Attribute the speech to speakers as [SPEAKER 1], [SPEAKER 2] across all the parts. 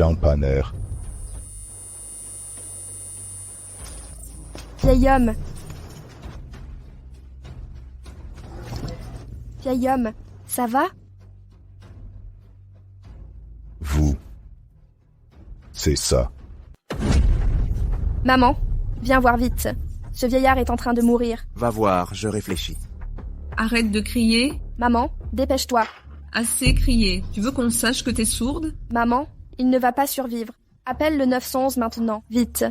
[SPEAKER 1] Jean Panner.
[SPEAKER 2] Vieil homme. Vieil homme, ça va?
[SPEAKER 1] Vous. C'est ça.
[SPEAKER 2] Maman, viens voir vite. Ce vieillard est en train de mourir.
[SPEAKER 3] Va voir, je réfléchis.
[SPEAKER 4] Arrête de crier.
[SPEAKER 2] Maman, dépêche-toi.
[SPEAKER 4] Assez crier. Tu veux qu'on sache que t'es sourde?
[SPEAKER 2] Maman, il ne va pas survivre. Appelle le 911 maintenant, vite.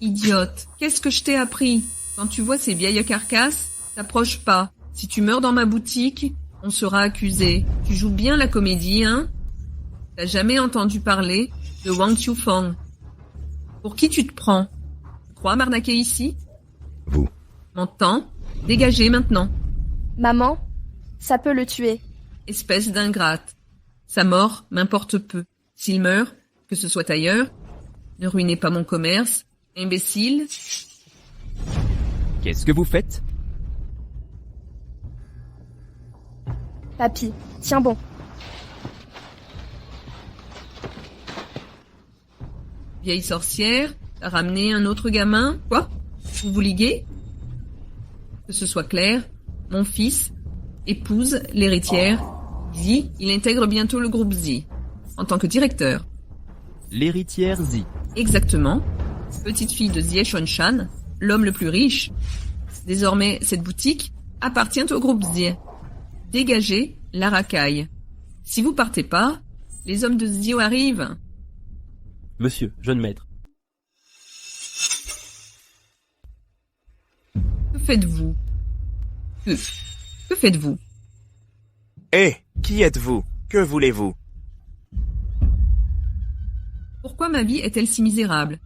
[SPEAKER 4] Idiote. Qu'est-ce que je t'ai appris? Quand tu vois ces vieilles carcasses, t'approches pas. Si tu meurs dans ma boutique, on sera accusé. Tu joues bien la comédie, hein? T'as jamais entendu parler de Wang Qiufeng? Pour qui tu te prends? Tu crois m'arnaquer ici?
[SPEAKER 1] Vous.
[SPEAKER 4] M'entends? Dégagez maintenant.
[SPEAKER 2] Maman, ça peut le tuer.
[SPEAKER 4] Espèce d'ingrate. Sa mort m'importe peu. S'il meurt, que ce soit ailleurs, ne ruinez pas mon commerce. Imbécile.
[SPEAKER 5] Qu'est-ce que vous faites?
[SPEAKER 2] Papy, tiens bon.
[SPEAKER 4] Vieille sorcière, t'as ramené un autre gamin? Quoi? Vous vous liguez? Que ce soit clair, mon fils épouse l'héritière Zi. Il intègre bientôt le groupe Zi en tant que directeur.
[SPEAKER 5] L'héritière Zi.
[SPEAKER 4] Exactement. Petite fille de Zie Shonshan, l'homme le plus riche. Désormais, cette boutique appartient au groupe Zi. Dégagez la racaille. Si vous partez pas, les hommes de Zi arrivent.
[SPEAKER 5] Monsieur, jeune maître.
[SPEAKER 4] Que faites-vous? Que faites-vous?
[SPEAKER 3] Hé, qui êtes-vous? Que voulez-vous?
[SPEAKER 4] Pourquoi ma vie est-elle si misérable?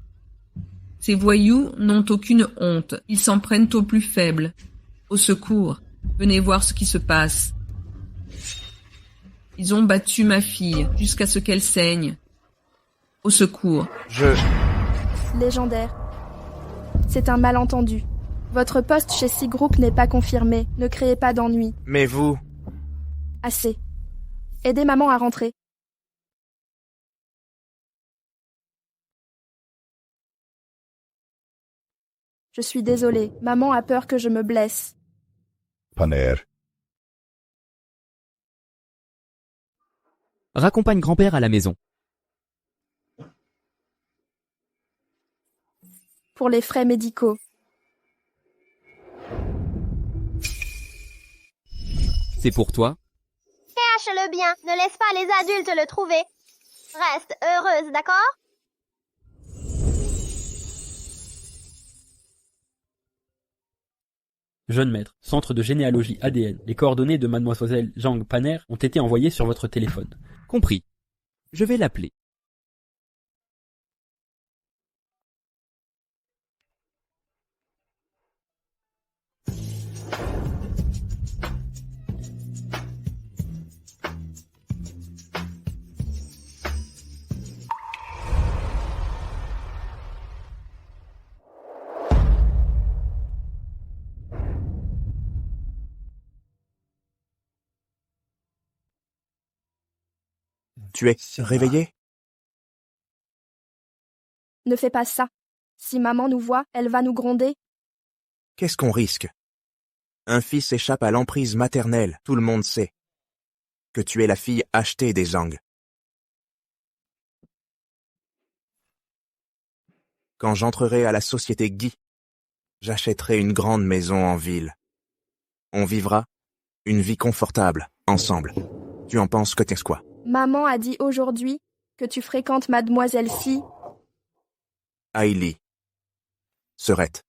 [SPEAKER 4] Ces voyous n'ont aucune honte. Ils s'en prennent aux plus faibles. Au secours, venez voir ce qui se passe. Ils ont battu ma fille jusqu'à ce qu'elle saigne. Au secours.
[SPEAKER 2] Légendaire. C'est un malentendu. Votre poste chez Sea-Group n'est pas confirmé. Ne créez pas d'ennui.
[SPEAKER 3] Mais vous...
[SPEAKER 2] Assez. Aidez maman à rentrer. Je suis désolée. Maman a peur que je me blesse.
[SPEAKER 1] Panner.
[SPEAKER 5] Raccompagne grand-père à la maison.
[SPEAKER 2] Pour les frais médicaux.
[SPEAKER 5] C'est pour toi.
[SPEAKER 6] Cache-le bien, ne laisse pas les adultes le trouver. Reste heureuse, d'accord?
[SPEAKER 7] Jeune maître, centre de généalogie ADN. Les coordonnées de mademoiselle Zhang Panner ont été envoyées sur votre téléphone.
[SPEAKER 5] Compris. Je vais l'appeler.
[SPEAKER 3] Tu es réveillé?
[SPEAKER 2] Ne fais pas ça. Si maman nous voit, elle va nous gronder.
[SPEAKER 3] Qu'est-ce qu'on risque? Un fils échappe à l'emprise maternelle, tout le monde sait. Que tu es la fille achetée des Zhang. Quand j'entrerai à la société Guy, j'achèterai une grande maison en ville. On vivra une vie confortable, ensemble. Tu en penses que t'es quoi?
[SPEAKER 2] Maman a dit aujourd'hui que tu fréquentes mademoiselle Si.
[SPEAKER 3] Hailey. Serette.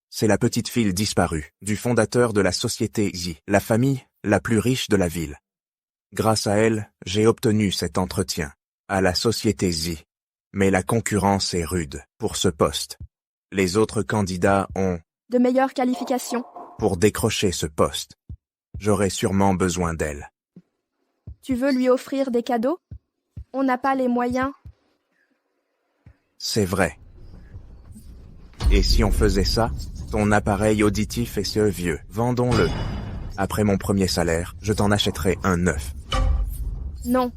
[SPEAKER 3] C'est la petite fille disparue du fondateur de la société Zi, la famille la plus riche de la ville. Grâce à elle, j'ai obtenu cet entretien à la société Zi. Mais la concurrence est rude pour ce poste. Les autres candidats ont
[SPEAKER 2] De meilleures qualifications.
[SPEAKER 3] pour décrocher ce poste. J'aurai sûrement besoin d'elle.
[SPEAKER 2] Tu veux lui offrir des cadeaux? On n'a pas les moyens.
[SPEAKER 3] C'est vrai. Et si on faisait ça? Ton appareil auditif est ce vieux. Vendons-le. Après mon premier salaire, je t'en achèterai un neuf.
[SPEAKER 2] Non.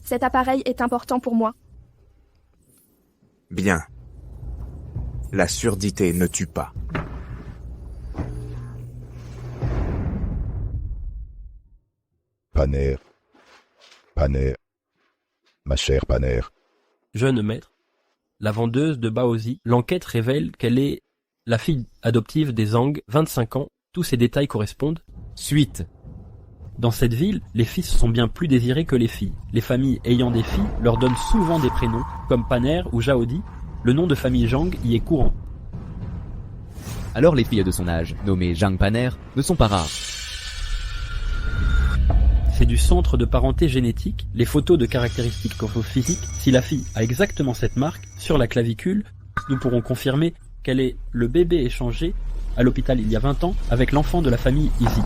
[SPEAKER 2] Cet appareil est important pour moi.
[SPEAKER 3] Bien. La surdité ne tue pas.
[SPEAKER 1] Paner. Paner. Ma chère Paner.
[SPEAKER 7] Jeune maître. La vendeuse de Baozi, l'enquête révèle qu'elle est la fille adoptive des Zhang, 25 ans. Tous ces détails correspondent.
[SPEAKER 5] Suite.
[SPEAKER 7] Dans cette ville, les fils sont bien plus désirés que les filles. Les familles ayant des filles leur donnent souvent des prénoms, comme Paner ou Jaodi. Le nom de famille Zhang y est courant.
[SPEAKER 5] Alors les filles de son âge, nommées Zhang Paner, ne sont pas rares.
[SPEAKER 7] C'est du centre de parenté génétique, les photos de caractéristiques physiques. Si la fille a exactement cette marque sur la clavicule, nous pourrons confirmer qu'elle est le bébé échangé à l'hôpital il y a 20 ans avec l'enfant de la famille Izzy.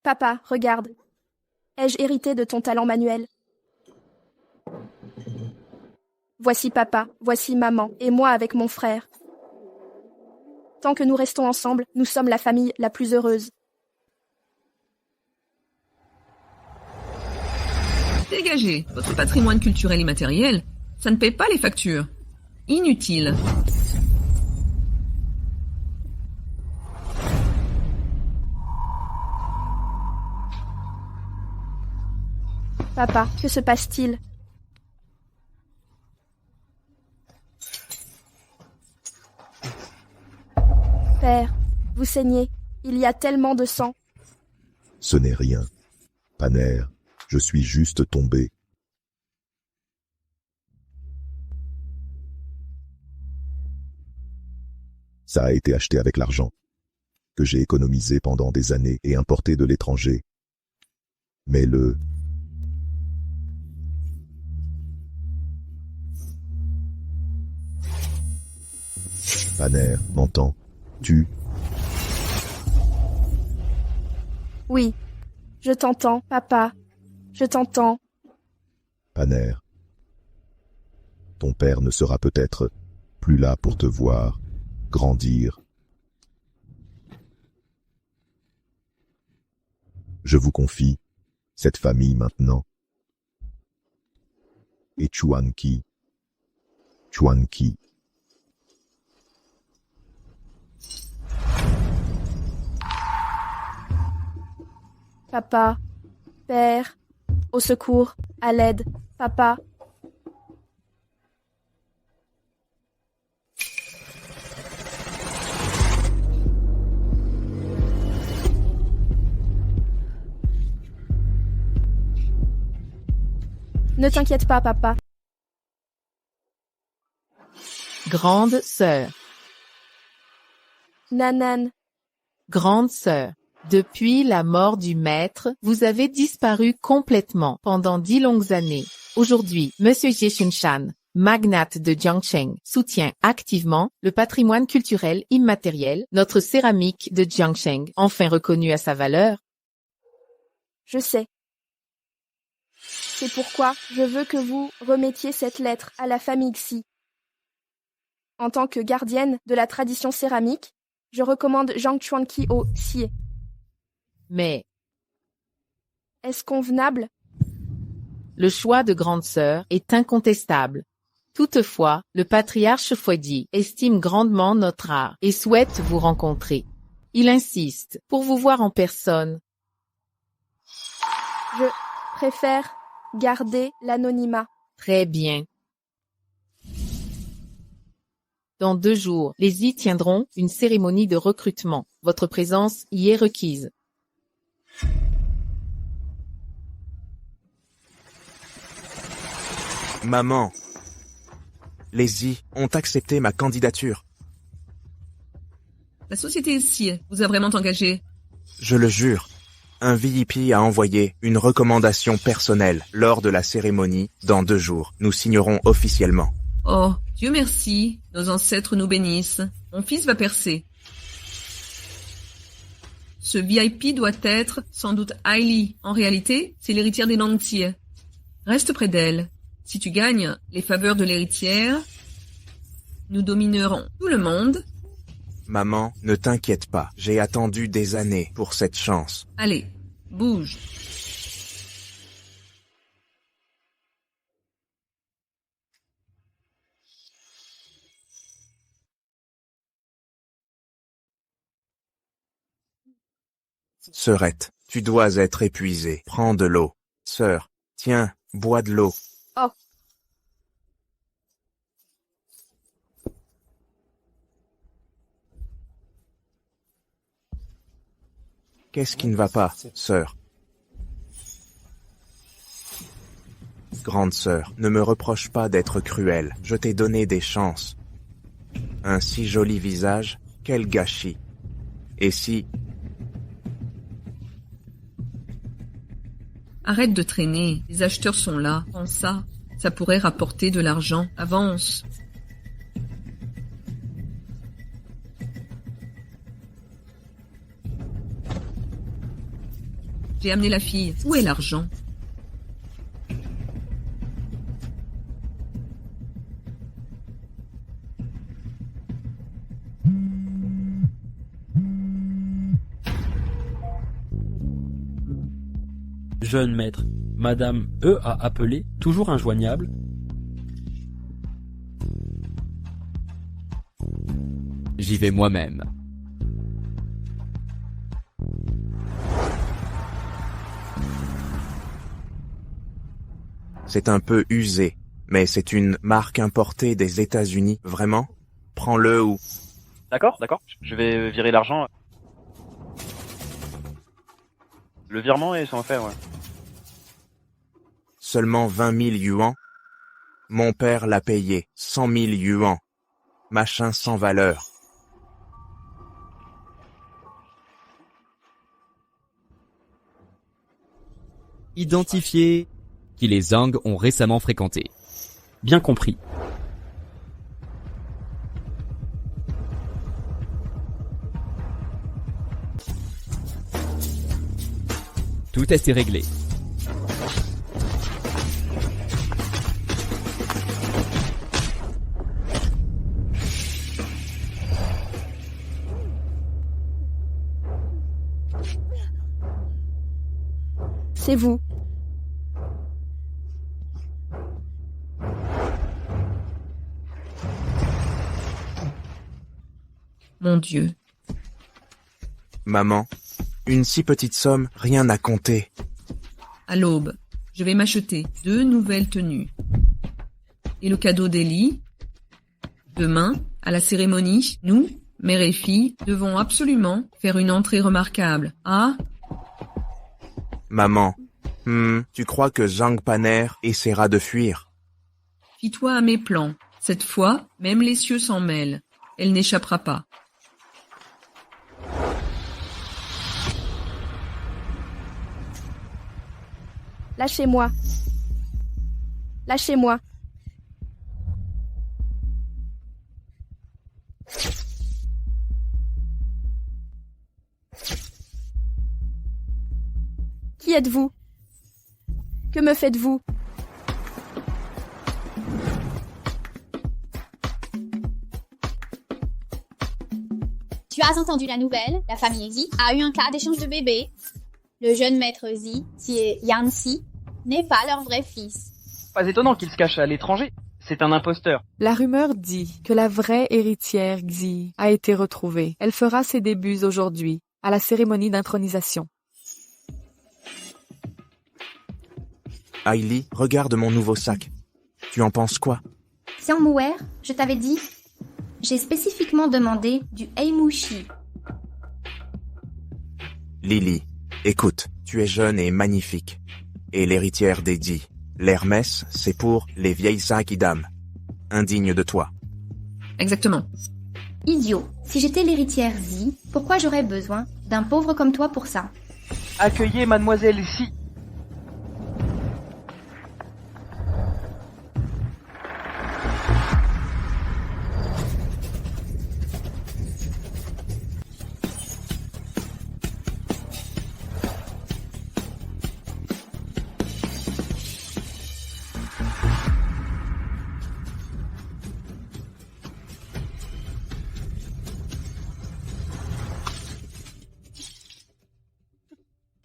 [SPEAKER 2] Papa, regarde. Ai-je hérité de ton talent manuel? Voici papa, voici maman, et moi avec mon frère. Tant que nous restons ensemble, nous sommes la famille la plus heureuse.
[SPEAKER 4] Dégagez. Votre patrimoine culturel immatériel, ça ne paie pas les factures. Inutile.
[SPEAKER 2] Papa, que se passe-t-il? Père, vous saignez. Il y a tellement de sang.
[SPEAKER 1] Ce n'est rien. Paner, je suis juste tombé. Ça a été acheté avec l'argent que j'ai économisé pendant des années et importé de l'étranger. Mais Paner, m'entends-tu?
[SPEAKER 2] Oui, je t'entends, papa. Je t'entends.
[SPEAKER 1] Paner, ton père ne sera peut-être plus là pour te voir grandir. Je vous confie cette famille maintenant. Et Chuanqi.
[SPEAKER 2] Papa, père, au secours, à l'aide, papa. Ne t'inquiète pas, papa.
[SPEAKER 8] Grande sœur.
[SPEAKER 2] Nanan,
[SPEAKER 8] Grande sœur. Depuis la mort du maître, vous avez disparu complètement pendant 10 longues années. Aujourd'hui, Monsieur Jishunshan, magnate de Jiangsheng, soutient activement le patrimoine culturel immatériel, notre céramique de Jiangsheng, enfin reconnue à sa valeur.
[SPEAKER 2] je sais. C'est pourquoi je veux que vous remettiez cette lettre à la famille Xi. En tant que gardienne de la tradition céramique, je recommande Zhang Chuanqi au Xie.
[SPEAKER 8] Mais
[SPEAKER 2] Est-ce convenable?
[SPEAKER 8] le choix de grande sœur est incontestable. Toutefois, le patriarche Fuedi estime grandement notre art et souhaite vous rencontrer. Il insiste pour vous voir en personne.
[SPEAKER 2] Je préfère garder l'anonymat.
[SPEAKER 8] Très bien. Dans 2 jours, les y tiendront une cérémonie de recrutement. Votre présence y est requise.
[SPEAKER 3] Maman, les I ont accepté ma candidature.
[SPEAKER 4] La société SI vous a vraiment engagé.
[SPEAKER 3] Je le jure. Un VIP a envoyé une recommandation personnelle lors de la cérémonie. Dans 2 jours, nous signerons officiellement.
[SPEAKER 4] Oh, Dieu merci, nos ancêtres nous bénissent. Mon fils va percer. Ce VIP doit être sans doute Hailey. En réalité, c'est l'héritière des Nangxie. Reste près d'elle. Si tu gagnes les faveurs de l'héritière, nous dominerons tout le monde.
[SPEAKER 3] Maman, ne t'inquiète pas, j'ai attendu des années pour cette chance.
[SPEAKER 4] Allez, bouge.
[SPEAKER 3] Sœurette, tu dois être épuisée. Prends de l'eau. Sœur, tiens, bois de l'eau.
[SPEAKER 2] Oh.
[SPEAKER 3] Qu'est-ce qui ne va pas, sœur? Grande sœur, ne me reproche pas d'être cruelle. Je t'ai donné des chances. Un si joli visage, quel gâchis. Et si...
[SPEAKER 4] Arrête de traîner, les acheteurs sont là. Prends ça, ça pourrait rapporter de l'argent. Avance. J'ai amené la fille. Où est l'argent?
[SPEAKER 7] Jeune maître, Madame E a appelé, toujours injoignable.
[SPEAKER 5] J'y vais moi-même.
[SPEAKER 3] C'est un peu usé, mais c'est une marque importée des États-Unis, vraiment? Prends-le ou...
[SPEAKER 9] D'accord, je vais virer l'argent. Le virement est sans faire, ouais.
[SPEAKER 3] Seulement 20 000 yuans? Mon père l'a payé, 100 000 yuans. Machin sans valeur.
[SPEAKER 5] Identifié qui les Zhang ont récemment fréquenté.
[SPEAKER 7] Bien compris.
[SPEAKER 5] Tout est réglé.
[SPEAKER 2] C'est vous.
[SPEAKER 4] Mon Dieu.
[SPEAKER 3] Maman, une si petite somme, rien à compter.
[SPEAKER 4] À l'aube, je vais m'acheter 2 nouvelles tenues. Et le cadeau d'Ellie? Demain, à la cérémonie, nous, mère et fille, devons absolument faire une entrée remarquable. Ah?
[SPEAKER 3] Maman, tu crois que Zhang Paner essaiera de fuir?
[SPEAKER 4] Fie-toi à mes plans. Cette fois, même les cieux s'en mêlent. Elle n'échappera pas.
[SPEAKER 2] Lâchez-moi. Lâchez-moi. Qui êtes-vous? Que me faites-vous?
[SPEAKER 10] Tu as entendu la nouvelle? La famille Zi a eu un cas d'échange de bébés. Le jeune maître Zi, qui est Yanxi, n'est pas leur vrai fils.
[SPEAKER 9] Pas étonnant qu'il se cache à l'étranger. C'est un imposteur.
[SPEAKER 11] La rumeur dit que la vraie héritière Xi a été retrouvée. Elle fera ses débuts aujourd'hui, à la cérémonie d'intronisation.
[SPEAKER 3] Hailey, regarde mon nouveau sac. Tu en penses quoi?
[SPEAKER 6] Xiang Muer, je t'avais dit, j'ai spécifiquement demandé du Heimushi.
[SPEAKER 3] Lily, écoute, tu es jeune et magnifique. Et l'héritière des Di. L'Hermès, c'est pour les vieilles Sakidam. Indignes de toi.
[SPEAKER 4] Exactement.
[SPEAKER 6] Idiot, si j'étais l'héritière Zi, pourquoi j'aurais besoin d'un pauvre comme toi pour ça?
[SPEAKER 9] Accueillez mademoiselle Si.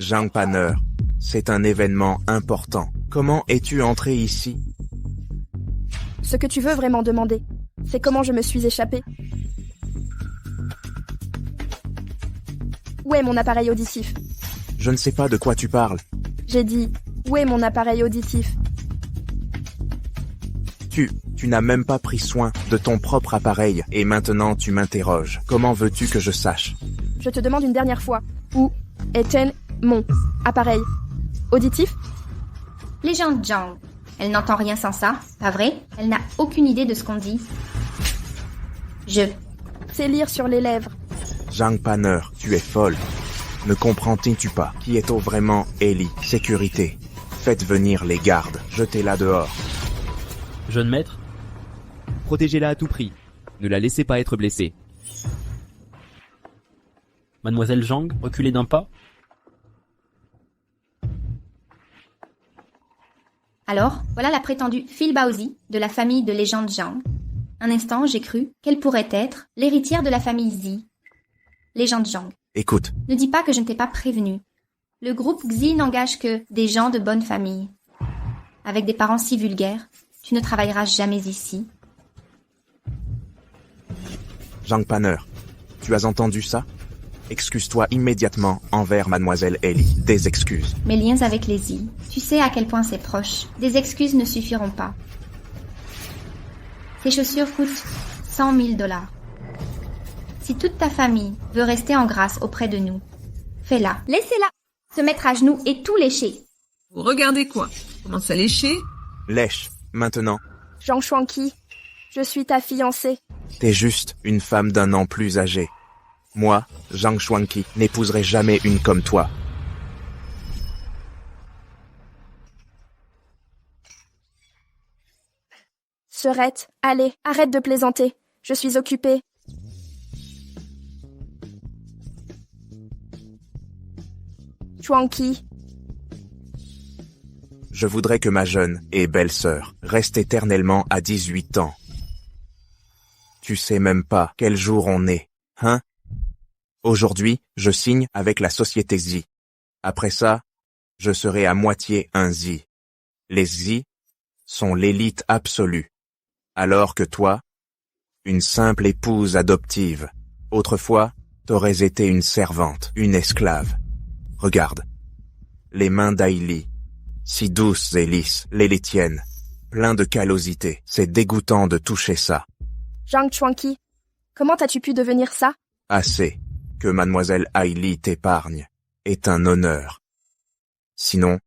[SPEAKER 3] Zhang Panner, c'est un événement important. Comment es-tu entré ici?
[SPEAKER 2] Ce que tu veux vraiment demander, c'est comment je me suis échappée. Où est mon appareil auditif?
[SPEAKER 3] Je ne sais pas de quoi tu parles.
[SPEAKER 2] J'ai dit, où est mon appareil auditif?
[SPEAKER 3] Tu n'as même pas pris soin de ton propre appareil et maintenant tu m'interroges. Comment veux-tu que je sache?
[SPEAKER 2] Je te demande une dernière fois, où est mon appareil auditif?
[SPEAKER 12] Légende Zhang. Elle n'entend rien sans ça, pas vrai? Elle n'a aucune idée de ce qu'on dit.
[SPEAKER 2] C'est lire sur les lèvres.
[SPEAKER 3] Zhang Panner, tu es folle. Ne comprends-tu pas qui est vraiment Ellie? Sécurité. Faites venir les gardes. Jetez-la dehors.
[SPEAKER 7] Jeune maître,
[SPEAKER 5] Protégez-la à tout prix. Ne la laissez pas être blessée.
[SPEAKER 7] Mademoiselle Zhang, reculez d'un pas.
[SPEAKER 12] Alors, voilà la prétendue Phil Baozi de la famille de légende Zhang. Un instant, j'ai cru qu'elle pourrait être l'héritière de la famille Xi. Légende Zhang.
[SPEAKER 3] Écoute,
[SPEAKER 12] Ne dis pas que je ne t'ai pas prévenu. Le groupe Xi n'engage que des gens de bonne famille. Avec des parents si vulgaires, tu ne travailleras jamais ici.
[SPEAKER 3] Zhang Panner, tu as entendu ça? Excuse-toi immédiatement envers mademoiselle Ellie. Des excuses.
[SPEAKER 12] Mes liens avec les Xi, tu sais à quel point c'est proche. Des excuses ne suffiront pas. Ces chaussures coûtent 100 000 $. Si toute ta famille veut rester en grâce auprès de nous, fais-la. Laissez-la se mettre à genoux et tout lécher.
[SPEAKER 4] Vous regardez quoi? Commence à lécher?
[SPEAKER 3] Lèche, maintenant.
[SPEAKER 2] Zhang Chuanqi, je suis ta fiancée.
[SPEAKER 3] T'es juste une femme d'un an plus âgée. Moi, Zhang Chuanqi, n'épouserai jamais une comme toi.
[SPEAKER 2] Serette, allez, arrête de plaisanter. Je suis occupée. Chuanqi,
[SPEAKER 3] Je voudrais que ma jeune et belle sœur reste éternellement à 18 ans. Tu sais même pas quel jour on est, hein? Aujourd'hui, je signe avec la société Xi. Après ça, je serai à moitié un Xi. Les Xi sont l'élite absolue. Alors que toi, une simple épouse adoptive. Autrefois, t'aurais été une servante, une esclave. Regarde. Les mains d'Ailey, si douces et lisses, les tiennes, plein de callosité. C'est dégoûtant de toucher ça.
[SPEAKER 2] Zhang Chuanqi, comment as-tu pu devenir ça?
[SPEAKER 3] Assez que mademoiselle Ailey t'épargne est un honneur. Sinon,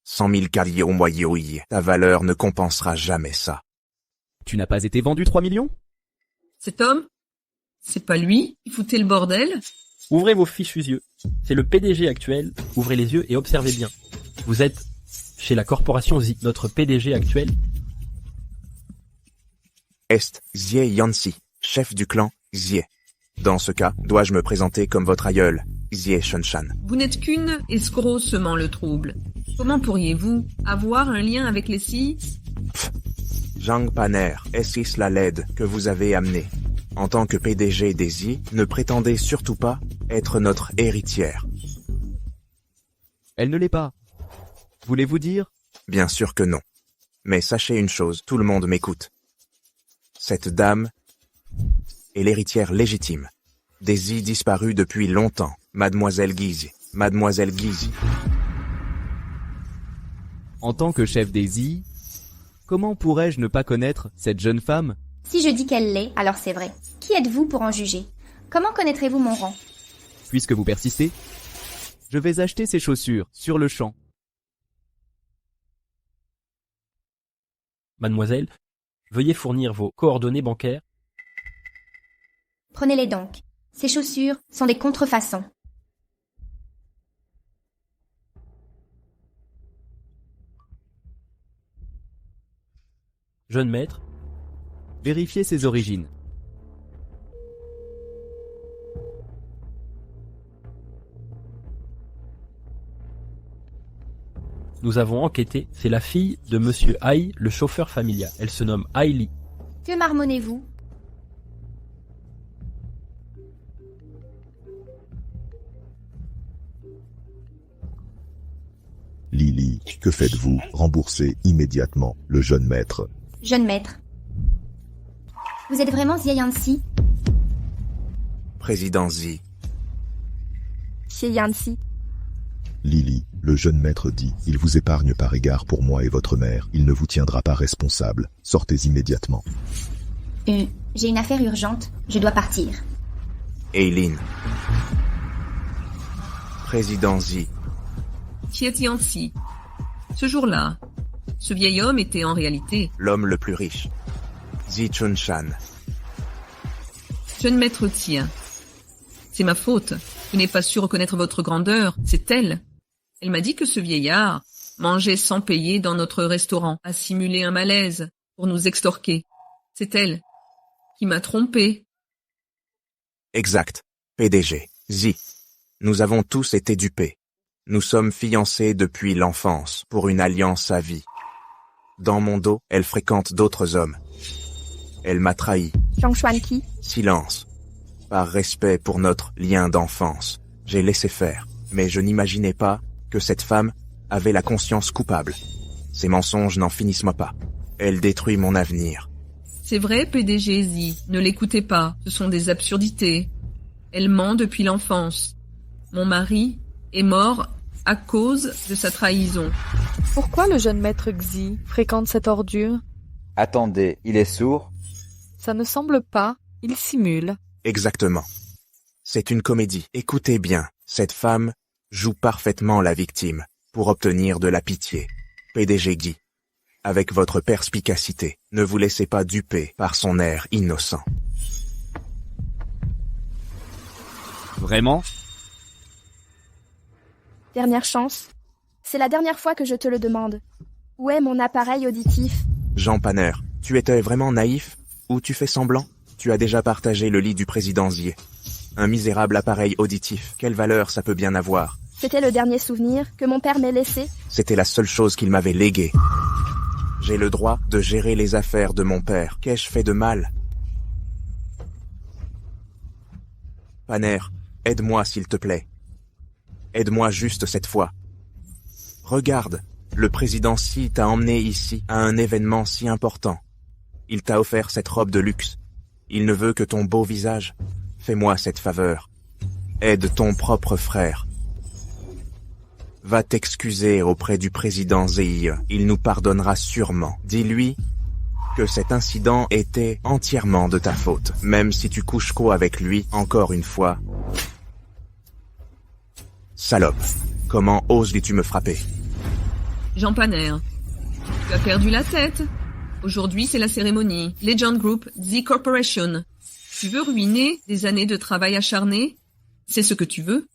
[SPEAKER 3] 100 000 kaliyomoyoyi, ta valeur ne compensera jamais ça.
[SPEAKER 5] Tu n'as pas été vendu 3 millions?
[SPEAKER 4] Cet homme? C'est pas lui? Il foutait le bordel?
[SPEAKER 7] Ouvrez vos fichus yeux. C'est le PDG actuel. Ouvrez les yeux et observez bien. Vous êtes chez la corporation Xi. Notre PDG actuel
[SPEAKER 3] Est Xie Yanxi, chef du clan Xie. Dans ce cas, dois-je me présenter comme votre aïeul, Xie Shunshan?
[SPEAKER 4] Vous n'êtes qu'une escroc semant le trouble. Comment pourriez-vous avoir un lien avec les Xi?
[SPEAKER 3] Zhang Panner, est-ce la LED que vous avez amenée? En tant que PDG des Xi, ne prétendez surtout pas être notre héritière.
[SPEAKER 5] Elle ne l'est pas. Voulez-vous dire?
[SPEAKER 3] Bien sûr que non. Mais sachez une chose, tout le monde m'écoute. Cette dame est l'héritière légitime des Xi disparus depuis longtemps, Mademoiselle Gizi. Mademoiselle Gizi.
[SPEAKER 5] En tant que chef des Xi, comment pourrais-je ne pas connaître cette jeune femme?
[SPEAKER 12] Si je dis qu'elle l'est, alors c'est vrai. Qui êtes-vous pour en juger? Comment connaîtrez-vous mon rang?
[SPEAKER 5] Puisque vous persistez, je vais acheter ces chaussures sur le champ.
[SPEAKER 7] Mademoiselle, veuillez fournir vos coordonnées bancaires.
[SPEAKER 12] Prenez-les donc. Ces chaussures sont des contrefaçons.
[SPEAKER 7] Jeune maître,
[SPEAKER 5] vérifiez ses origines.
[SPEAKER 7] nous avons enquêté. C'est la fille de Monsieur Ai, le chauffeur familial. Elle se nomme Ailey.
[SPEAKER 12] Que marmonnez-vous?
[SPEAKER 1] Que faites-vous? Remboursez immédiatement le jeune maître.
[SPEAKER 12] Jeune maître. Vous êtes vraiment Xie Yanxi?
[SPEAKER 3] Président Xi.
[SPEAKER 2] Xie Yanxi.
[SPEAKER 1] Lily, le jeune maître dit, il vous épargne par égard pour moi et votre mère. Il ne vous tiendra pas responsable. Sortez immédiatement.
[SPEAKER 12] J'ai une affaire urgente. Je dois partir.
[SPEAKER 3] Eileen. Président Xi.
[SPEAKER 4] Xie Yanxi. Ce jour-là, ce vieil homme était en réalité
[SPEAKER 3] L'homme le plus riche. Xi Chunshan.
[SPEAKER 4] jeune maître Tien. C'est ma faute. Je n'ai pas su reconnaître votre grandeur. C'est elle. Elle m'a dit que ce vieillard mangeait sans payer dans notre restaurant, a simulé un malaise pour nous extorquer. C'est elle qui m'a trompé.
[SPEAKER 3] Exact. PDG. Xi. Nous avons tous été dupés. Nous sommes fiancés depuis l'enfance pour une alliance à vie. Dans mon dos, elle fréquente d'autres hommes. Elle m'a trahi.
[SPEAKER 2] Zhang Xuanqi.
[SPEAKER 3] Silence. Par respect pour notre lien d'enfance, j'ai laissé faire. Mais je n'imaginais pas que cette femme avait la conscience coupable. Ces mensonges n'en finissent pas. Elle détruit mon avenir.
[SPEAKER 4] C'est vrai, PDG Xi. Ne l'écoutez pas. Ce sont des absurdités. Elle ment depuis l'enfance. Mon mari est mort à cause de sa trahison.
[SPEAKER 11] Pourquoi le jeune maître Xi fréquente cette ordure?
[SPEAKER 13] Attendez, il est sourd?
[SPEAKER 11] Ça ne semble pas, il simule.
[SPEAKER 3] Exactement. C'est une comédie. Écoutez bien, cette femme joue parfaitement la victime pour obtenir de la pitié. PDG Xi, avec votre perspicacité, ne vous laissez pas duper par son air innocent.
[SPEAKER 5] Vraiment?
[SPEAKER 2] Dernière chance. C'est la dernière fois que je te le demande. Où est mon appareil auditif?
[SPEAKER 3] Jean Panner, tu étais vraiment naïf? Ou tu fais semblant? Tu as déjà partagé le lit du président Xi. Un misérable appareil auditif, quelle valeur ça peut bien avoir?
[SPEAKER 2] C'était le dernier souvenir que mon père m'ait laissé.
[SPEAKER 3] C'était la seule chose qu'il m'avait léguée. J'ai le droit de gérer les affaires de mon père. Qu'ai-je fait de mal? Panner, aide-moi s'il te plaît. Aide-moi juste cette fois. Regarde, le président Xi t'a emmené ici à un événement si important. Il t'a offert cette robe de luxe. Il ne veut que ton beau visage. Fais-moi cette faveur. Aide ton propre frère. Va t'excuser auprès du président Xi. Il nous pardonnera sûrement. Dis-lui que cet incident était entièrement de ta faute. Même si tu couches quoi avec lui, encore une fois. Salope, comment oses-tu me frapper?
[SPEAKER 4] Jean Panner, tu as perdu la tête. Aujourd'hui, c'est la cérémonie. Legend Group, Xi Corporation. Tu veux ruiner des années de travail acharné? C'est ce que tu veux?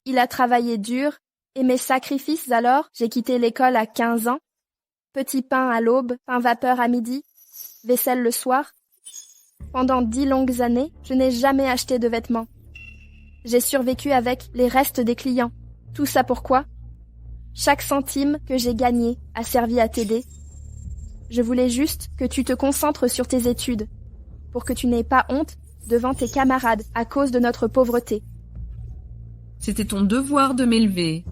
[SPEAKER 2] Il a travaillé dur, et mes sacrifices alors, j'ai quitté l'école à 15 ans. Petit pain à l'aube, pain vapeur à midi, vaisselle le soir. Pendant 10 longues années, je n'ai jamais acheté de vêtements. J'ai survécu avec les restes des clients. Tout ça pourquoi? Chaque centime que j'ai gagné a servi à t'aider. Je voulais juste que tu te concentres sur tes études, pour que tu n'aies pas honte devant tes camarades à cause de notre pauvreté.
[SPEAKER 4] C'était ton devoir de m'élever.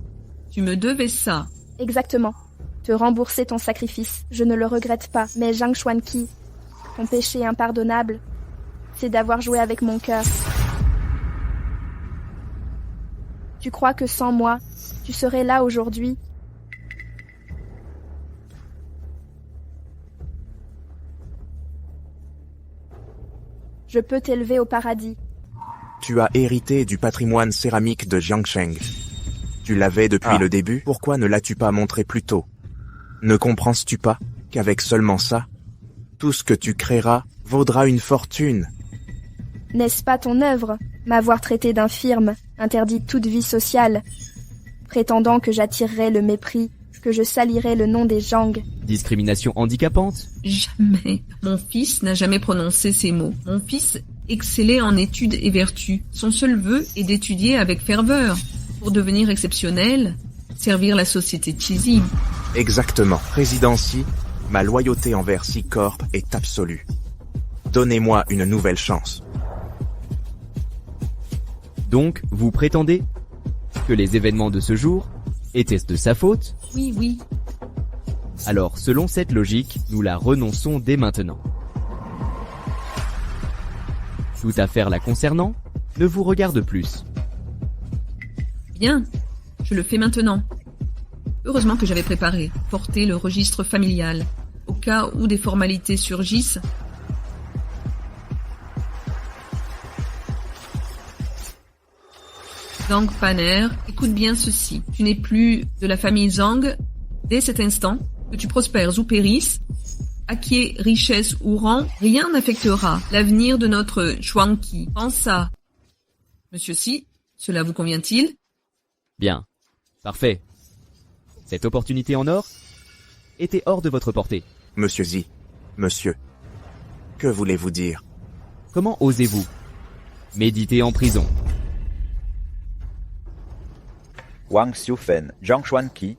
[SPEAKER 4] Tu me devais ça.
[SPEAKER 2] Exactement. Te rembourser ton sacrifice, je ne le regrette pas. Mais Zhang Xuanqi, ton péché impardonnable, c'est d'avoir joué avec mon cœur. Tu crois que sans moi, tu serais là aujourd'hui? Je peux t'élever au paradis.
[SPEAKER 3] Tu as hérité du patrimoine céramique de Jiangsheng. Tu l'avais depuis le début, pourquoi ne l'as-tu pas montré plus tôt? Ne comprends-tu pas qu'avec seulement ça, tout ce que tu créeras vaudra une fortune?
[SPEAKER 2] N'est-ce pas ton œuvre, m'avoir traité d'infirme, interdit toute vie sociale, prétendant que j'attirerais le mépris, que je salirais le nom des Zhang?
[SPEAKER 5] Discrimination handicapante?
[SPEAKER 4] Jamais. Mon fils n'a jamais prononcé ces mots. Mon fils excellait en études et vertus. Son seul vœu est d'étudier avec ferveur, pour devenir exceptionnel, servir la société Xi.
[SPEAKER 3] Exactement. Président Xi, ma loyauté envers Xi Corp est absolue. Donnez-moi une nouvelle chance.
[SPEAKER 5] Donc, vous prétendez que les événements de ce jour Était-ce de sa faute?
[SPEAKER 4] Oui, oui.
[SPEAKER 5] Alors, selon cette logique, nous la renonçons dès maintenant. Toute affaire la concernant ne vous regarde plus.
[SPEAKER 4] Bien, je le fais maintenant. Heureusement que j'avais préparé, porter le registre familial, au cas où des formalités surgissent. Zhang Paner, écoute bien ceci. Tu n'es plus de la famille Zhang. Dès cet instant, que tu prospères ou périsses, acquiers, richesse ou rang, rien n'affectera l'avenir de notre Chuangqi. Pense ça. Monsieur Si, cela vous convient-il?
[SPEAKER 5] Bien. Parfait. Cette opportunité en or était hors de votre portée.
[SPEAKER 3] Monsieur Zi, monsieur, que voulez-vous dire?
[SPEAKER 5] Comment osez-vous méditer en prison?
[SPEAKER 13] Wang Xiufen, Zhang Xuanqi.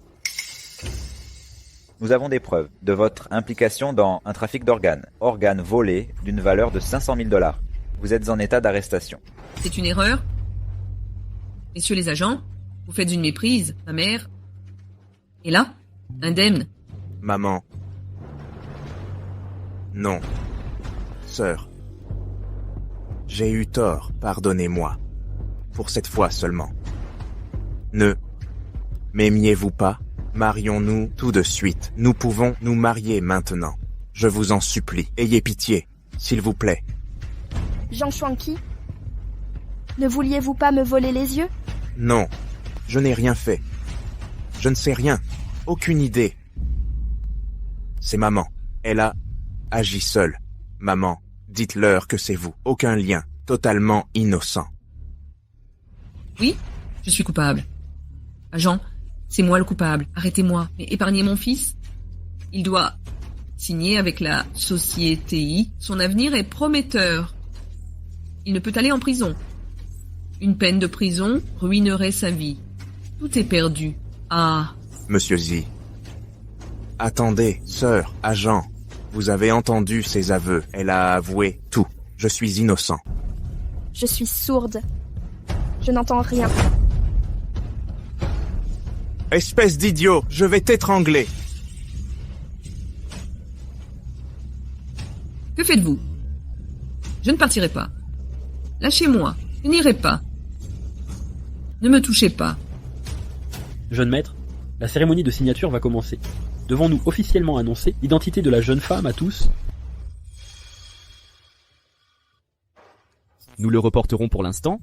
[SPEAKER 13] Nous avons des preuves de votre implication dans un trafic organes volés d'une valeur de 500 000 $. Vous êtes en état d'arrestation.
[SPEAKER 4] C'est une erreur. Messieurs les agents, vous faites une méprise. Ma mère est là, indemne.
[SPEAKER 3] Maman. Non. Sœur. J'ai eu tort, pardonnez-moi. Pour cette fois seulement. Ne m'aimiez-vous pas? Marions-nous tout de suite. Nous pouvons nous marier maintenant. Je vous en supplie. Ayez pitié, s'il vous plaît.
[SPEAKER 2] Zhang Xuanqi, ne vouliez-vous pas me voler les yeux?
[SPEAKER 3] Non, je n'ai rien fait. Je ne sais rien. Aucune idée. C'est maman. Elle a agi seule. Maman, dites-leur que c'est vous. Aucun lien. Totalement innocent.
[SPEAKER 4] Oui, je suis coupable. Agent, c'est moi le coupable. Arrêtez-moi, mais épargnez mon fils. Il doit signer avec la société I. Son avenir est prometteur. Il ne peut aller en prison. Une peine de prison ruinerait sa vie. Tout est perdu. Ah.
[SPEAKER 3] Monsieur Zi. Attendez, sœur, agent. Vous avez entendu ses aveux. Elle a avoué tout. Je suis innocent.
[SPEAKER 2] Je suis sourde. Je n'entends rien.
[SPEAKER 3] Espèce d'idiot, je vais t'étrangler.
[SPEAKER 4] Que faites-vous? Je ne partirai pas. Lâchez-moi, je n'irai pas. Ne me touchez pas.
[SPEAKER 7] Jeune maître, la cérémonie de signature va commencer. Devons-nous officiellement annoncer l'identité de la jeune femme à tous?
[SPEAKER 5] Nous le reporterons pour l'instant.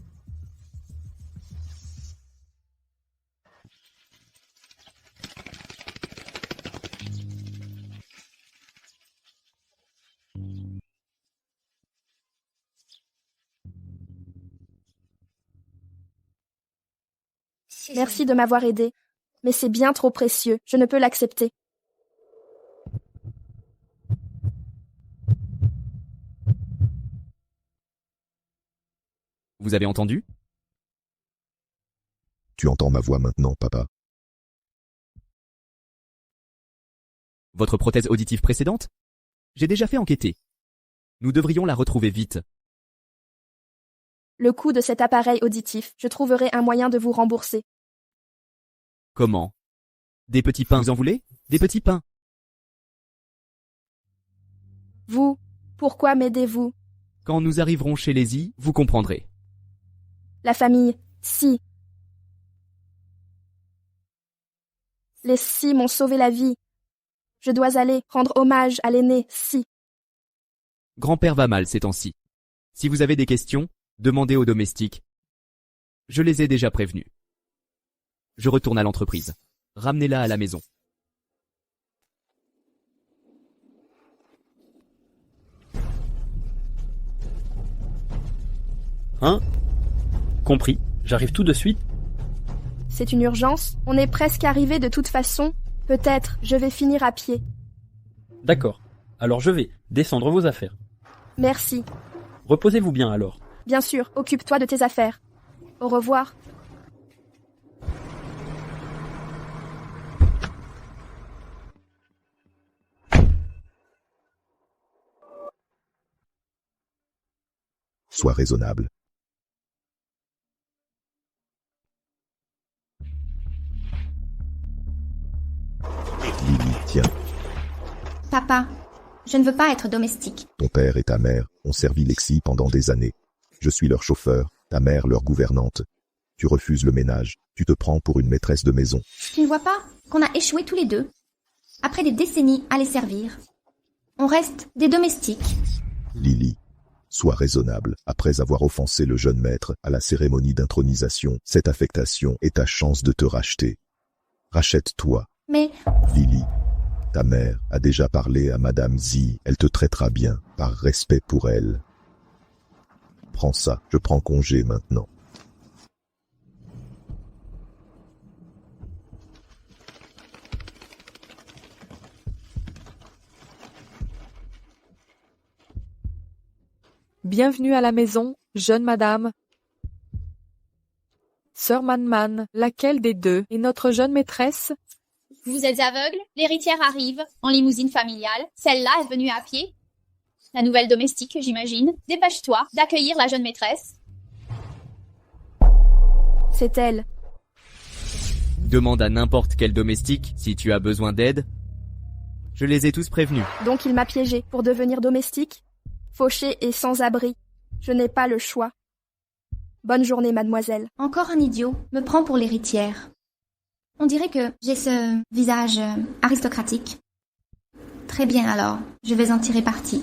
[SPEAKER 2] Merci de m'avoir aidé, mais c'est bien trop précieux, je ne peux l'accepter.
[SPEAKER 5] Vous avez entendu?
[SPEAKER 1] Tu entends ma voix maintenant, papa?
[SPEAKER 5] Votre prothèse auditive précédente? J'ai déjà fait enquêter. Nous devrions la retrouver vite.
[SPEAKER 2] Le coût de cet appareil auditif, je trouverai un moyen de vous rembourser.
[SPEAKER 5] Comment? Des petits pains, vous en voulez? Des petits pains.
[SPEAKER 2] Vous, pourquoi m'aidez-vous?
[SPEAKER 5] Quand nous arriverons chez les I, vous comprendrez.
[SPEAKER 2] La famille, Si. Les Si m'ont sauvé la vie. Je dois aller rendre hommage à l'aîné, Si.
[SPEAKER 5] Grand-père va mal ces temps-ci. Si vous avez des questions, demandez aux domestiques. Je les ai déjà prévenus. Je retourne à l'entreprise. Ramenez-la à la maison.
[SPEAKER 7] Hein? Compris. J'arrive tout de suite.
[SPEAKER 2] C'est une urgence, on est presque arrivé de toute façon. Peut-être, je vais finir à pied.
[SPEAKER 7] D'accord. Alors je vais descendre vos affaires.
[SPEAKER 2] Merci.
[SPEAKER 7] Reposez-vous bien alors.
[SPEAKER 2] Bien sûr, occupe-toi de tes affaires. Au revoir.
[SPEAKER 1] Sois raisonnable. Tiens,
[SPEAKER 12] Papa, je ne veux pas être domestique.
[SPEAKER 1] ton père et ta mère ont servi Lexi pendant des années. Je suis leur chauffeur, ta mère leur gouvernante. Tu refuses le ménage, tu te prends pour une maîtresse de maison.
[SPEAKER 12] Tu ne vois pas qu'on a échoué tous les deux, après des décennies à les servir. On reste des domestiques.
[SPEAKER 1] Lily, sois raisonnable. Après avoir offensé le jeune maître à la cérémonie d'intronisation, cette affectation est ta chance de te racheter. Rachète-toi.
[SPEAKER 12] Mais
[SPEAKER 1] Lily, ta mère a déjà parlé à Madame Z, elle te traitera bien, par respect pour elle. Prends ça, je prends congé maintenant.
[SPEAKER 11] Bienvenue à la maison, jeune madame. Sœur Manman, laquelle des deux est notre jeune maîtresse?
[SPEAKER 10] Vous êtes aveugle? L'héritière arrive, en limousine familiale. Celle-là est venue à pied. La nouvelle domestique, j'imagine. Dépêche-toi d'accueillir la jeune maîtresse.
[SPEAKER 2] C'est elle.
[SPEAKER 5] Demande à n'importe quel domestique si tu as besoin d'aide. Je les ai tous prévenus.
[SPEAKER 2] Donc il m'a piégé pour devenir domestique? Fauché et sans abri. Je n'ai pas le choix. Bonne journée, mademoiselle.
[SPEAKER 12] encore un idiot me prend pour l'héritière. On dirait que j'ai ce visage aristocratique. Très bien alors, je vais en tirer parti.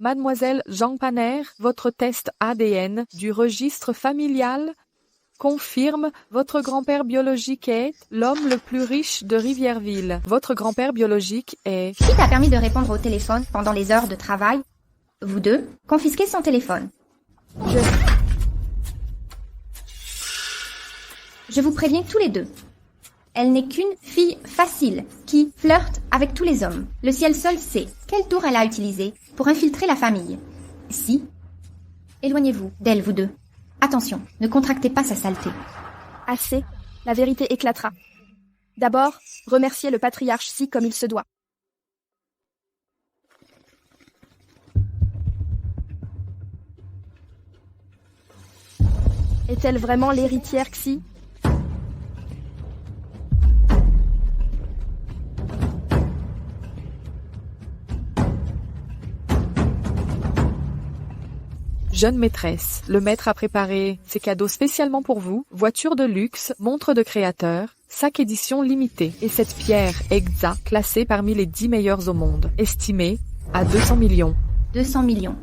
[SPEAKER 11] Mademoiselle Jean Paner, votre test ADN du registre familial confirme votre grand-père biologique est l'homme le plus riche de Rivièreville. Votre grand-père biologique est...
[SPEAKER 12] Qui t'a permis de répondre au téléphone pendant les heures de travail? Vous deux, confisquez son téléphone. Je vous préviens tous les deux. Elle n'est qu'une fille facile qui flirte avec tous les hommes. Le ciel seul sait quel tour elle a utilisé pour infiltrer la famille. Si, éloignez-vous d'elle, vous deux. Attention, ne contractez pas sa saleté.
[SPEAKER 2] Assez, la vérité éclatera. D'abord, remerciez le patriarche Si comme il se doit. Est-elle vraiment l'héritière Xi?
[SPEAKER 11] Jeune maîtresse, le maître a préparé ses cadeaux spécialement pour vous, voiture de luxe, montre de créateur, sac édition limitée et cette pierre Exa classée parmi les 10 meilleures au monde, estimée à 200 millions.
[SPEAKER 12] 200 millions.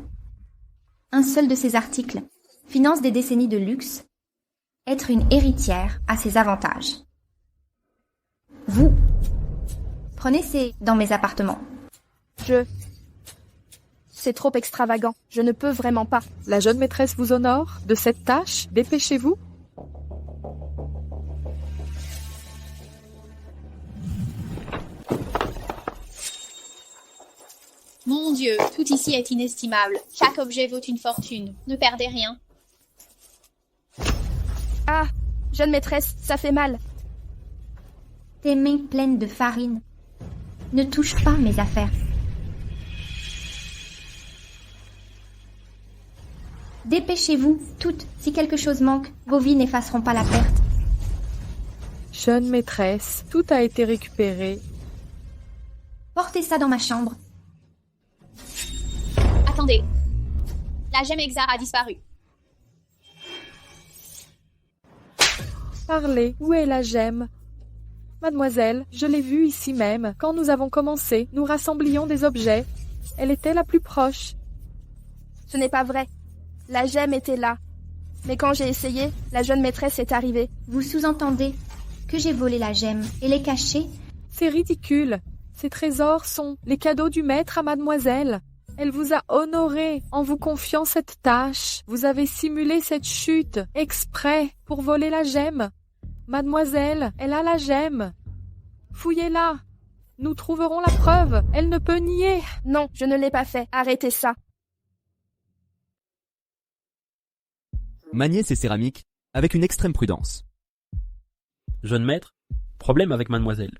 [SPEAKER 12] Un seul de ces articles finance des décennies de luxe. Être une héritière a ses avantages. Vous, prenez ces dans mes appartements.
[SPEAKER 2] C'est trop extravagant. Je ne peux vraiment pas.
[SPEAKER 11] La jeune maîtresse vous honore de cette tâche. Dépêchez-vous.
[SPEAKER 10] Mon Dieu, tout ici est inestimable. Chaque objet vaut une fortune. Ne perdez rien.
[SPEAKER 2] Ah, jeune maîtresse, ça fait mal.
[SPEAKER 12] Tes mains pleines de farine. Ne touche pas mes affaires. Dépêchez-vous, toutes. Si quelque chose manque, vos vies n'effaceront pas la perte.
[SPEAKER 11] Jeune maîtresse, tout a été récupéré.
[SPEAKER 12] Portez ça dans ma chambre.
[SPEAKER 10] Attendez. La gemme Exar a disparu.
[SPEAKER 11] Parlez, où est la gemme? Mademoiselle, je l'ai vue ici même. Quand nous avons commencé, nous rassemblions des objets. Elle était la plus proche.
[SPEAKER 2] Ce n'est pas vrai. La gemme était là. Mais quand j'ai essayé, la jeune maîtresse est arrivée.
[SPEAKER 12] Vous sous-entendez que j'ai volé la gemme et l'ai cachée?
[SPEAKER 11] C'est ridicule. Ces trésors sont les cadeaux du maître à mademoiselle. Elle vous a honoré en vous confiant cette tâche. Vous avez simulé cette chute exprès pour voler la gemme. Mademoiselle, elle a la gemme. Fouillez-la. Nous trouverons la preuve. Elle ne peut nier.
[SPEAKER 2] Non, je ne l'ai pas fait. Arrêtez ça.
[SPEAKER 5] Maniez ces céramiques avec une extrême prudence.
[SPEAKER 7] Jeune maître, problème avec mademoiselle.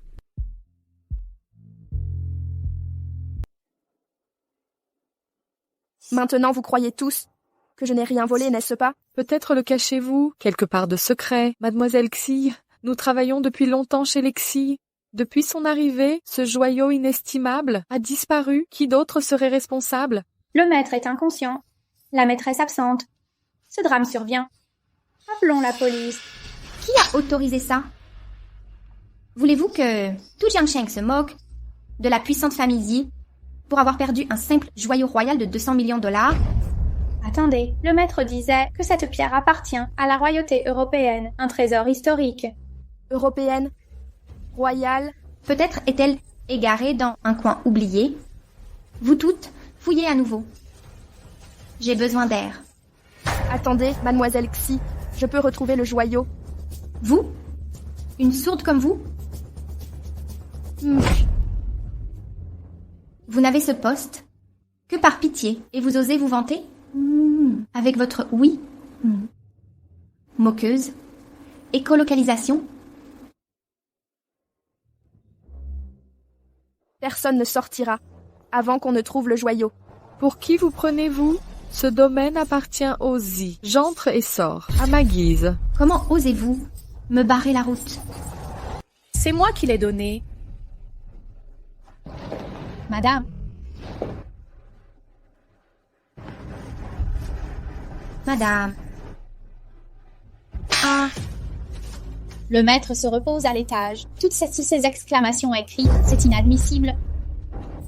[SPEAKER 2] Maintenant, vous croyez tous que je n'ai rien volé, n'est-ce pas?
[SPEAKER 11] Peut-être le cachez-vous quelque part de secret, mademoiselle Xi. Nous travaillons depuis longtemps chez Lexi. Depuis son arrivée, ce joyau inestimable a disparu. Qui d'autre serait responsable?
[SPEAKER 10] Le maître est inconscient. La maîtresse absente. Ce drame survient. Appelons la police.
[SPEAKER 12] Qui a autorisé ça? Voulez-vous que tout Jiangsheng se moque de la puissante famille Yi pour avoir perdu un simple joyau royal de 200 millions de $?
[SPEAKER 10] Attendez, le maître disait que cette pierre appartient à la royauté européenne, un trésor historique.
[SPEAKER 2] Européenne? Royale?
[SPEAKER 12] Peut-être est-elle égarée dans un coin oublié. Vous toutes, fouillez à nouveau. J'ai besoin d'air.
[SPEAKER 2] Attendez, mademoiselle Xi, je peux retrouver le joyau.
[SPEAKER 12] Vous? Une sourde comme vous? Vous n'avez ce poste que par pitié et vous osez vous vanter? Avec votre oui? Moqueuse? Écolocalisation?
[SPEAKER 2] Personne ne sortira avant qu'on ne trouve le joyau.
[SPEAKER 11] Pour qui vous prenez-vous? Ce domaine appartient aux Yi. J'entre et sors, à ma guise.
[SPEAKER 12] Comment osez-vous me barrer la route?
[SPEAKER 14] C'est moi qui l'ai donné.
[SPEAKER 10] Madame.
[SPEAKER 12] Madame. Ah.
[SPEAKER 10] Le maître se repose à l'étage. Toutes ces exclamations et cris, c'est inadmissible.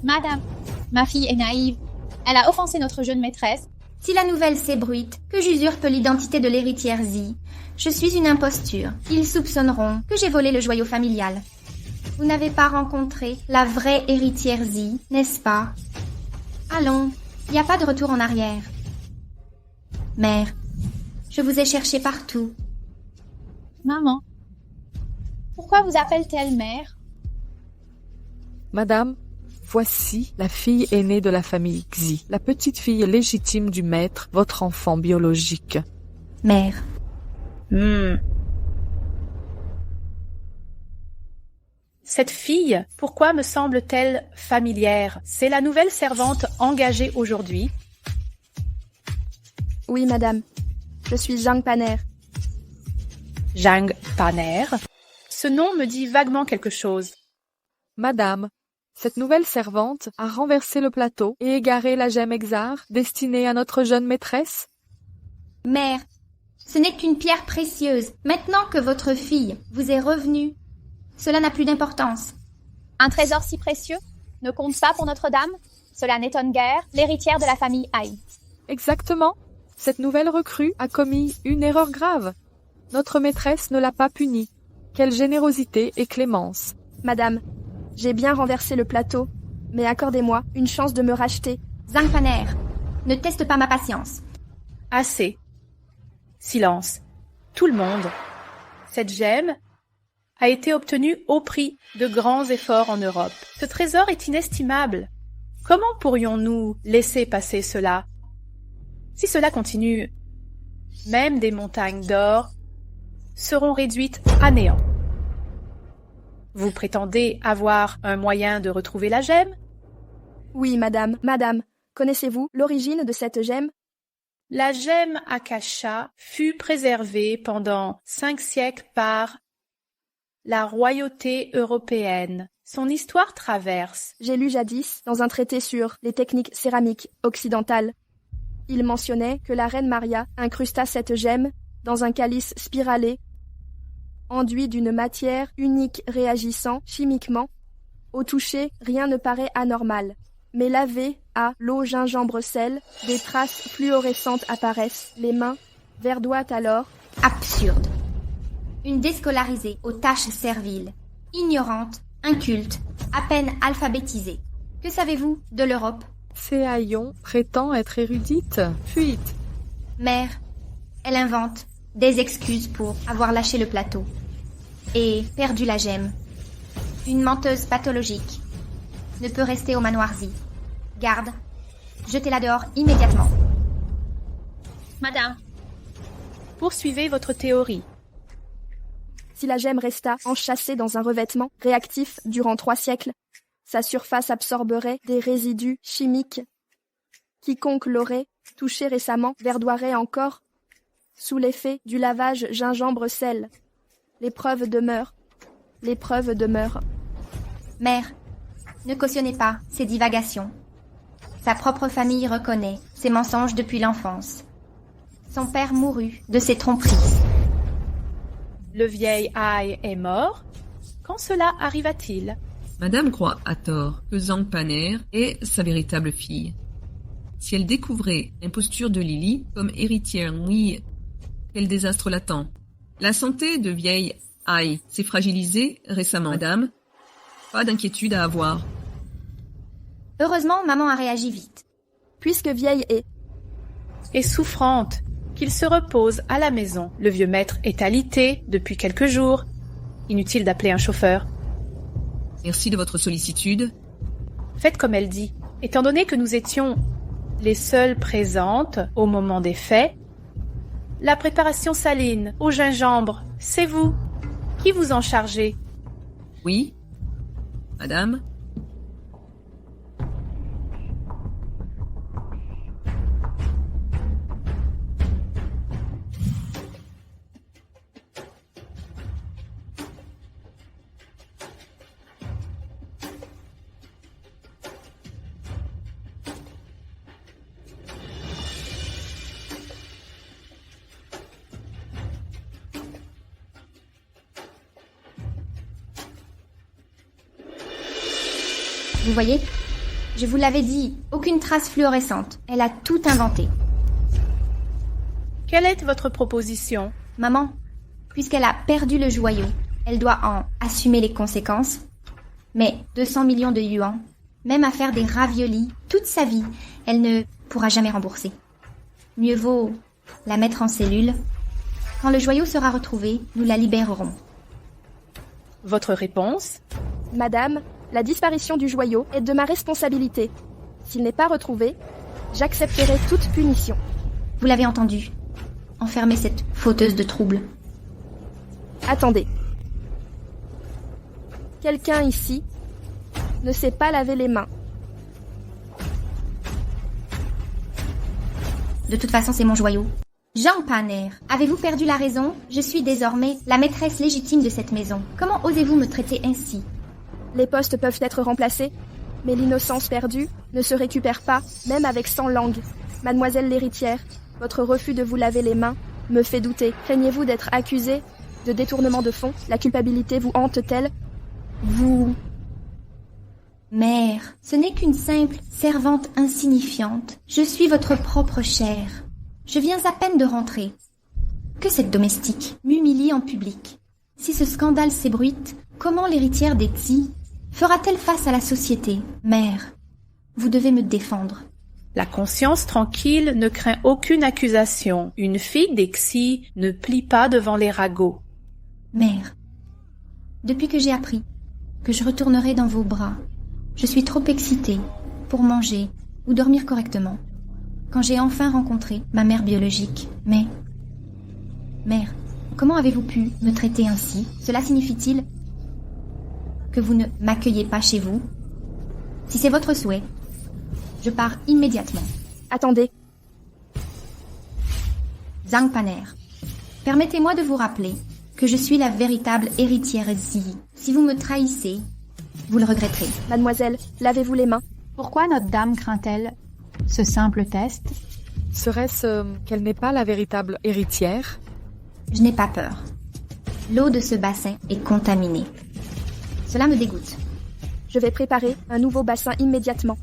[SPEAKER 10] Madame, ma fille est naïve. Elle a offensé notre jeune maîtresse.
[SPEAKER 12] Si la nouvelle s'ébruite, que j'usurpe l'identité de l'héritière Yi, je suis une imposture. Ils soupçonneront que j'ai volé le joyau familial. Vous n'avez pas rencontré la vraie héritière Yi, n'est-ce pas? Allons, il n'y a pas de retour en arrière. Mère, je vous ai cherché partout.
[SPEAKER 10] Maman, pourquoi vous appelle-t-elle mère?
[SPEAKER 11] Madame, voici la fille aînée de la famille Xi, la petite fille légitime du maître, votre enfant biologique.
[SPEAKER 12] Mère.
[SPEAKER 14] Cette fille, pourquoi me semble-t-elle familière? C'est la nouvelle servante engagée aujourd'hui.
[SPEAKER 2] Oui, madame. Je suis Zhang Paner.
[SPEAKER 14] Zhang Paner. Ce nom me dit vaguement quelque chose.
[SPEAKER 11] Madame, cette nouvelle servante a renversé le plateau et égaré la gemme exar destinée à notre jeune maîtresse.
[SPEAKER 12] Mère, ce n'est qu'une pierre précieuse. Maintenant que votre fille vous est revenue, cela n'a plus d'importance.
[SPEAKER 10] Un trésor si précieux ne compte pas pour Notre-Dame? Cela n'étonne guère l'héritière de la famille Ai.
[SPEAKER 11] Exactement. Cette nouvelle recrue a commis une erreur grave. Notre maîtresse ne l'a pas punie. Quelle générosité et clémence.
[SPEAKER 2] Madame, j'ai bien renversé le plateau, mais accordez-moi une chance de me racheter.
[SPEAKER 12] Zhang Paner, ne teste pas ma patience.
[SPEAKER 14] Assez. Silence. Tout le monde. Cette gemme a été obtenue au prix de grands efforts en Europe. Ce trésor est inestimable. Comment pourrions-nous laisser passer cela? Si cela continue, même des montagnes d'or seront réduites à néant. Vous prétendez avoir un moyen de retrouver la gemme?
[SPEAKER 2] Oui, madame. Madame, connaissez-vous l'origine de cette gemme?
[SPEAKER 14] La gemme Akasha fut préservée pendant 5 siècles par la royauté européenne. Son histoire traverse.
[SPEAKER 2] J'ai lu jadis dans un traité sur les techniques céramiques occidentales. Il mentionnait que la reine Maria incrusta cette gemme dans un calice spiralé, enduit d'une matière unique réagissant chimiquement. Au toucher, rien ne paraît anormal. Mais lavé à l'eau gingembre-sel, des traces fluorescentes apparaissent. Les mains verdoient alors.
[SPEAKER 12] Absurde. Une déscolarisée aux tâches serviles, ignorante, inculte, à peine alphabétisée. Que savez-vous de l'Europe?
[SPEAKER 11] Ces haillons prétend être érudite. Fuite.
[SPEAKER 12] Mère, elle invente des excuses pour avoir lâché le plateau et perdu la gemme. Une menteuse pathologique ne peut rester au manoir Yi. Garde, jetez-la dehors immédiatement.
[SPEAKER 10] Madame,
[SPEAKER 14] poursuivez votre théorie.
[SPEAKER 2] Si la gemme resta enchâssée dans un revêtement réactif durant 3 siècles, sa surface absorberait des résidus chimiques. Quiconque l'aurait touché récemment verdoirait encore sous l'effet du lavage gingembre-sel. Les preuves demeurent. Les preuves demeurent.
[SPEAKER 12] Mère, ne cautionnez pas ces divagations. Sa propre famille reconnaît ses mensonges depuis l'enfance. Son père mourut de ses tromperies.
[SPEAKER 14] Le vieil Ai est mort. Quand cela arriva-t-il?
[SPEAKER 4] Madame croit à tort que Zhang Paner est sa véritable fille. Si elle découvrait l'imposture de Lily comme héritière, oui, quel désastre l'attend. La santé de vieille Ai s'est fragilisée récemment, madame. Pas d'inquiétude à avoir.
[SPEAKER 12] Heureusement, maman a réagi vite.
[SPEAKER 2] Puisque vieille
[SPEAKER 14] est souffrante, qu'il se repose à la maison. Le vieux maître est alité depuis quelques jours. Inutile d'appeler un chauffeur.
[SPEAKER 4] Merci de votre sollicitude.
[SPEAKER 14] Faites comme elle dit. Étant donné que nous étions les seules présentes au moment des faits, la préparation saline au gingembre, c'est vous. Qui vous en chargez?
[SPEAKER 4] Oui, madame.
[SPEAKER 12] Vous voyez? Je vous l'avais dit, aucune trace fluorescente. Elle a tout inventé.
[SPEAKER 14] Quelle est votre proposition?
[SPEAKER 12] Maman, puisqu'elle a perdu le joyau, elle doit en assumer les conséquences. Mais 200 millions de yuans, même à faire des raviolis toute sa vie, elle ne pourra jamais rembourser. Mieux vaut la mettre en cellule. Quand le joyau sera retrouvé, nous la libérerons.
[SPEAKER 14] Votre réponse?
[SPEAKER 2] Madame, la disparition du joyau est de ma responsabilité. S'il n'est pas retrouvé, j'accepterai toute punition.
[SPEAKER 12] Vous l'avez entendu. Enfermez cette fauteuse de troubles.
[SPEAKER 2] Attendez. Quelqu'un ici ne sait pas laver les mains.
[SPEAKER 12] De toute façon, c'est mon joyau. Zhang Paner, avez-vous perdu la raison? Je suis désormais la maîtresse légitime de cette maison. Comment osez-vous me traiter ainsi?
[SPEAKER 2] Les postes peuvent être remplacés, mais l'innocence perdue ne se récupère pas, même avec 100 langues. Mademoiselle l'héritière, votre refus de vous laver les mains me fait douter. Craignez-vous d'être accusée de détournement de fonds? La culpabilité vous hante-t-elle?
[SPEAKER 12] Vous... Mère, ce n'est qu'une simple servante insignifiante. Je suis votre propre chair. Je viens à peine de rentrer. Que cette domestique m'humilie en public. Si ce scandale s'ébruite, comment l'héritière des Xi fera-t-elle face à la société? Mère, vous devez me défendre.
[SPEAKER 14] La conscience tranquille ne craint aucune accusation. Une fille des Xi ne plie pas devant les ragots.
[SPEAKER 12] Mère, depuis que j'ai appris que je retournerai dans vos bras, je suis trop excitée pour manger ou dormir correctement. Quand j'ai enfin rencontré ma mère biologique, mais... Mère, comment avez-vous pu me traiter ainsi? Cela signifie-t-il que vous ne m'accueillez pas chez vous? Si c'est votre souhait, je pars immédiatement.
[SPEAKER 2] Attendez.
[SPEAKER 12] Zhang Paner, permettez-moi de vous rappeler que je suis la véritable héritière Zi. Si vous me trahissez, vous le regretterez.
[SPEAKER 2] Mademoiselle, lavez-vous les mains.
[SPEAKER 10] Pourquoi notre dame craint-elle ce simple test?
[SPEAKER 11] Serait-ce qu'elle n'est pas la véritable héritière?
[SPEAKER 12] Je n'ai pas peur. L'eau de ce bassin est contaminée. Cela me dégoûte.
[SPEAKER 2] Je vais préparer un nouveau bassin immédiatement.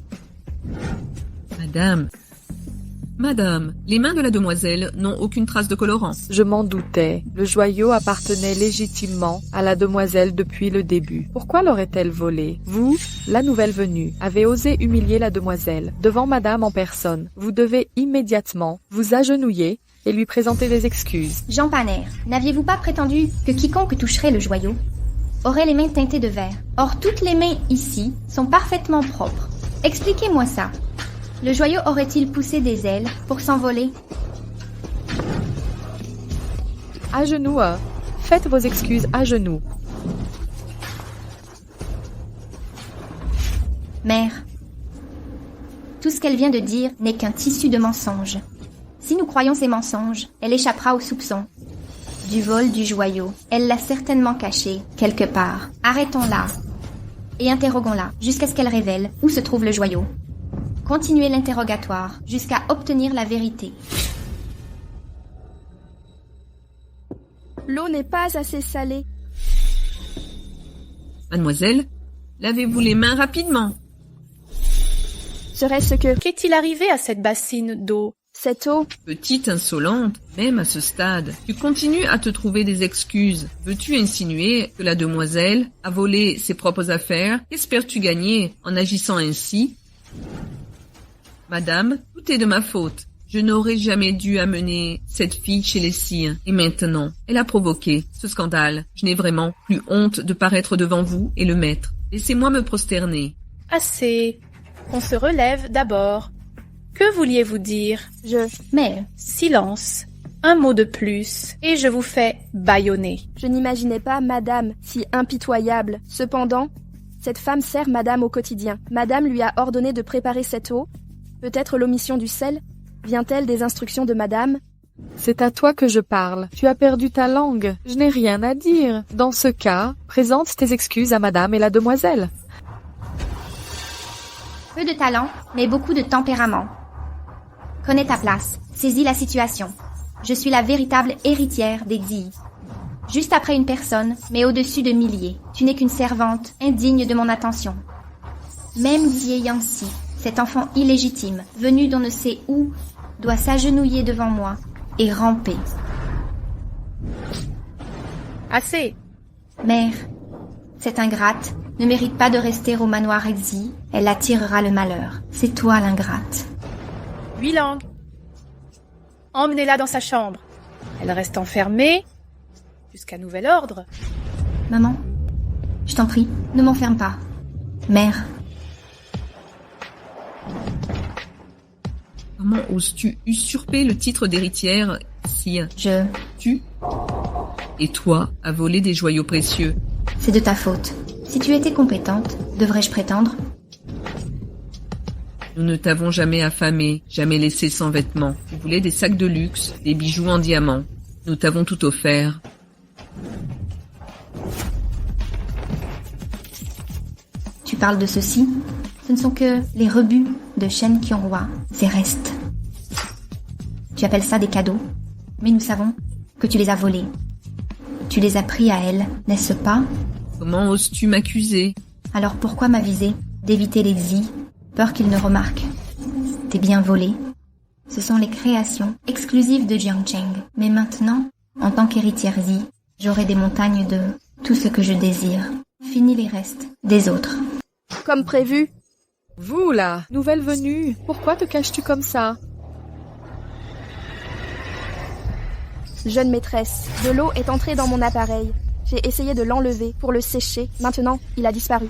[SPEAKER 4] Madame, les mains de la demoiselle n'ont aucune trace de colorant.
[SPEAKER 11] Je m'en doutais. Le joyau appartenait légitimement à la demoiselle depuis le début. Pourquoi l'aurait-elle volé? Vous, la nouvelle venue, avez osé humilier la demoiselle devant madame en personne. Vous devez immédiatement vous agenouiller et lui présenter des excuses.
[SPEAKER 12] Zhang Paner, n'aviez-vous pas prétendu que quiconque toucherait le joyau aurait les mains teintées de vert? Or, toutes les mains ici sont parfaitement propres. Expliquez-moi ça. Le joyau aurait-il poussé des ailes pour s'envoler?
[SPEAKER 11] À genoux, faites vos excuses à genoux.
[SPEAKER 12] Mère, tout ce qu'elle vient de dire n'est qu'un tissu de mensonges. Si nous croyons ces mensonges, elle échappera aux soupçons du vol du joyau. Elle l'a certainement caché, quelque part. Arrêtons-la et interrogeons-la jusqu'à ce qu'elle révèle où se trouve le joyau. Continuez l'interrogatoire jusqu'à obtenir la vérité.
[SPEAKER 2] L'eau n'est pas assez salée.
[SPEAKER 4] Mademoiselle, lavez-vous les mains rapidement.
[SPEAKER 2] Serait-ce que...
[SPEAKER 14] Qu'est-il arrivé à cette bassine d'eau?
[SPEAKER 2] Cette eau...
[SPEAKER 4] Petite insolente, même à ce stade, tu continues à te trouver des excuses. Veux-tu insinuer que la demoiselle a volé ses propres affaires? Qu'espères-tu gagner en agissant ainsi? Madame, tout est de ma faute. Je n'aurais jamais dû amener cette fille chez les siens. Et maintenant, elle a provoqué ce scandale. Je n'ai vraiment plus honte de paraître devant vous et le maître. Laissez-moi me prosterner.
[SPEAKER 14] Assez. On se relève d'abord. Que vouliez-vous dire?
[SPEAKER 12] Mais...
[SPEAKER 14] Silence. Un mot de plus, et je vous fais bâillonner.
[SPEAKER 2] Je n'imaginais pas madame si impitoyable. Cependant, cette femme sert madame au quotidien. Madame lui a ordonné de préparer cette eau. Peut-être l'omission du sel? Vient-elle des instructions de madame?
[SPEAKER 11] C'est à toi que je parle. Tu as perdu ta langue. Je n'ai rien à dire. Dans ce cas, présente tes excuses à madame et la demoiselle.
[SPEAKER 12] Peu de talent, mais beaucoup de tempérament. Connais ta place, saisis la situation. Je suis la véritable héritière des Xi. Juste après une personne, mais au-dessus de milliers. Tu n'es qu'une servante, indigne de mon attention. Même Xie Yangxi, cet enfant illégitime, venu d'on ne sait où, doit s'agenouiller devant moi et ramper.
[SPEAKER 14] Assez.
[SPEAKER 12] Mère, cette ingrate ne mérite pas de rester au manoir Xi. Elle attirera le malheur. C'est toi l'ingrate.
[SPEAKER 14] 8 langues. Emmenez-la dans sa chambre. Elle reste enfermée jusqu'à nouvel ordre.
[SPEAKER 12] Maman, je t'en prie, ne m'enferme pas. Mère.
[SPEAKER 4] Comment oses-tu usurper le titre d'héritière, si tu et toi as volé des joyaux précieux?
[SPEAKER 12] C'est de ta faute. Si tu étais compétente, devrais-je prétendre?
[SPEAKER 4] Nous ne t'avons jamais affamé, jamais laissé sans vêtements. Tu voulais des sacs de luxe, des bijoux en diamants. Nous t'avons tout offert.
[SPEAKER 12] Tu parles de ceci? Ce ne sont que les rebuts de Shen Qianghua, ses restes. Tu appelles ça des cadeaux? Mais nous savons que tu les as volés. Tu les as pris à elle, n'est-ce pas?
[SPEAKER 4] Comment oses-tu m'accuser?
[SPEAKER 12] Alors pourquoi m'aviser d'éviter les Xi? Peur qu'ils ne remarquent. Tes biens volés. Ce sont les créations exclusives de Jiangcheng. Mais maintenant, en tant qu'héritière Xi, j'aurai des montagnes de tout ce que je désire. Fini les restes des autres.
[SPEAKER 2] Comme prévu.
[SPEAKER 11] Vous là, nouvelle venue, pourquoi te caches-tu comme ça?
[SPEAKER 2] Jeune maîtresse, de l'eau est entrée dans mon appareil. J'ai essayé de l'enlever pour le sécher. Maintenant, il a disparu.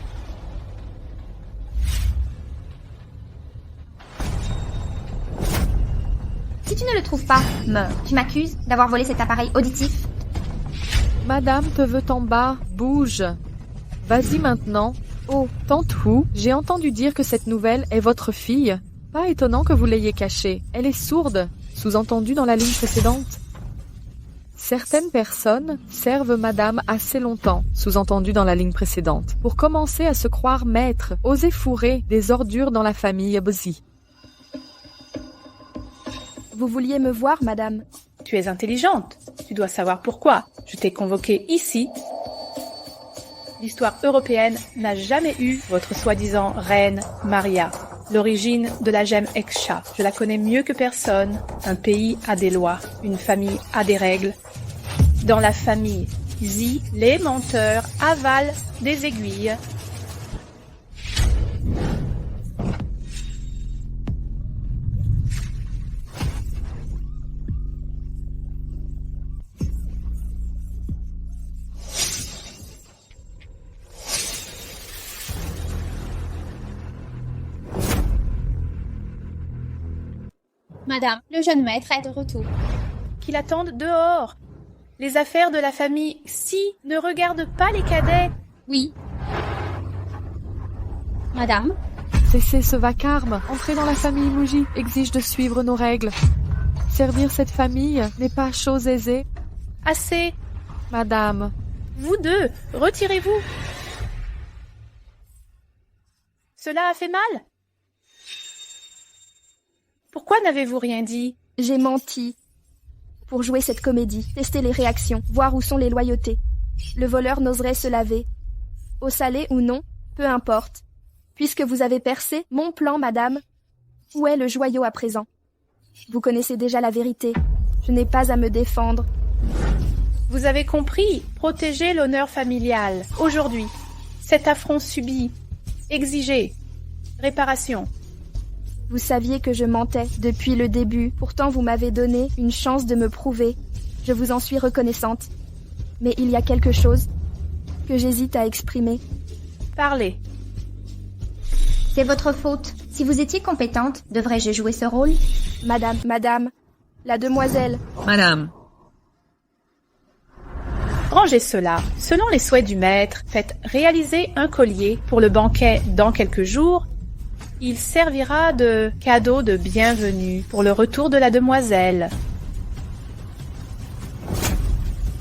[SPEAKER 12] Si tu ne le trouves pas, meurs. Tu m'accuses d'avoir volé cet appareil auditif?
[SPEAKER 11] Madame te veut en bas, bouge. Vas-y maintenant. Oh, tante Wu, j'ai entendu dire que cette nouvelle est votre fille. Pas étonnant que vous l'ayez cachée. Elle est sourde, sous-entendu dans la ligne précédente. Certaines personnes servent madame assez longtemps, sous-entendu dans la ligne précédente, pour commencer à se croire maître, oser fourrer des ordures dans la famille Bzi.
[SPEAKER 2] Vous vouliez me voir, madame?
[SPEAKER 14] Tu es intelligente. Tu dois savoir pourquoi. Je t'ai convoquée ici. L'histoire européenne n'a jamais eu votre soi-disant reine Maria. L'origine de la gemme Excha, je la connais mieux que personne. Un pays a des lois, une famille a des règles. Dans la famille Xi, les menteurs avalent des aiguilles.
[SPEAKER 10] Madame, le jeune maître est de retour.
[SPEAKER 14] Qu'il attende dehors. Les affaires de la famille Xi ne regardent pas les cadets.
[SPEAKER 10] Oui. Madame?
[SPEAKER 11] Cessez ce vacarme. Entrer dans la famille Muji exige de suivre nos règles. Servir cette famille n'est pas chose aisée.
[SPEAKER 14] Assez.
[SPEAKER 11] Madame,
[SPEAKER 14] Vous deux, retirez-vous. Cela a fait mal? Pourquoi n'avez-vous rien dit?
[SPEAKER 2] J'ai menti. Pour jouer cette comédie, tester les réactions, voir où sont les loyautés. Le voleur n'oserait se laver. Au salé ou non, peu importe. Puisque vous avez percé mon plan, madame, où est le joyau à présent? Vous connaissez déjà la vérité. Je n'ai pas à me défendre.
[SPEAKER 14] Vous avez compris, protéger l'honneur familial. Aujourd'hui, cet affront subi. Exigez. Réparation.
[SPEAKER 2] Vous saviez que je mentais depuis le début. Pourtant, vous m'avez donné une chance de me prouver. Je vous en suis reconnaissante. Mais il y a quelque chose que j'hésite à exprimer.
[SPEAKER 14] Parlez.
[SPEAKER 12] C'est votre faute. Si vous étiez compétente, devrais-je jouer ce rôle?
[SPEAKER 2] Madame, la demoiselle.
[SPEAKER 4] Madame.
[SPEAKER 14] Rangez cela. Selon les souhaits du maître, faites réaliser un collier pour le banquet dans quelques jours. Il servira de cadeau de bienvenue pour le retour de la demoiselle.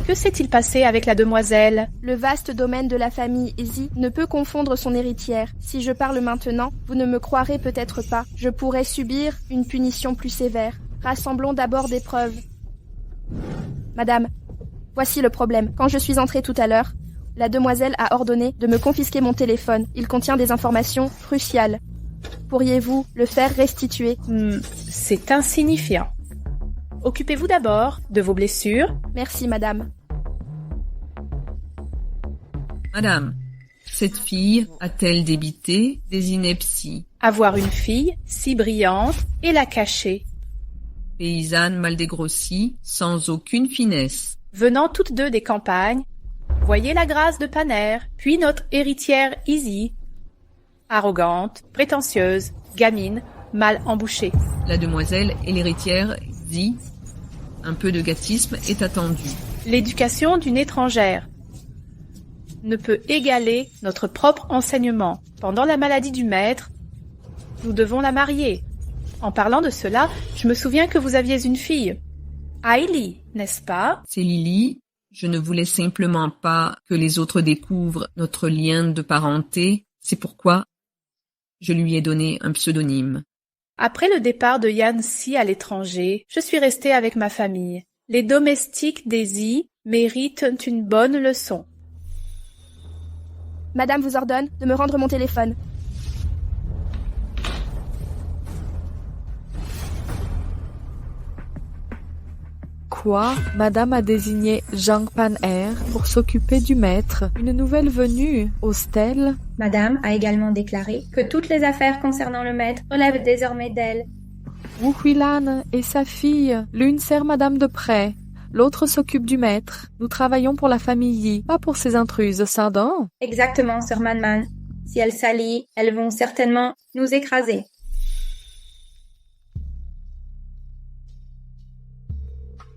[SPEAKER 14] Que s'est-il passé avec la demoiselle?
[SPEAKER 2] Le vaste domaine de la famille Izzy ne peut confondre son héritière. Si je parle maintenant, vous ne me croirez peut-être pas. Je pourrais subir une punition plus sévère. Rassemblons d'abord des preuves. Madame, voici le problème. Quand je suis entrée tout à l'heure, la demoiselle a ordonné de me confisquer mon téléphone. Il contient des informations cruciales. Pourriez-vous le faire restituer?
[SPEAKER 14] C'est insignifiant. Occupez-vous d'abord de vos blessures.
[SPEAKER 2] Merci, madame.
[SPEAKER 4] Madame, cette fille a-t-elle débité des inepties?
[SPEAKER 14] Avoir une fille si brillante et la cacher.
[SPEAKER 4] Paysanne mal dégrossie, sans aucune finesse.
[SPEAKER 14] Venant toutes deux des campagnes, voyez la grâce de Paner, puis notre héritière Izzy. Arrogante, prétentieuse, gamine, mal embouchée.
[SPEAKER 4] La demoiselle et l'héritière dit un peu de gâtisme est attendu.
[SPEAKER 14] L'éducation d'une étrangère ne peut égaler notre propre enseignement. Pendant la maladie du maître, nous devons la marier. En parlant de cela, je me souviens que vous aviez une fille. Hailey, n'est-ce pas?
[SPEAKER 4] C'est Lily. Je ne voulais simplement pas que les autres découvrent notre lien de parenté. C'est pourquoi je lui ai donné un pseudonyme.
[SPEAKER 14] Après le départ de Yancy à l'étranger, je suis restée avec ma famille. Les domestiques d'Izzy méritent une bonne leçon.
[SPEAKER 2] Madame vous ordonne de me rendre mon téléphone.
[SPEAKER 11] Quoi? Madame a désigné Zhang Paner pour s'occuper du maître. Une nouvelle venue, Hostel.
[SPEAKER 15] Madame a également déclaré que toutes les affaires concernant le maître relèvent désormais d'elle.
[SPEAKER 11] Wu Huilan et sa fille. L'une sert Madame de près, l'autre s'occupe du maître. Nous travaillons pour la famille Yi, pas pour ces intruses, Sardin.
[SPEAKER 15] Exactement, Sir Manman. Si elles s'allient, elles vont certainement nous écraser.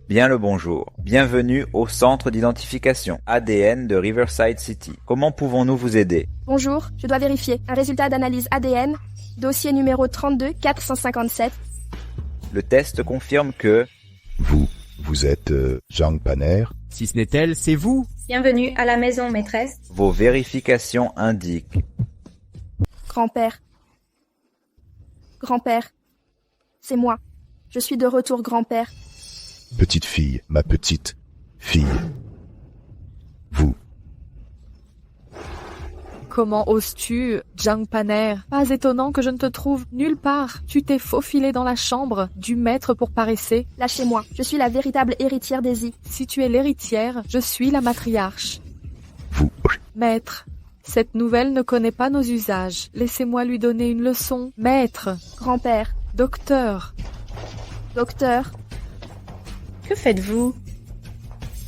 [SPEAKER 13] Bien le bonjour. Bienvenue au centre d'identification ADN de Riverside City. Comment pouvons-nous vous aider?
[SPEAKER 2] Bonjour, je dois vérifier. Un résultat d'analyse ADN, dossier numéro 32-457.
[SPEAKER 13] Le test confirme que...
[SPEAKER 1] Vous êtes Zhang Paner?
[SPEAKER 5] Si ce n'est elle, c'est vous.
[SPEAKER 15] Bienvenue à la maison, maîtresse.
[SPEAKER 13] Vos vérifications indiquent...
[SPEAKER 2] Grand-père. Grand-père. C'est moi. Je suis de retour, grand-père.
[SPEAKER 1] Petite fille, ma petite fille. Vous.
[SPEAKER 11] Comment oses-tu, Zhang Paner? Pas étonnant que je ne te trouve nulle part. Tu t'es faufilé dans la chambre du maître pour paresser.
[SPEAKER 2] Lâchez-moi, je suis la véritable héritière d'Izzy.
[SPEAKER 11] Si tu es l'héritière, je suis la matriarche.
[SPEAKER 1] Vous.
[SPEAKER 11] Maître, cette nouvelle ne connaît pas nos usages. Laissez-moi lui donner une leçon. Maître.
[SPEAKER 2] Grand-père.
[SPEAKER 11] Docteur.
[SPEAKER 2] Docteur.
[SPEAKER 14] Que faites-vous?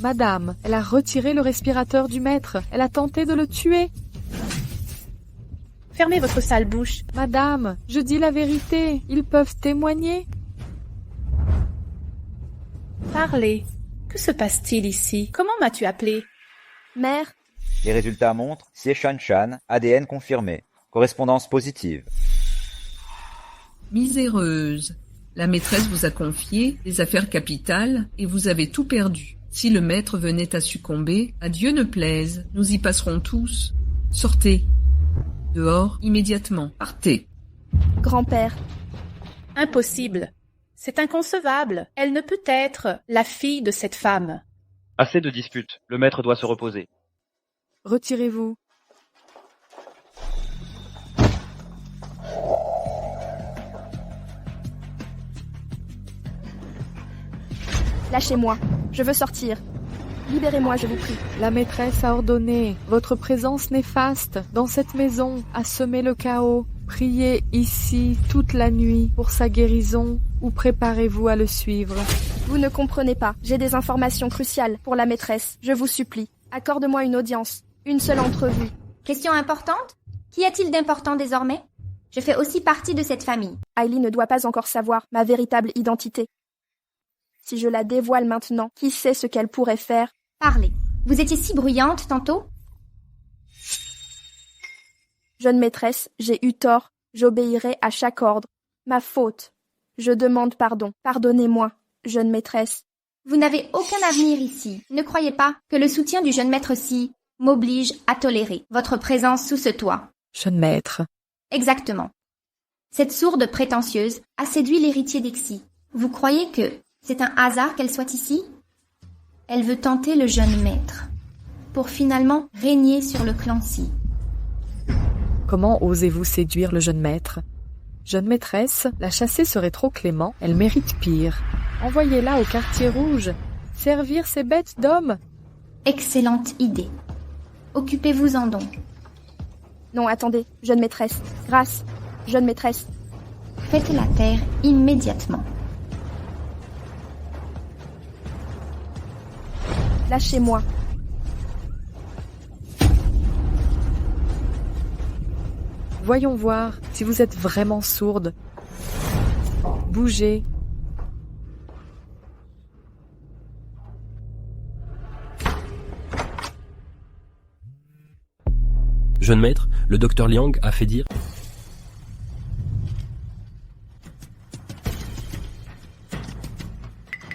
[SPEAKER 11] Madame, elle a retiré le respirateur du maître. Elle a tenté de le tuer.
[SPEAKER 14] Fermez votre sale bouche.
[SPEAKER 11] Madame, je dis la vérité. Ils peuvent témoigner.
[SPEAKER 14] Parlez. Que se passe-t-il ici? Comment m'as-tu appelé?
[SPEAKER 2] Mère.
[SPEAKER 13] Les résultats montrent Xie Shan, ADN confirmé. Correspondance positive.
[SPEAKER 4] Miséreuse. La maîtresse vous a confié des affaires capitales et vous avez tout perdu. Si le maître venait à succomber, à Dieu ne plaise, nous y passerons tous. Sortez. Dehors, immédiatement. Partez.
[SPEAKER 2] Grand-père.
[SPEAKER 14] Impossible. C'est inconcevable. Elle ne peut être la fille de cette femme.
[SPEAKER 9] Assez de disputes. Le maître doit se reposer.
[SPEAKER 11] Retirez-vous.
[SPEAKER 2] Lâchez-moi. Je veux sortir. Libérez-moi, je vous prie.
[SPEAKER 11] La maîtresse a ordonné. Votre présence néfaste dans cette maison a semé le chaos. Priez ici toute la nuit pour sa guérison ou préparez-vous à le suivre.
[SPEAKER 2] Vous ne comprenez pas. J'ai des informations cruciales pour la maîtresse. Je vous supplie. Accorde-moi une audience. Une seule entrevue.
[SPEAKER 12] Question importante? Qu'y a-t-il d'important désormais? Je fais aussi partie de cette famille.
[SPEAKER 2] Hailey ne doit pas encore savoir ma véritable identité. Si je la dévoile maintenant, qui sait ce qu'elle pourrait faire?
[SPEAKER 12] Parlez. Vous étiez si bruyante tantôt?
[SPEAKER 2] Jeune maîtresse, j'ai eu tort. J'obéirai à chaque ordre. Ma faute. Je demande pardon. Pardonnez-moi, jeune maîtresse.
[SPEAKER 12] Vous n'avez aucun avenir ici. Ne croyez pas que le soutien du jeune maître Si m'oblige à tolérer votre présence sous ce toit.
[SPEAKER 11] Jeune maître.
[SPEAKER 12] Exactement. Cette sourde prétentieuse a séduit l'héritier d'Exy. Vous croyez que c'est un hasard qu'elle soit ici? Elle veut tenter le jeune maître, pour finalement régner sur le clan Si.
[SPEAKER 11] Comment osez-vous séduire le jeune maître? Jeune maîtresse, la chasser serait trop clément, elle mérite pire. Envoyez-la au quartier rouge, servir ces bêtes d'hommes.
[SPEAKER 12] Excellente idée. Occupez-vous-en donc.
[SPEAKER 2] Non, attendez, jeune maîtresse. Grâce, jeune maîtresse.
[SPEAKER 12] Faites la taire immédiatement.
[SPEAKER 2] Lâchez-moi.
[SPEAKER 11] Voyons voir si vous êtes vraiment sourde. Bougez.
[SPEAKER 16] Jeune maître, le docteur Liang a fait dire...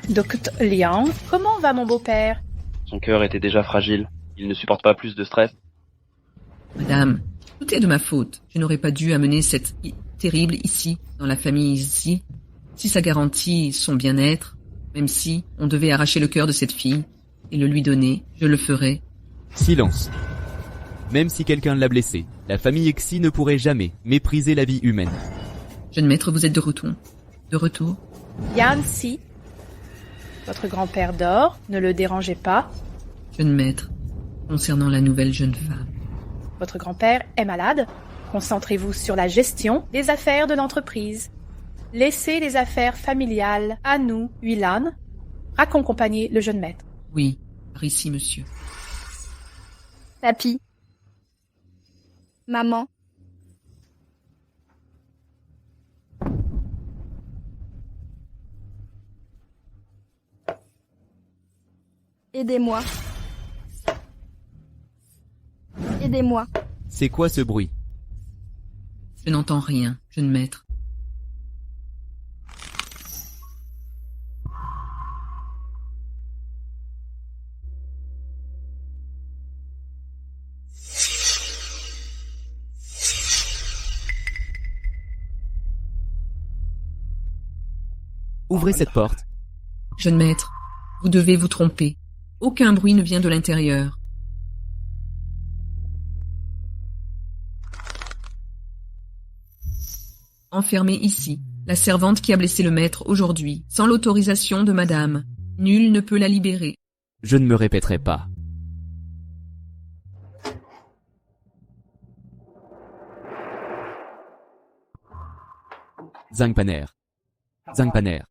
[SPEAKER 14] Docteur Liang, comment va mon beau-père?
[SPEAKER 9] Son cœur était déjà fragile. Il ne supporte pas plus de stress.
[SPEAKER 4] Madame, tout est de ma faute. Je n'aurais pas dû amener cette terrible ici, dans la famille ici. Si ça garantit son bien-être, même si on devait arracher le cœur de cette fille et le lui donner, je le ferais.
[SPEAKER 5] Silence. Même si quelqu'un l'a blessé, la famille Exy ne pourrait jamais mépriser la vie humaine.
[SPEAKER 4] Jeune maître, vous êtes de retour. De retour.
[SPEAKER 14] Yan Si, votre grand-père dort, ne le dérangez pas.
[SPEAKER 4] Jeune maître, concernant la nouvelle jeune femme.
[SPEAKER 14] Votre grand-père est malade. Concentrez-vous sur la gestion des affaires de l'entreprise. Laissez les affaires familiales à nous, Huilan. Raccompagnez le jeune maître.
[SPEAKER 4] Oui, par ici, monsieur.
[SPEAKER 2] Papy. Maman. Aidez-moi. Aidez-moi.
[SPEAKER 5] C'est quoi ce bruit?
[SPEAKER 4] Je n'entends rien, jeune maître.
[SPEAKER 5] Ouvrez cette porte.
[SPEAKER 4] Jeune maître, vous devez vous tromper. Aucun bruit ne vient de l'intérieur. Enfermée ici, la servante qui a blessé le maître aujourd'hui, sans l'autorisation de madame. Nul ne peut la libérer.
[SPEAKER 5] Je ne me répéterai pas. Zangpaner. Zangpaner.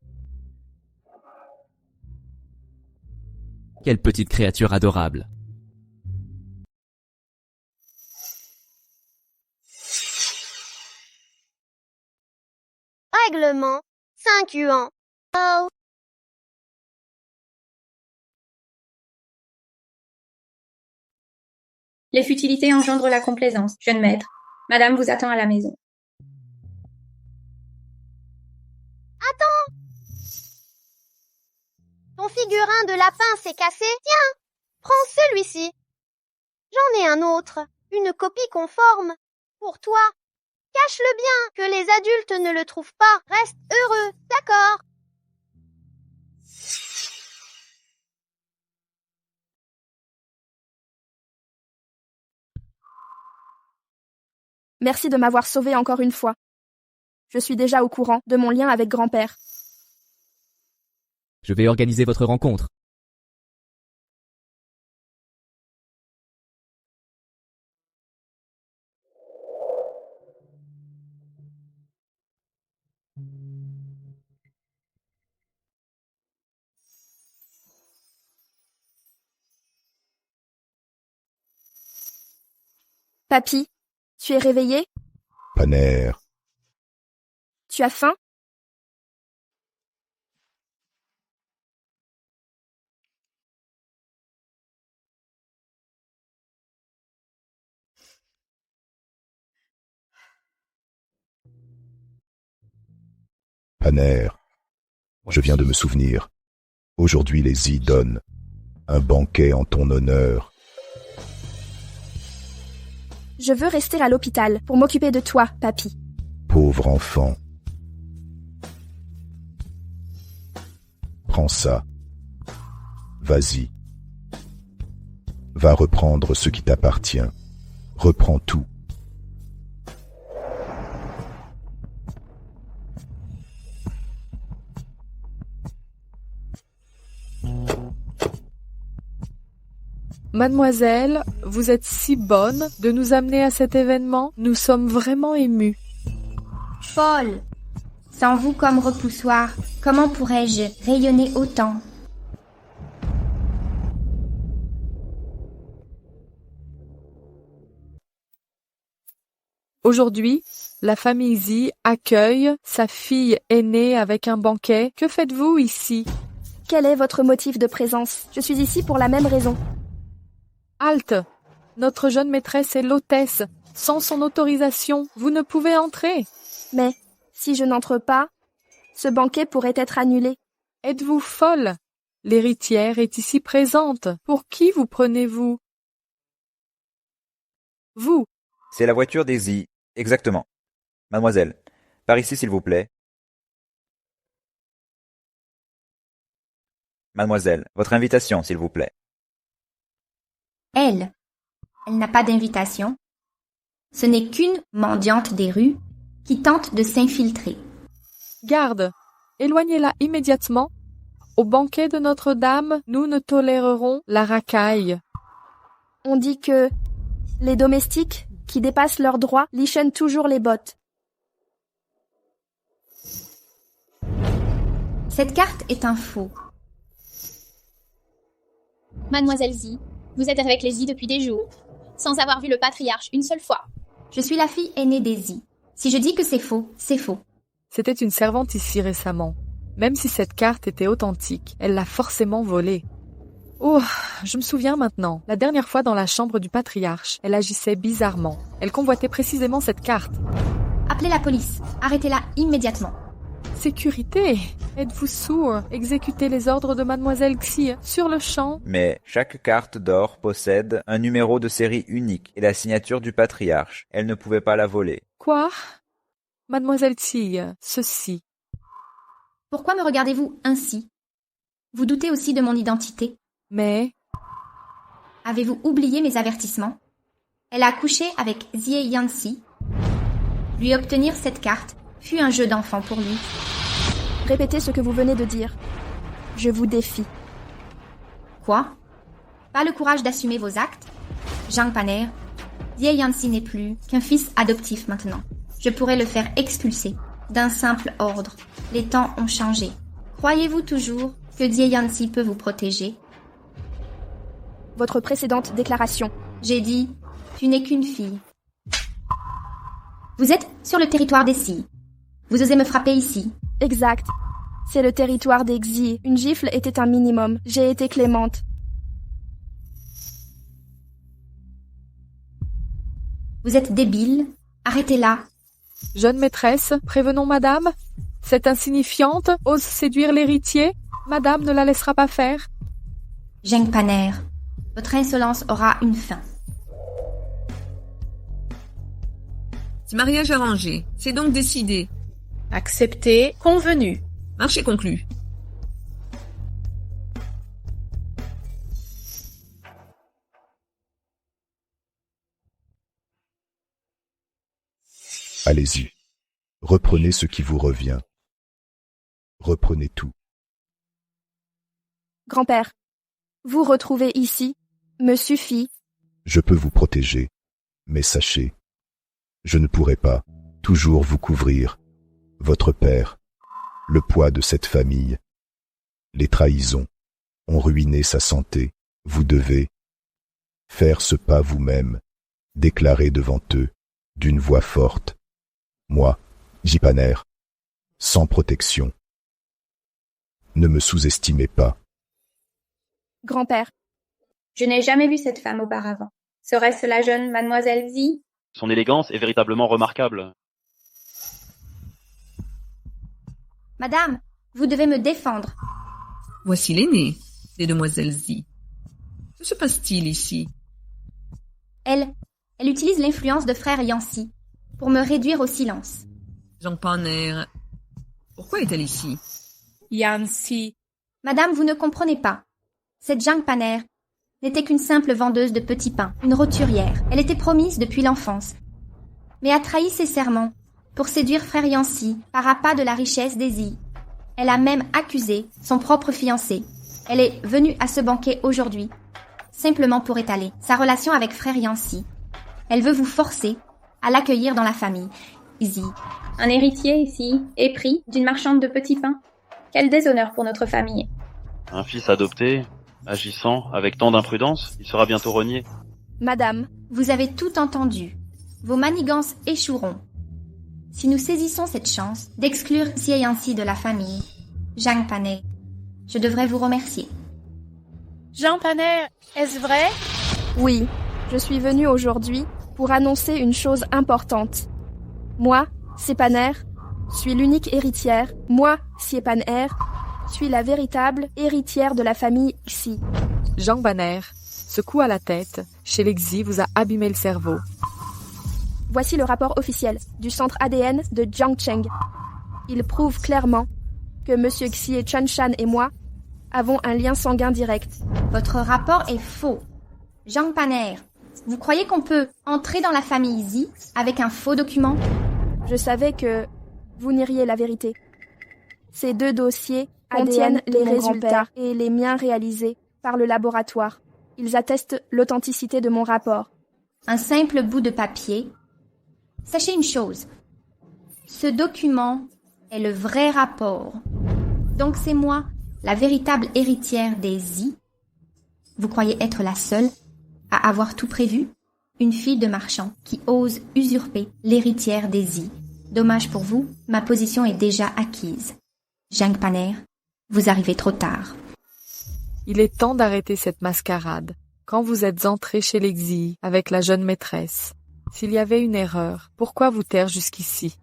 [SPEAKER 5] Quelle petite créature adorable.
[SPEAKER 6] Règlement 5 yuans. Oh.
[SPEAKER 15] Les futilités engendrent la complaisance, jeune maître. Madame vous attend à la maison.
[SPEAKER 6] ton figurin de lapin s'est cassé. Tiens, prends celui-ci. J'en ai un autre, une copie conforme. Pour toi. Cache-le bien, que les adultes ne le trouvent pas. Reste heureux, d'accord?
[SPEAKER 2] Merci de m'avoir sauvé encore une fois. Je suis déjà au courant de mon lien avec grand-père.
[SPEAKER 5] Je vais organiser votre rencontre.
[SPEAKER 2] Papy, tu es réveillé?
[SPEAKER 1] Paner,
[SPEAKER 2] Tu as faim?
[SPEAKER 1] Paner, je viens de me souvenir. Aujourd'hui les I donnent un banquet en ton honneur.
[SPEAKER 2] Je veux rester à l'hôpital pour m'occuper de toi, papy.
[SPEAKER 1] Pauvre enfant. Prends ça. Vas-y. Va reprendre ce qui t'appartient. Reprends tout.
[SPEAKER 11] Mademoiselle, vous êtes si bonne de nous amener à cet événement. Nous sommes vraiment émus.
[SPEAKER 12] Paul, sans vous comme repoussoir, comment pourrais-je rayonner autant?
[SPEAKER 11] Aujourd'hui, la famille Zi accueille sa fille aînée avec un banquet. Que faites-vous ici?
[SPEAKER 2] Quel est votre motif de présence? Je suis ici pour la même raison.
[SPEAKER 11] Halte! Notre jeune maîtresse est l'hôtesse. Sans son autorisation, vous ne pouvez entrer.
[SPEAKER 2] Mais, si je n'entre pas, ce banquet pourrait être annulé.
[SPEAKER 11] Êtes-vous folle? L'héritière est ici présente. Pour qui vous prenez-vous? Vous.
[SPEAKER 13] C'est la voiture des I, exactement. Mademoiselle, par ici s'il vous plaît. Mademoiselle, votre invitation s'il vous plaît.
[SPEAKER 12] Elle n'a pas d'invitation. Ce n'est qu'une mendiante des rues qui tente de s'infiltrer.
[SPEAKER 11] Garde, éloignez-la immédiatement. Au banquet de Notre-Dame, nous ne tolérerons la racaille.
[SPEAKER 2] On dit que les domestiques qui dépassent leurs droits lichennent toujours les bottes.
[SPEAKER 12] Cette carte est un faux.
[SPEAKER 10] Mademoiselle Zi, vous êtes avec les Zi depuis des jours, sans avoir vu le patriarche une seule fois.
[SPEAKER 12] Je suis la fille aînée des Zi. Si je dis que c'est faux, c'est faux.
[SPEAKER 11] C'était une servante ici récemment. Même si cette carte était authentique, elle l'a forcément volée. Oh, je me souviens maintenant. La dernière fois dans la chambre du patriarche, elle agissait bizarrement. Elle convoitait précisément cette carte.
[SPEAKER 12] Appelez la police. Arrêtez-la immédiatement.
[SPEAKER 11] Sécurité! Êtes-vous sourd? Exécutez les ordres de Mademoiselle Xi sur le champ.
[SPEAKER 13] Mais chaque carte d'or possède un numéro de série unique et la signature du patriarche. Elle ne pouvait pas la voler.
[SPEAKER 11] Quoi? Mademoiselle Xi, ceci.
[SPEAKER 12] Pourquoi me regardez-vous ainsi? Vous doutez aussi de mon identité?
[SPEAKER 11] Mais...
[SPEAKER 12] Avez-vous oublié mes avertissements? Elle a couché avec Zie Yanxi. Lui obtenir cette carte fut un jeu d'enfant pour lui.
[SPEAKER 2] Répétez ce que vous venez de dire. Je vous défie.
[SPEAKER 12] Quoi? Pas le courage d'assumer vos actes? Zhang Paner, Zie Yanxi n'est plus qu'un fils adoptif maintenant. Je pourrais le faire expulser d'un simple ordre. Les temps ont changé. Croyez-vous toujours que Zie Yanxi peut vous protéger?
[SPEAKER 2] Votre précédente déclaration.
[SPEAKER 12] J'ai dit, tu n'es qu'une fille. Vous êtes sur le territoire des Xi. Vous osez me frapper ici.
[SPEAKER 2] Exact. C'est le territoire des Xi. Une gifle était un minimum. J'ai été clémente.
[SPEAKER 12] Vous êtes débile. Arrêtez-la.
[SPEAKER 11] Jeune maîtresse, prévenons madame. Cette insignifiante ose séduire l'héritier. Madame ne la laissera pas faire.
[SPEAKER 12] Jengpaner, votre insolence aura une fin.
[SPEAKER 4] C'est mariage arrangé. C'est donc décidé.
[SPEAKER 14] Accepté, convenu.
[SPEAKER 4] Marché conclu.
[SPEAKER 1] Allez-y. Reprenez ce qui vous revient. Reprenez tout.
[SPEAKER 2] Grand-père, vous retrouver ici me suffit.
[SPEAKER 1] Je peux vous protéger, mais sachez, je ne pourrai pas toujours vous couvrir. Votre père, le poids de cette famille, les trahisons ont ruiné sa santé. Vous devez faire ce pas vous-même, déclarer devant eux, d'une voix forte. Moi, Jipaner, sans protection. Ne me sous-estimez pas.
[SPEAKER 2] Grand-père,
[SPEAKER 15] Je n'ai jamais vu cette femme auparavant. Serait-ce la jeune mademoiselle Zi?
[SPEAKER 9] Son élégance est véritablement remarquable.
[SPEAKER 12] Madame, vous devez me défendre.
[SPEAKER 4] Voici l'aînée des demoiselles Zi. Que se passe-t-il ici?
[SPEAKER 12] Elle utilise l'influence de frère Yancy pour me réduire au silence.
[SPEAKER 4] Jengpaner, pourquoi est-elle ici?
[SPEAKER 14] Yancy.
[SPEAKER 12] Madame, vous ne comprenez pas. Cette Jengpaner n'était qu'une simple vendeuse de petits pains, une roturière. Elle était promise depuis l'enfance, mais a trahi ses serments pour séduire frère Yancy par appât de la richesse des Zi. Elle a même accusé son propre fiancé. Elle est venue à ce banquet aujourd'hui, simplement pour étaler sa relation avec frère Yancy. Elle veut vous forcer à l'accueillir dans la famille. Zi.
[SPEAKER 15] Un héritier ici, épris d'une marchande de petits pains. Quel déshonneur pour notre famille.
[SPEAKER 9] Un fils adopté, agissant avec tant d'imprudence, il sera bientôt renié.
[SPEAKER 2] Madame,
[SPEAKER 12] Vous avez tout entendu. Vos manigances échoueront. Si nous saisissons cette chance d'exclure Xie Yancy de la famille, Jengpaner, je devrais vous remercier.
[SPEAKER 14] Jengpaner, est-ce vrai?
[SPEAKER 2] oui, je suis venue aujourd'hui pour annoncer une chose importante. Moi, Siepaner, suis l'unique héritière. Moi, Siepaner, suis la véritable héritière de la famille Xi.
[SPEAKER 11] Jengpaner, ce coup à la tête chez les Xi vous a abîmé le cerveau.
[SPEAKER 2] Voici le rapport officiel du centre ADN de Jiangcheng. Il prouve clairement que Monsieur Xie Chunshan et moi avons un lien sanguin direct.
[SPEAKER 12] Votre rapport est faux. Jengpaner, vous croyez qu'on peut entrer dans la famille Zi avec un faux document?
[SPEAKER 2] Je savais que vous nieriez la vérité. Ces deux dossiers contiennent les résultats et les miens réalisés par le laboratoire. Ils attestent l'authenticité de mon rapport.
[SPEAKER 12] Un simple bout de papier. Sachez une chose. Ce document est le vrai rapport. Donc c'est moi, la véritable héritière des Zi. Vous croyez être la seule à avoir tout prévu? Une fille de marchand qui ose usurper l'héritière des Zi. Dommage pour vous, ma position est déjà acquise. Jengpaner, vous arrivez trop tard.
[SPEAKER 11] Il est temps d'arrêter cette mascarade. Quand vous êtes entré chez les Xi avec la jeune maîtresse, s'il y avait une erreur, pourquoi vous taire jusqu'ici?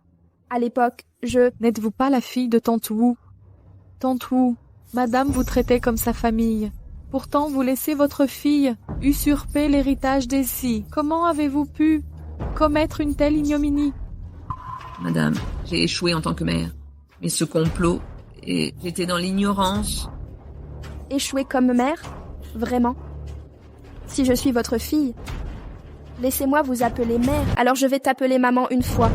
[SPEAKER 2] À l'époque,
[SPEAKER 11] N'êtes-vous pas la fille de Tante Wu? Tante Wu, madame vous traitait comme sa famille. Pourtant, vous laissez votre fille usurper l'héritage des Xi. Comment avez-vous pu commettre une telle ignominie?
[SPEAKER 4] Madame, j'ai échoué en tant que mère. Mais ce complot, et j'étais dans l'ignorance.
[SPEAKER 2] échouer comme mère? Vraiment? Si je suis votre fille, laissez-moi vous appeler mère, alors je vais t'appeler maman une fois.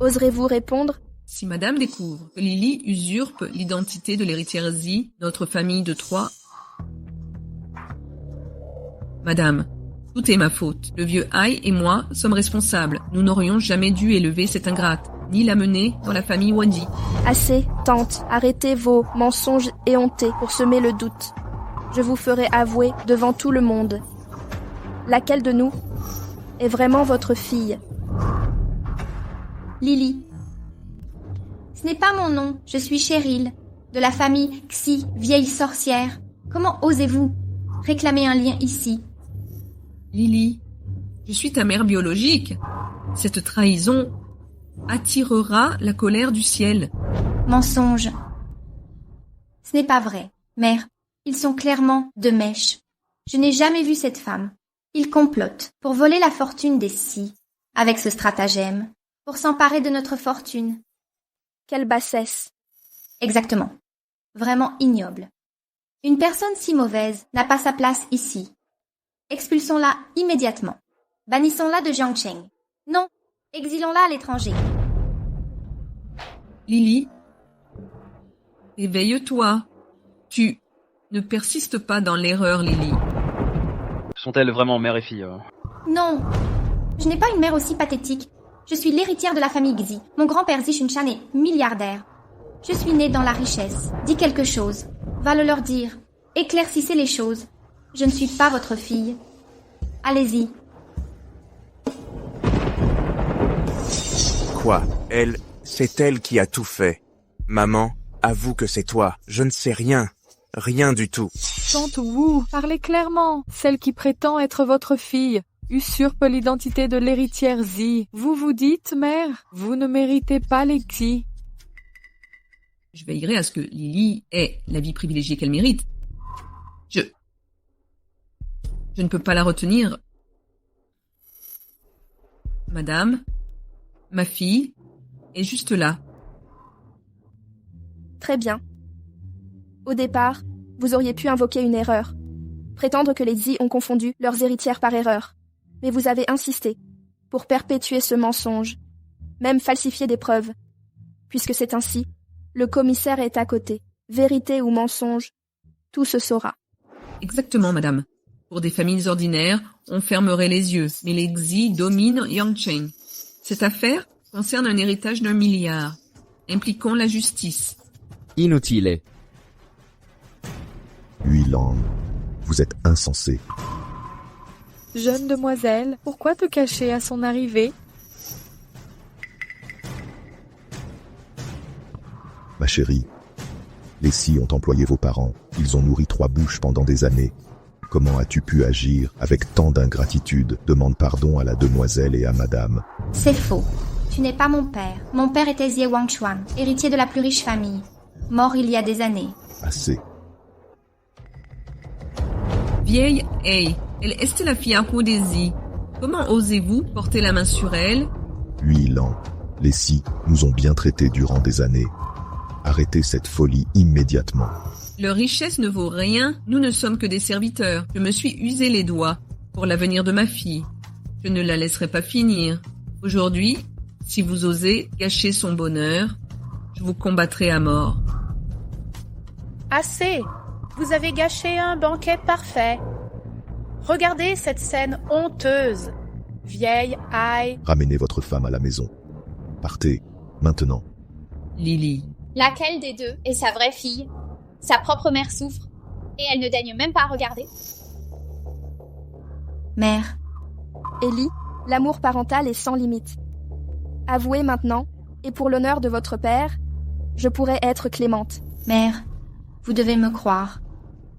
[SPEAKER 2] Oserez-vous répondre?
[SPEAKER 4] Si madame découvre que Lily usurpe l'identité de l'héritière Zi, notre famille de 3... Madame, tout est ma faute. Le vieux Hai et moi sommes responsables. Nous n'aurions jamais dû élever cette ingrate, ni la mener dans la famille Wanji.
[SPEAKER 2] Assez, tante, arrêtez vos mensonges éhontés pour semer le doute. Je vous ferai avouer devant tout le monde. Laquelle de nous est vraiment votre fille?
[SPEAKER 12] Lily. Ce n'est pas mon nom, je suis Cheryl, de la famille Xi, vieille sorcière. Comment osez-vous réclamer un lien ici?
[SPEAKER 4] Lily, je suis ta mère biologique. Cette trahison attirera la colère du ciel.
[SPEAKER 12] Mensonge. Ce n'est pas vrai. Mère, ils sont clairement de mèche. Je n'ai jamais vu cette femme. Ils complotent pour voler la fortune des Si, avec ce stratagème, pour s'emparer de notre fortune.
[SPEAKER 2] Quelle bassesse.
[SPEAKER 12] Exactement. Vraiment ignoble. Une personne si mauvaise n'a pas sa place ici. Expulsons-la immédiatement. Bannissons-la de Jiangcheng. Non, exilons-la à l'étranger.
[SPEAKER 4] Lily, éveille-toi. Tu ne persistes pas dans l'erreur, Lily.
[SPEAKER 9] Sont-elles vraiment mère et fille
[SPEAKER 12] Non, je n'ai pas une mère aussi pathétique. Je suis l'héritière de la famille Xi. Mon grand-père Zishunshan est milliardaire. Je suis née dans la richesse. Dis quelque chose. Va le leur dire. Éclaircissez les choses. Je ne suis pas votre fille. Allez-y.
[SPEAKER 3] Quoi? C'est elle qui a tout fait. Maman, avoue que c'est toi. Je ne sais rien. Rien du tout.
[SPEAKER 11] Tante Wu, parlez clairement. Celle qui prétend être votre fille usurpe l'identité de l'héritière Zi. Vous vous dites, mère, vous ne méritez pas les Xi.
[SPEAKER 4] Je veillerai à ce que Lily ait la vie privilégiée qu'elle mérite. Je ne peux pas la retenir. Madame, ma fille est juste là.
[SPEAKER 2] Très bien. Au départ, vous auriez pu invoquer une erreur. Prétendre que les Zi ont confondu leurs héritières par erreur. Mais vous avez insisté, pour perpétuer ce mensonge, même falsifier des preuves. Puisque c'est ainsi, le commissaire est à côté. Vérité ou mensonge, tout se saura.
[SPEAKER 4] Exactement, madame. Pour des familles ordinaires, on fermerait les yeux, mais les Xi dominent Yangcheng. Cette affaire concerne un héritage d'1 milliard. Impliquons la justice.
[SPEAKER 5] Inutile.
[SPEAKER 1] Huilang, vous êtes insensé.
[SPEAKER 11] Jeune demoiselle, pourquoi te cacher à son arrivée?
[SPEAKER 1] Ma chérie, les Si ont employé vos parents. Ils ont nourri 3 bouches pendant des années. Comment as-tu pu agir avec tant d'ingratitude? Demande pardon à la demoiselle et à madame.
[SPEAKER 12] C'est faux. Tu n'es pas mon père. Mon père était Zie Wangchuan, héritier de la plus riche famille. Mort il y a des années.
[SPEAKER 1] Assez.
[SPEAKER 4] Vieille Hei, elle est la fille des Zi. Comment osez-vous porter la main sur elle?
[SPEAKER 1] Huilang, les Si nous ont bien traités durant des années. Arrêtez cette folie immédiatement.
[SPEAKER 4] Leur richesse ne vaut rien, nous ne sommes que des serviteurs. Je me suis usé les doigts pour l'avenir de ma fille. Je ne la laisserai pas finir. Aujourd'hui, si vous osez gâcher son bonheur, je vous combattrai à mort.
[SPEAKER 14] Assez! Vous avez gâché un banquet parfait. Regardez cette scène honteuse. Vieille Hei.
[SPEAKER 1] Ramenez votre femme à la maison. Partez, maintenant.
[SPEAKER 4] Lily.
[SPEAKER 10] Laquelle des deux est sa vraie fille? Sa propre mère souffre, et elle ne daigne même pas regarder.
[SPEAKER 12] Mère.
[SPEAKER 2] Ellie, l'amour parental est sans limite. Avouez maintenant, et pour l'honneur de votre père, je pourrais être clémente.
[SPEAKER 12] Mère, vous devez me croire.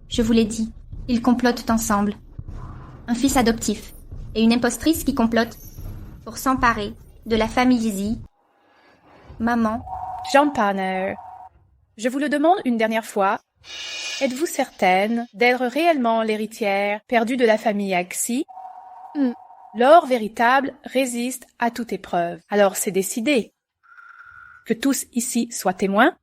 [SPEAKER 12] Je vous l'ai dit, ils complotent ensemble. Un fils adoptif et une impostrice qui complotent pour s'emparer de la famille Zi. Maman.
[SPEAKER 14] Jean Panner, je vous le demande une dernière fois. Êtes-vous certaine d'être réellement l'héritière perdue de la famille Axi? L'or véritable résiste à toute épreuve. Alors c'est décidé. Que tous ici soient témoins.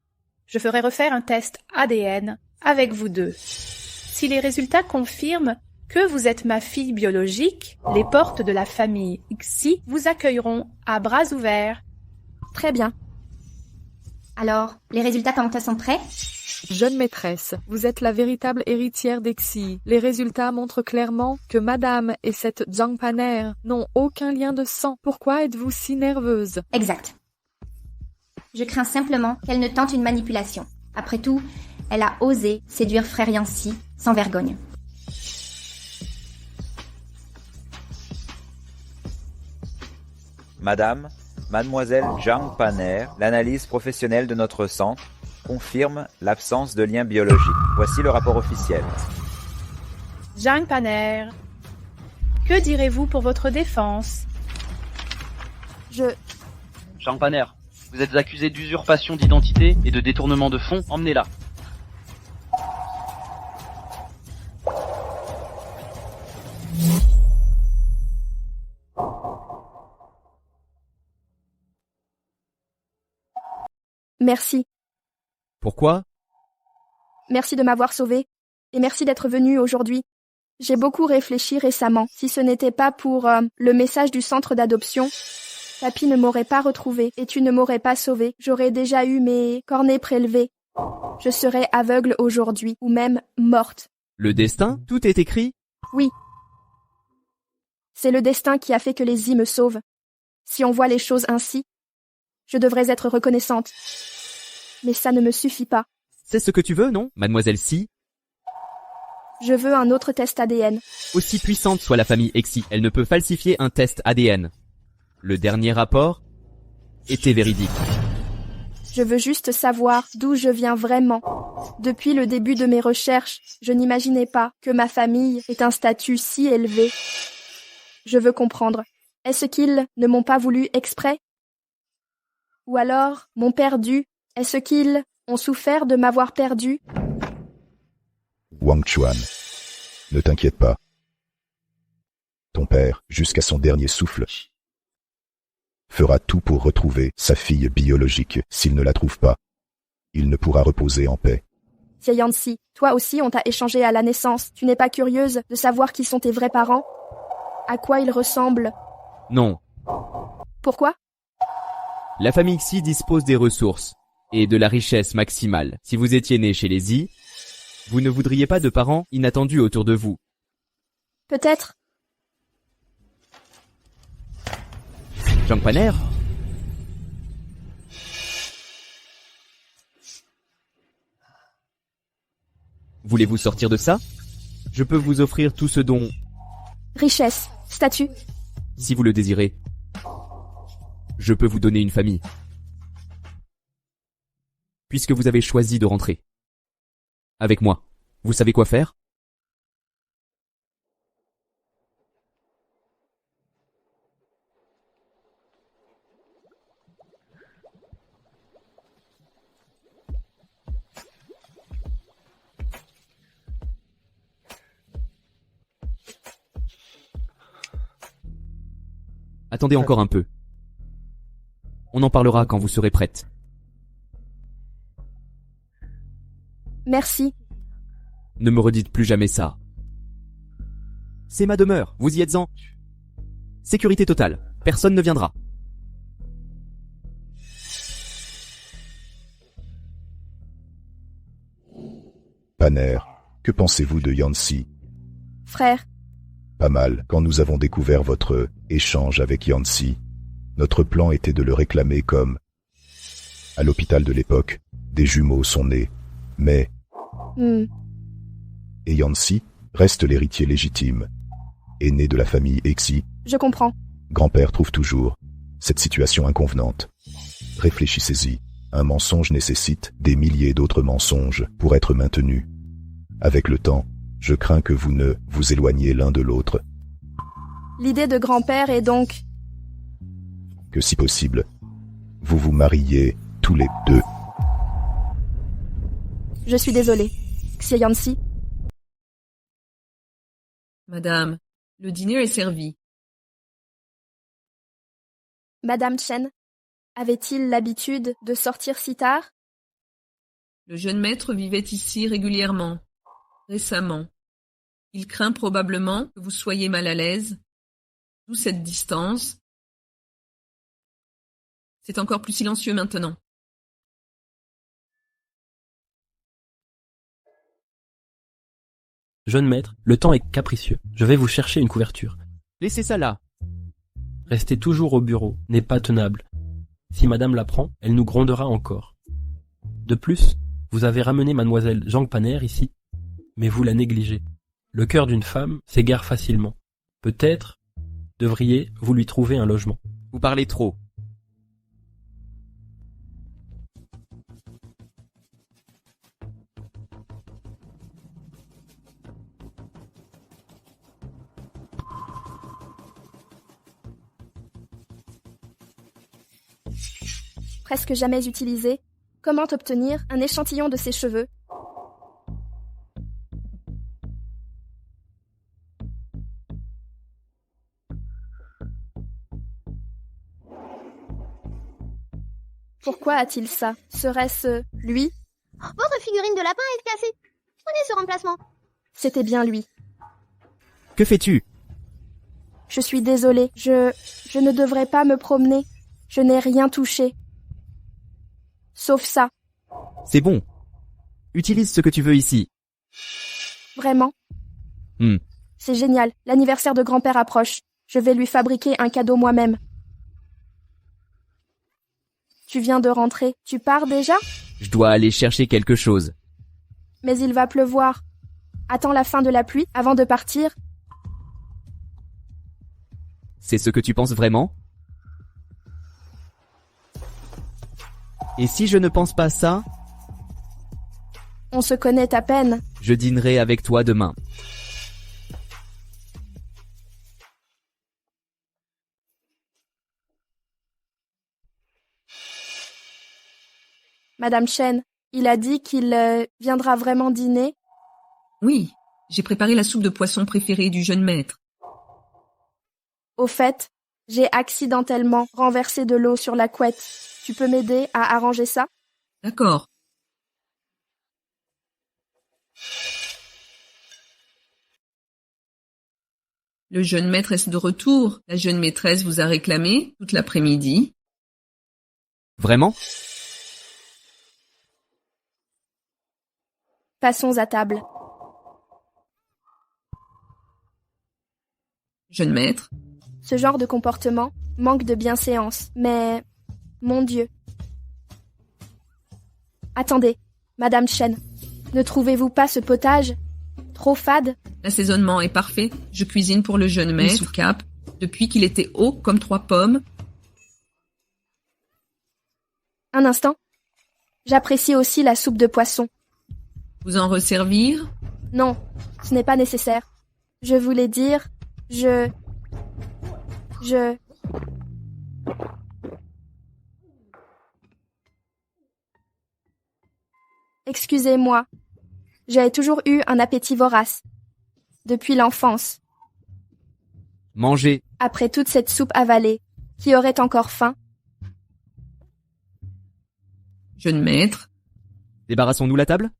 [SPEAKER 14] Je ferai refaire un test ADN avec vous deux. Si les résultats confirment que vous êtes ma fille biologique, les portes de la famille Xi vous accueilleront à bras ouverts.
[SPEAKER 2] Très bien.
[SPEAKER 12] Alors, les résultats quand sont prêts?
[SPEAKER 11] Jeune maîtresse, vous êtes la véritable héritière des Xi. Les résultats montrent clairement que madame et cette Zhang Panner n'ont aucun lien de sang. Pourquoi êtes-vous si nerveuse?
[SPEAKER 12] Exact. Je crains simplement qu'elle ne tente une manipulation. Après tout, elle a osé séduire frère Yancy sans vergogne.
[SPEAKER 13] Madame, Mademoiselle Zhang Panner, l'analyse professionnelle de notre centre confirme l'absence de lien biologique. Voici le rapport officiel.
[SPEAKER 14] Zhang Panner, que direz-vous pour votre défense?
[SPEAKER 9] Zhang Panner, vous êtes accusé d'usurpation d'identité et de détournement de fonds, emmenez-la.
[SPEAKER 2] Merci.
[SPEAKER 5] Pourquoi?
[SPEAKER 2] Merci de m'avoir sauvé. Et merci d'être venu aujourd'hui. J'ai beaucoup réfléchi récemment. Si ce n'était pas pour le message du centre d'adoption, papy ne m'aurait pas retrouvé et tu ne m'aurais pas sauvé. J'aurais déjà eu mes cornets prélevés. Je serais aveugle aujourd'hui, ou même morte.
[SPEAKER 5] Le destin? Tout est écrit?
[SPEAKER 2] Oui. C'est le destin qui a fait que les me sauvent. Si on voit les choses ainsi, je devrais être reconnaissante. Mais ça ne me suffit pas.
[SPEAKER 5] C'est ce que tu veux, non, mademoiselle Si?
[SPEAKER 2] Je veux un autre test ADN.
[SPEAKER 5] Aussi puissante soit la famille Exi, elle ne peut falsifier un test ADN. Le dernier rapport était véridique.
[SPEAKER 2] Je veux juste savoir d'où je viens vraiment. Depuis le début de mes recherches, je n'imaginais pas que ma famille ait un statut si élevé. Je veux comprendre. Est-ce qu'ils ne m'ont pas voulu exprès? Ou alors m'ont perdu? Est-ce qu'ils ont souffert de m'avoir perdu?
[SPEAKER 1] Wang Chuan, ne t'inquiète pas. Ton père, jusqu'à son dernier souffle, fera tout pour retrouver sa fille biologique. S'il ne la trouve pas, il ne pourra reposer en paix.
[SPEAKER 2] Yancy, toi aussi on t'a échangé à la naissance. Tu n'es pas curieuse de savoir qui sont tes vrais parents? À quoi ils ressemblent?
[SPEAKER 5] Non.
[SPEAKER 2] Pourquoi?
[SPEAKER 5] La famille Xi dispose des ressources et de la richesse maximale. Si vous étiez né chez les Zi, vous ne voudriez pas de parents inattendus autour de vous.
[SPEAKER 2] Peut-être.
[SPEAKER 5] Zhang Paner? Voulez-vous sortir de ça? Je peux vous offrir tout ce dont...
[SPEAKER 2] Richesse, statut.
[SPEAKER 5] Si vous le désirez. Je peux vous donner une famille. Puisque vous avez choisi de rentrer. Avec moi, vous savez quoi faire? Attendez encore un peu. On en parlera quand vous serez prête.
[SPEAKER 2] Merci.
[SPEAKER 5] Ne me redites plus jamais ça. C'est ma demeure, vous y êtes-en. Sécurité totale, personne ne viendra.
[SPEAKER 1] Paner, que pensez-vous de Yancy?
[SPEAKER 2] Frère.
[SPEAKER 1] Pas mal. Quand nous avons découvert votre échange avec Yancy, notre plan était de le réclamer comme... À l'hôpital de l'époque, des jumeaux sont nés. Mais... Et Yancy reste l'héritier légitime. Aîné de la famille Exi.
[SPEAKER 2] Je comprends.
[SPEAKER 1] Grand-père trouve toujours cette situation inconvenante. Réfléchissez-y. Un mensonge nécessite des milliers d'autres mensonges pour être maintenu. Avec le temps, je crains que vous ne vous éloigniez l'un de l'autre.
[SPEAKER 2] L'idée de grand-père est donc...
[SPEAKER 1] Que si possible, vous vous mariez tous les deux.
[SPEAKER 2] Je suis désolée. Xie Yancy.
[SPEAKER 4] Madame, le dîner est servi.
[SPEAKER 2] Madame Chen, avait-il l'habitude de sortir si tard?
[SPEAKER 4] Le jeune maître vivait ici régulièrement, récemment. Il craint probablement que vous soyez mal à l'aise, d'où cette distance. C'est encore plus silencieux maintenant.
[SPEAKER 16] Jeune maître, le temps est capricieux. Je vais vous chercher une couverture.
[SPEAKER 5] Laissez ça là.
[SPEAKER 16] Rester toujours au bureau n'est pas tenable. Si madame l'apprend, elle nous grondera encore. De plus, vous avez ramené mademoiselle Zhang Paner ici, mais vous la négligez. Le cœur d'une femme s'égare facilement. Peut-être devriez-vous lui trouver un logement.
[SPEAKER 5] Vous parlez trop.
[SPEAKER 2] Presque jamais utilisé, comment obtenir un échantillon de ses cheveux? Pourquoi a-t-il ça? Serait-ce lui?
[SPEAKER 6] Votre figurine de lapin est cassée. Prenez ce remplacement.
[SPEAKER 2] C'était bien lui.
[SPEAKER 5] Que fais-tu?
[SPEAKER 2] Je suis désolée. Je ne devrais pas me promener. Je n'ai rien touché. Sauf ça.
[SPEAKER 5] C'est bon. Utilise ce que tu veux ici.
[SPEAKER 2] Vraiment? C'est génial. L'anniversaire de grand-père approche. Je vais lui fabriquer un cadeau moi-même. Tu viens de rentrer. Tu pars déjà?
[SPEAKER 5] Je dois aller chercher quelque chose.
[SPEAKER 2] Mais il va pleuvoir. Attends la fin de la pluie avant de partir.
[SPEAKER 5] C'est ce que tu penses vraiment? Et si je ne pense pas ça?
[SPEAKER 2] On se connaît à peine.
[SPEAKER 5] Je dînerai avec toi demain.
[SPEAKER 2] Madame Chen, il a dit qu'il viendra vraiment dîner.
[SPEAKER 4] Oui, j'ai préparé la soupe de poisson préférée du jeune maître.
[SPEAKER 2] Au fait, j'ai accidentellement renversé de l'eau sur la couette. Tu peux m'aider à arranger ça?
[SPEAKER 4] D'accord. Le jeune maître est de retour. La jeune maîtresse vous a réclamé toute l'après-midi.
[SPEAKER 5] Vraiment?
[SPEAKER 2] Passons à table.
[SPEAKER 4] Jeune maître.
[SPEAKER 2] Ce genre de comportement manque de bienséance, mais... Mon Dieu. Attendez, Madame Chen, ne trouvez-vous pas ce potage trop fade?
[SPEAKER 4] L'assaisonnement est parfait. Je cuisine pour le jeune maître sous cape depuis qu'il était haut comme 3 pommes.
[SPEAKER 2] Un instant. J'apprécie aussi la soupe de poisson.
[SPEAKER 4] Vous en resservir?
[SPEAKER 2] Non, ce n'est pas nécessaire. Je voulais dire... Excusez-moi. J'ai toujours eu un appétit vorace. Depuis l'enfance.
[SPEAKER 5] Mangez.
[SPEAKER 2] Après toute cette soupe avalée, qui aurait encore faim?
[SPEAKER 4] Jeune maître.
[SPEAKER 5] Débarrassons-nous la table?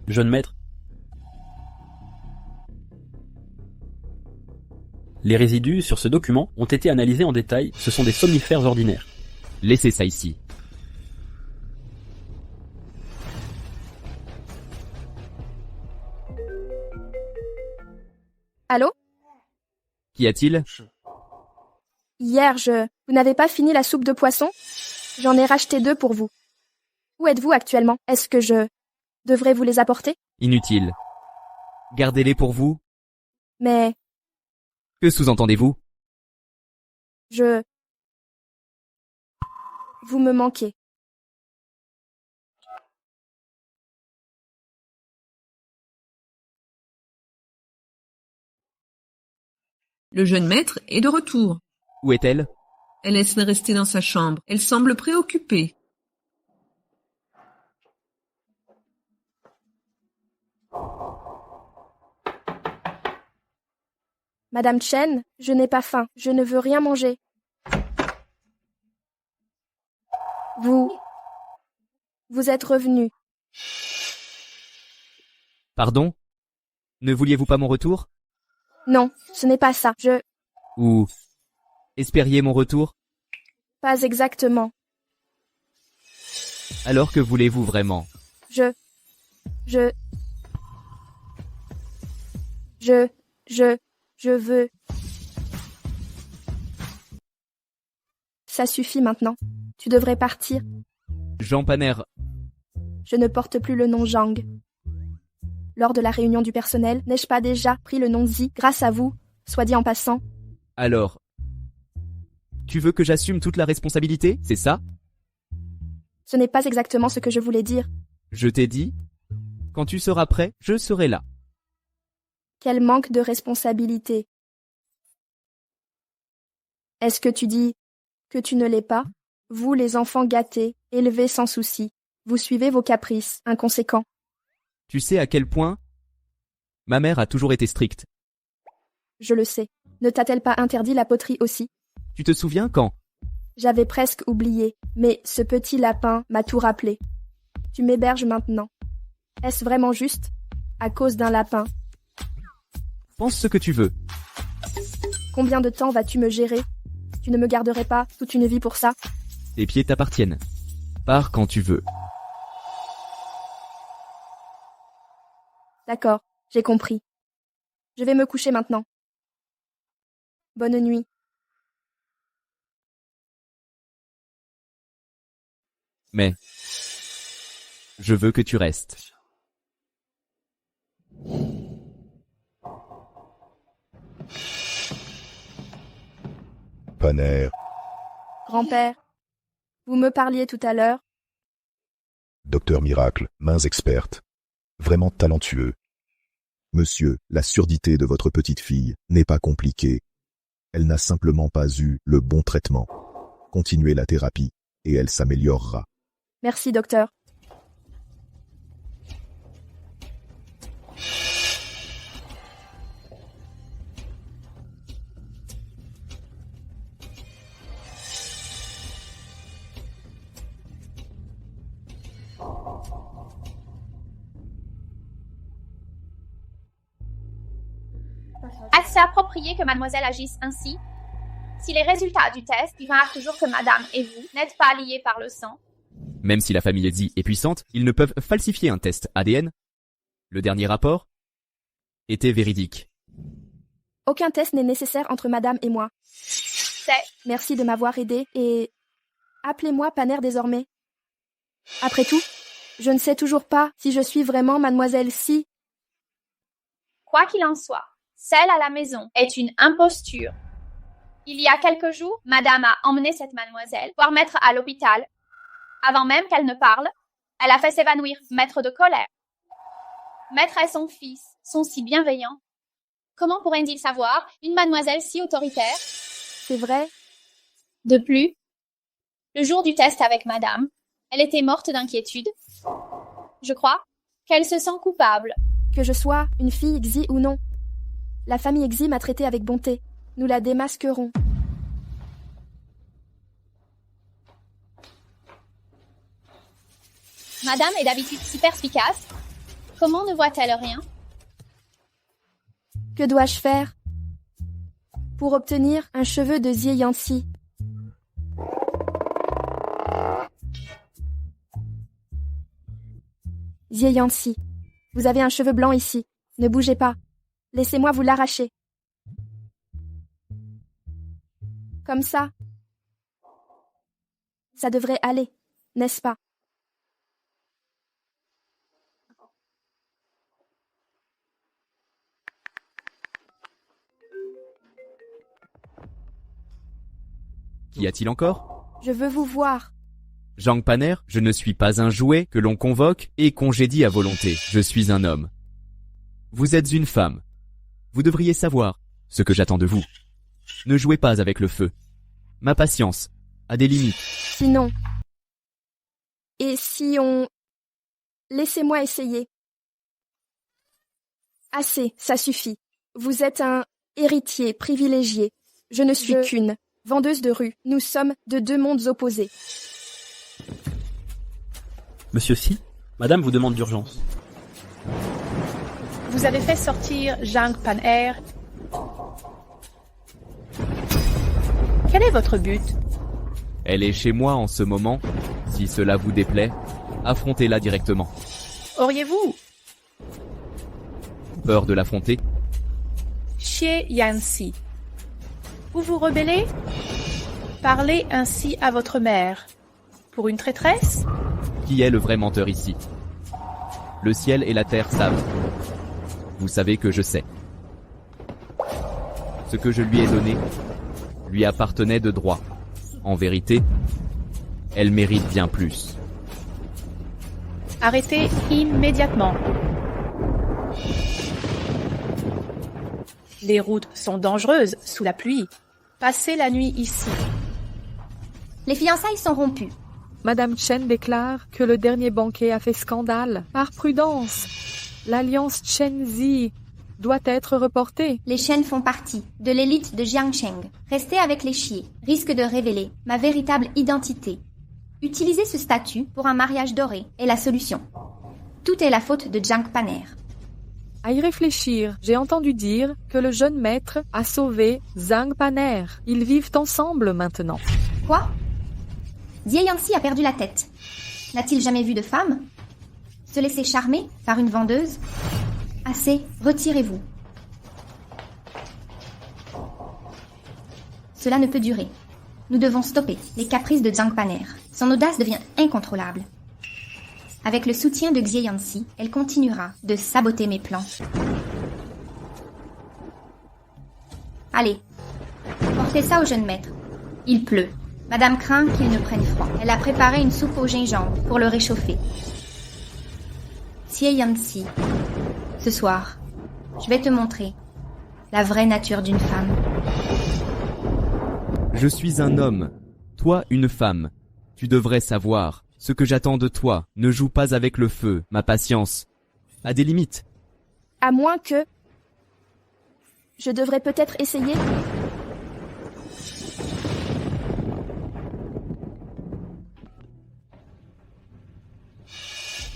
[SPEAKER 7] Jeune maître. Les résidus sur ce document ont été analysés en détail. Ce sont des somnifères ordinaires.
[SPEAKER 5] Laissez ça ici.
[SPEAKER 2] Allô?
[SPEAKER 5] Qu'y a-t-il?
[SPEAKER 2] Hier, Vous n'avez pas fini la soupe de poisson? J'en ai racheté 2 pour vous. Où êtes-vous actuellement? Est-ce que je devrais vous les apporter?
[SPEAKER 5] Inutile. Gardez-les pour vous.
[SPEAKER 2] Mais...
[SPEAKER 5] Que sous-entendez-vous?
[SPEAKER 2] Vous me manquez.
[SPEAKER 4] Le jeune maître est de retour.
[SPEAKER 5] Où est-elle?
[SPEAKER 4] Elle est restée dans sa chambre. Elle semble préoccupée.
[SPEAKER 2] Madame Chen, je n'ai pas faim. Je ne veux rien manger. Vous êtes revenu.
[SPEAKER 5] Pardon? Ne vouliez-vous pas mon retour?
[SPEAKER 2] Non, ce n'est pas ça.
[SPEAKER 5] Ou espériez mon retour?
[SPEAKER 2] Pas exactement.
[SPEAKER 5] Alors que voulez-vous vraiment?
[SPEAKER 2] Je veux... Ça suffit maintenant. Tu devrais partir.
[SPEAKER 5] Jean Paner.
[SPEAKER 2] Je ne porte plus le nom Zhang. Lors de la réunion du personnel, n'ai-je pas déjà pris le nom Zi grâce à vous, soit dit en passant?
[SPEAKER 5] Alors, Tu veux que j'assume toute la responsabilité, c'est ça?
[SPEAKER 2] Ce n'est pas exactement ce que je voulais dire.
[SPEAKER 5] Je t'ai dit, quand tu seras prêt, je serai là.
[SPEAKER 2] Quel manque de responsabilité. Est-ce que tu dis que tu ne l'es pas? Vous, les enfants gâtés, élevés sans souci, vous suivez vos caprices, inconséquents.
[SPEAKER 5] Tu sais à quel point ma mère a toujours été stricte.
[SPEAKER 2] Je le sais. Ne t'a-t-elle pas interdit la poterie aussi?
[SPEAKER 5] Tu te souviens quand?
[SPEAKER 2] J'avais presque oublié, mais ce petit lapin m'a tout rappelé. Tu m'héberges maintenant. Est-ce vraiment juste? À cause d'un lapin?
[SPEAKER 5] Pense ce que tu veux.
[SPEAKER 2] Combien de temps vas-tu me gérer? Tu ne me garderais pas toute une vie pour ça?
[SPEAKER 5] Tes pieds t'appartiennent. Pars quand tu veux.
[SPEAKER 2] D'accord, j'ai compris. Je vais me coucher maintenant. Bonne nuit.
[SPEAKER 5] Mais je veux que tu restes.
[SPEAKER 1] Paner,
[SPEAKER 2] Grand-père, vous me parliez tout à l'heure.
[SPEAKER 1] Docteur Miracle, mains expertes. Vraiment talentueux. Monsieur, la surdité de votre petite fille n'est pas compliquée. Elle n'a simplement pas eu le bon traitement. Continuez la thérapie, et elle s'améliorera.
[SPEAKER 2] Merci, docteur.
[SPEAKER 10] Est-ce approprié que mademoiselle agisse ainsi? Si les résultats du test diront toujours que madame et vous n'êtes pas liés par le sang.
[SPEAKER 5] Même si la famille Zi est puissante, ils ne peuvent falsifier un test ADN. Le dernier rapport était véridique.
[SPEAKER 2] Aucun test n'est nécessaire entre madame et moi. Merci de m'avoir aidé et... appelez-moi Paner désormais. Après tout, je ne sais toujours pas si je suis vraiment mademoiselle Si.
[SPEAKER 10] Quoi qu'il en soit, celle à la maison est une imposture. Il y a quelques jours, madame a emmené cette mademoiselle voir maître à l'hôpital. Avant même qu'elle ne parle, elle a fait s'évanouir maître de colère. Maître et son fils sont si bienveillants. Comment pourraient-ils savoir une mademoiselle si autoritaire?
[SPEAKER 2] C'est vrai.
[SPEAKER 10] De plus, le jour du test avec madame, elle était morte d'inquiétude. Je crois qu'elle se sent coupable.
[SPEAKER 2] Que je sois une fille Xi ou non. La famille Xi m'a traitée avec bonté. Nous la démasquerons.
[SPEAKER 10] Madame est d'habitude si perspicace. Comment ne voit-elle rien?
[SPEAKER 2] Que dois-je faire pour obtenir un cheveu de Xie Yanxi? Xie Yanxi, vous avez un cheveu blanc ici. Ne bougez pas. Laissez-moi vous l'arracher. Comme ça. Ça devrait aller, n'est-ce pas?
[SPEAKER 5] Qu'y a-t-il encore?
[SPEAKER 2] Je veux vous voir.
[SPEAKER 5] Zhang Paner, je ne suis pas un jouet que l'on convoque et congédie à volonté. Je suis un homme. Vous êtes une femme. Vous devriez savoir ce que j'attends de vous. Ne jouez pas avec le feu. Ma patience a des limites.
[SPEAKER 2] Sinon... Et si on... Laissez-moi essayer. Assez, ça suffit. Vous êtes un héritier privilégié. Je ne suis qu'une vendeuse de rue. Nous sommes de deux mondes opposés.
[SPEAKER 7] Monsieur Si, madame vous demande d'urgence.
[SPEAKER 14] Vous avez fait sortir Zhang Paner. Quel est votre but?
[SPEAKER 5] Elle est chez moi en ce moment. Si cela vous déplaît, affrontez-la directement.
[SPEAKER 14] Auriez-vous
[SPEAKER 5] Peur de l'affronter?
[SPEAKER 14] Xie Yanxi, vous vous rebellez? Parlez ainsi à votre mère. Pour une traîtresse?
[SPEAKER 5] Qui est le vrai menteur ici? Le ciel et la terre savent. Vous savez que je sais. Ce que je lui ai donné lui appartenait de droit. En vérité, elle mérite bien plus.
[SPEAKER 14] Arrêtez immédiatement. Les routes sont dangereuses sous la pluie. Passez la nuit ici.
[SPEAKER 12] Les fiançailles sont rompues.
[SPEAKER 11] Madame Chen déclare que le dernier banquet a fait scandale. Par prudence, l'alliance Chen-Zi doit être reportée.
[SPEAKER 12] Les Chen font partie de l'élite de Jiangsheng. Rester avec les Xie risque de révéler ma véritable identité. Utiliser ce statut pour un mariage doré est la solution. Tout est la faute de Zhang Paner.
[SPEAKER 11] À y réfléchir, j'ai entendu dire que le jeune maître a sauvé Zhang Paner. Ils vivent ensemble maintenant.
[SPEAKER 12] Quoi? Jie Yanxi a perdu la tête. N'a-t-il jamais vu de femme? Se laisser charmer par une vendeuse? Assez, retirez-vous. Cela ne peut durer. Nous devons stopper les caprices de Zhang Paner. Son audace devient incontrôlable. Avec le soutien de Xie Yanxi, elle continuera de saboter mes plans. Allez, portez ça au jeune maître. Il pleut. Madame craint qu'il ne prenne froid. Elle a préparé une soupe au gingembre pour le réchauffer. Xie Yanxi, ce soir, je vais te montrer la vraie nature d'une femme.
[SPEAKER 5] Je suis un homme, toi une femme. Tu devrais savoir. Ce que j'attends de toi, ne joue pas avec le feu, ma patience a des limites.
[SPEAKER 2] À moins que... Je devrais peut-être essayer.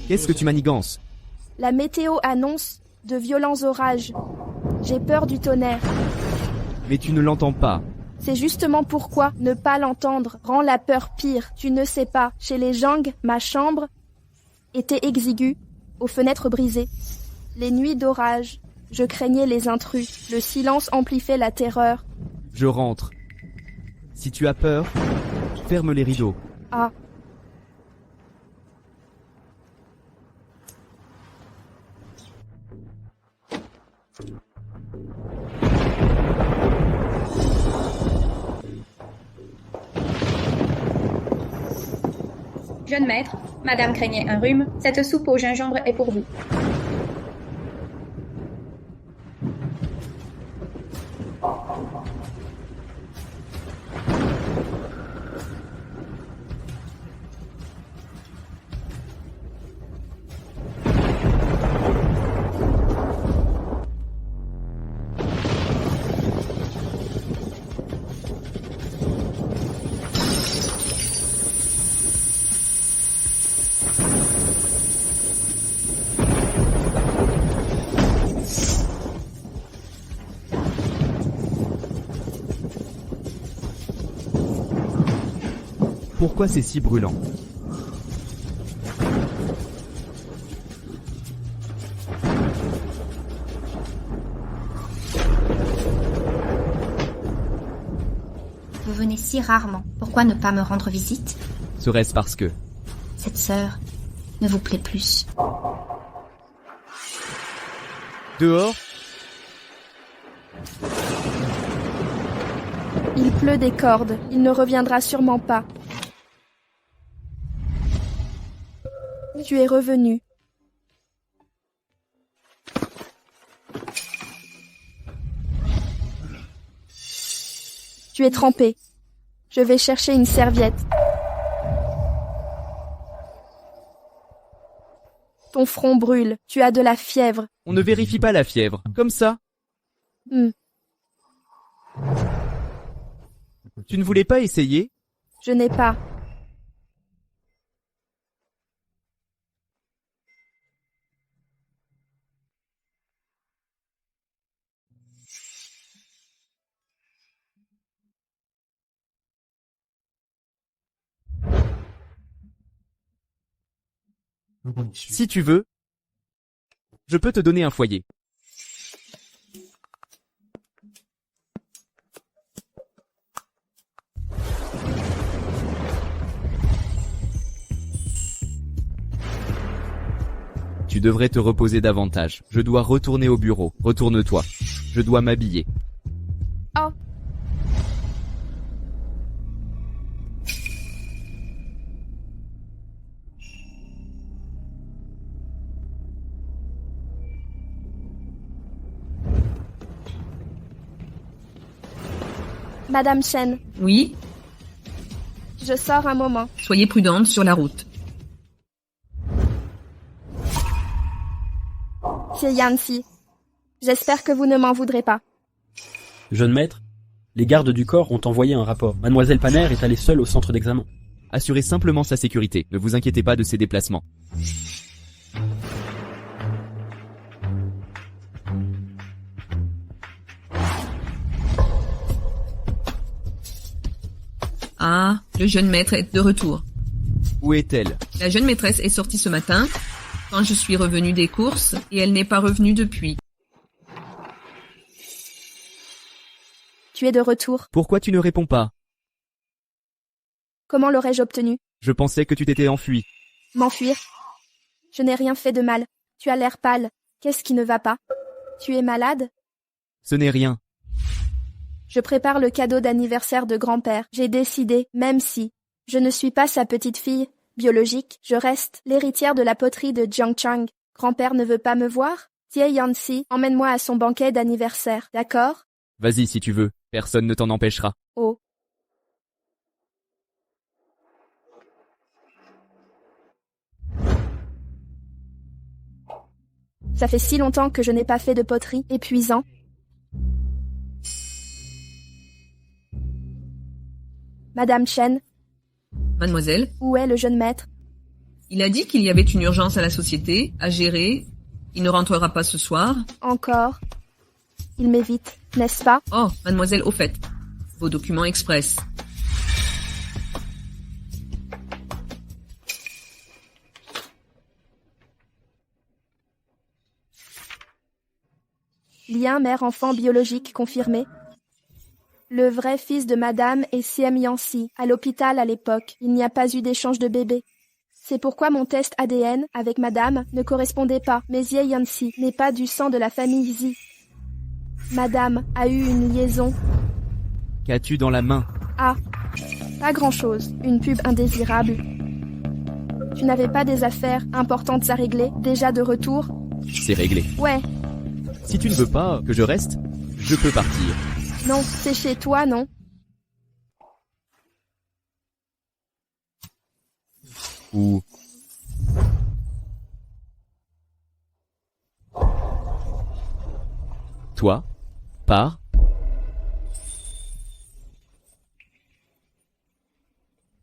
[SPEAKER 5] Qu'est-ce que tu manigances?
[SPEAKER 2] La météo annonce de violents orages. J'ai peur du tonnerre.
[SPEAKER 5] Mais tu ne l'entends pas.
[SPEAKER 2] C'est justement pourquoi ne pas l'entendre rend la peur pire. Tu ne sais pas, chez les Zhang, ma chambre était exiguë, aux fenêtres brisées. Les nuits d'orage, je craignais les intrus. Le silence amplifiait la terreur.
[SPEAKER 5] Je rentre. Si tu as peur, ferme les rideaux.
[SPEAKER 2] Ah.
[SPEAKER 15] Jeune maître, madame craignait un rhume, cette soupe au gingembre est pour vous.
[SPEAKER 5] Pourquoi c'est si brûlant?
[SPEAKER 12] Vous venez si rarement. Pourquoi ne pas me rendre visite?
[SPEAKER 5] Serait-ce parce que...
[SPEAKER 12] Cette sœur ne vous plaît plus.
[SPEAKER 5] Dehors?
[SPEAKER 2] Il pleut des cordes. Il ne reviendra sûrement pas. Tu es revenu. Tu es trempé. Je vais chercher une serviette. Ton front brûle. Tu as de la fièvre.
[SPEAKER 5] On ne vérifie pas la fièvre. Comme ça. Tu ne voulais pas essayer?
[SPEAKER 2] Je n'ai pas.
[SPEAKER 5] Si tu veux, je peux te donner un foyer. Tu devrais te reposer davantage. Je dois retourner au bureau. Retourne-toi. Je dois m'habiller.
[SPEAKER 2] Oh. Madame Chen,
[SPEAKER 4] Oui,
[SPEAKER 2] je sors un moment.
[SPEAKER 4] soyez prudente sur la route.
[SPEAKER 2] C'est Yancy. J'espère que vous ne m'en voudrez pas.
[SPEAKER 7] Jeune maître, les gardes du corps ont envoyé un rapport. Mademoiselle Panner est allée seule au centre d'examen.
[SPEAKER 5] Assurez simplement sa sécurité, ne vous inquiétez pas de ses déplacements.
[SPEAKER 4] Ah, le jeune maître est de retour.
[SPEAKER 5] Où est-elle?
[SPEAKER 4] La jeune maîtresse est sortie ce matin, quand je suis revenue des courses, et elle n'est pas revenue depuis.
[SPEAKER 2] Tu es de retour.
[SPEAKER 5] Pourquoi tu ne réponds pas?
[SPEAKER 2] Comment l'aurais-je obtenu?
[SPEAKER 5] Je pensais que tu t'étais enfui.
[SPEAKER 2] M'enfuir? Je n'ai rien fait de mal. Tu as l'air pâle. Qu'est-ce qui ne va pas? Tu es malade?
[SPEAKER 5] Ce n'est rien.
[SPEAKER 2] Je prépare le cadeau d'anniversaire de grand-père. J'ai décidé, même si je ne suis pas sa petite-fille biologique, je reste l'héritière de la poterie de Jiangchang. Grand-père ne veut pas me voir? Tiens Yancy, emmène-moi à son banquet d'anniversaire, d'accord?
[SPEAKER 5] Vas-y si tu veux, personne ne t'en empêchera.
[SPEAKER 2] Oh. Ça fait si longtemps que je n'ai pas fait de poterie, épuisant. Madame Chen,
[SPEAKER 4] Mademoiselle,
[SPEAKER 2] où est le jeune maître?
[SPEAKER 4] il a dit qu'il y avait une urgence à la société, à gérer. Il ne rentrera pas ce soir.
[SPEAKER 2] Encore? Il m'évite, n'est-ce pas?
[SPEAKER 4] Oh, mademoiselle, au fait, vos documents express.
[SPEAKER 2] Lien mère-enfant biologique confirmé. Le vrai fils de Madame est Siem Yancy, à l'hôpital à l'époque. Il n'y a pas eu d'échange de bébé. C'est pourquoi mon test ADN avec Madame ne correspondait pas. Mais Ye Yancy n'est pas du sang de la famille Zi. Madame a eu une liaison.
[SPEAKER 5] Qu'as-tu dans la main?
[SPEAKER 2] Ah, pas grand-chose. Une pub indésirable. Tu n'avais pas des affaires importantes à régler, déjà de retour?
[SPEAKER 5] C'est réglé.
[SPEAKER 2] Ouais.
[SPEAKER 5] Si tu ne veux pas que je reste, je peux partir.
[SPEAKER 2] Non, c'est chez toi, non?
[SPEAKER 5] Ou... Toi, pars.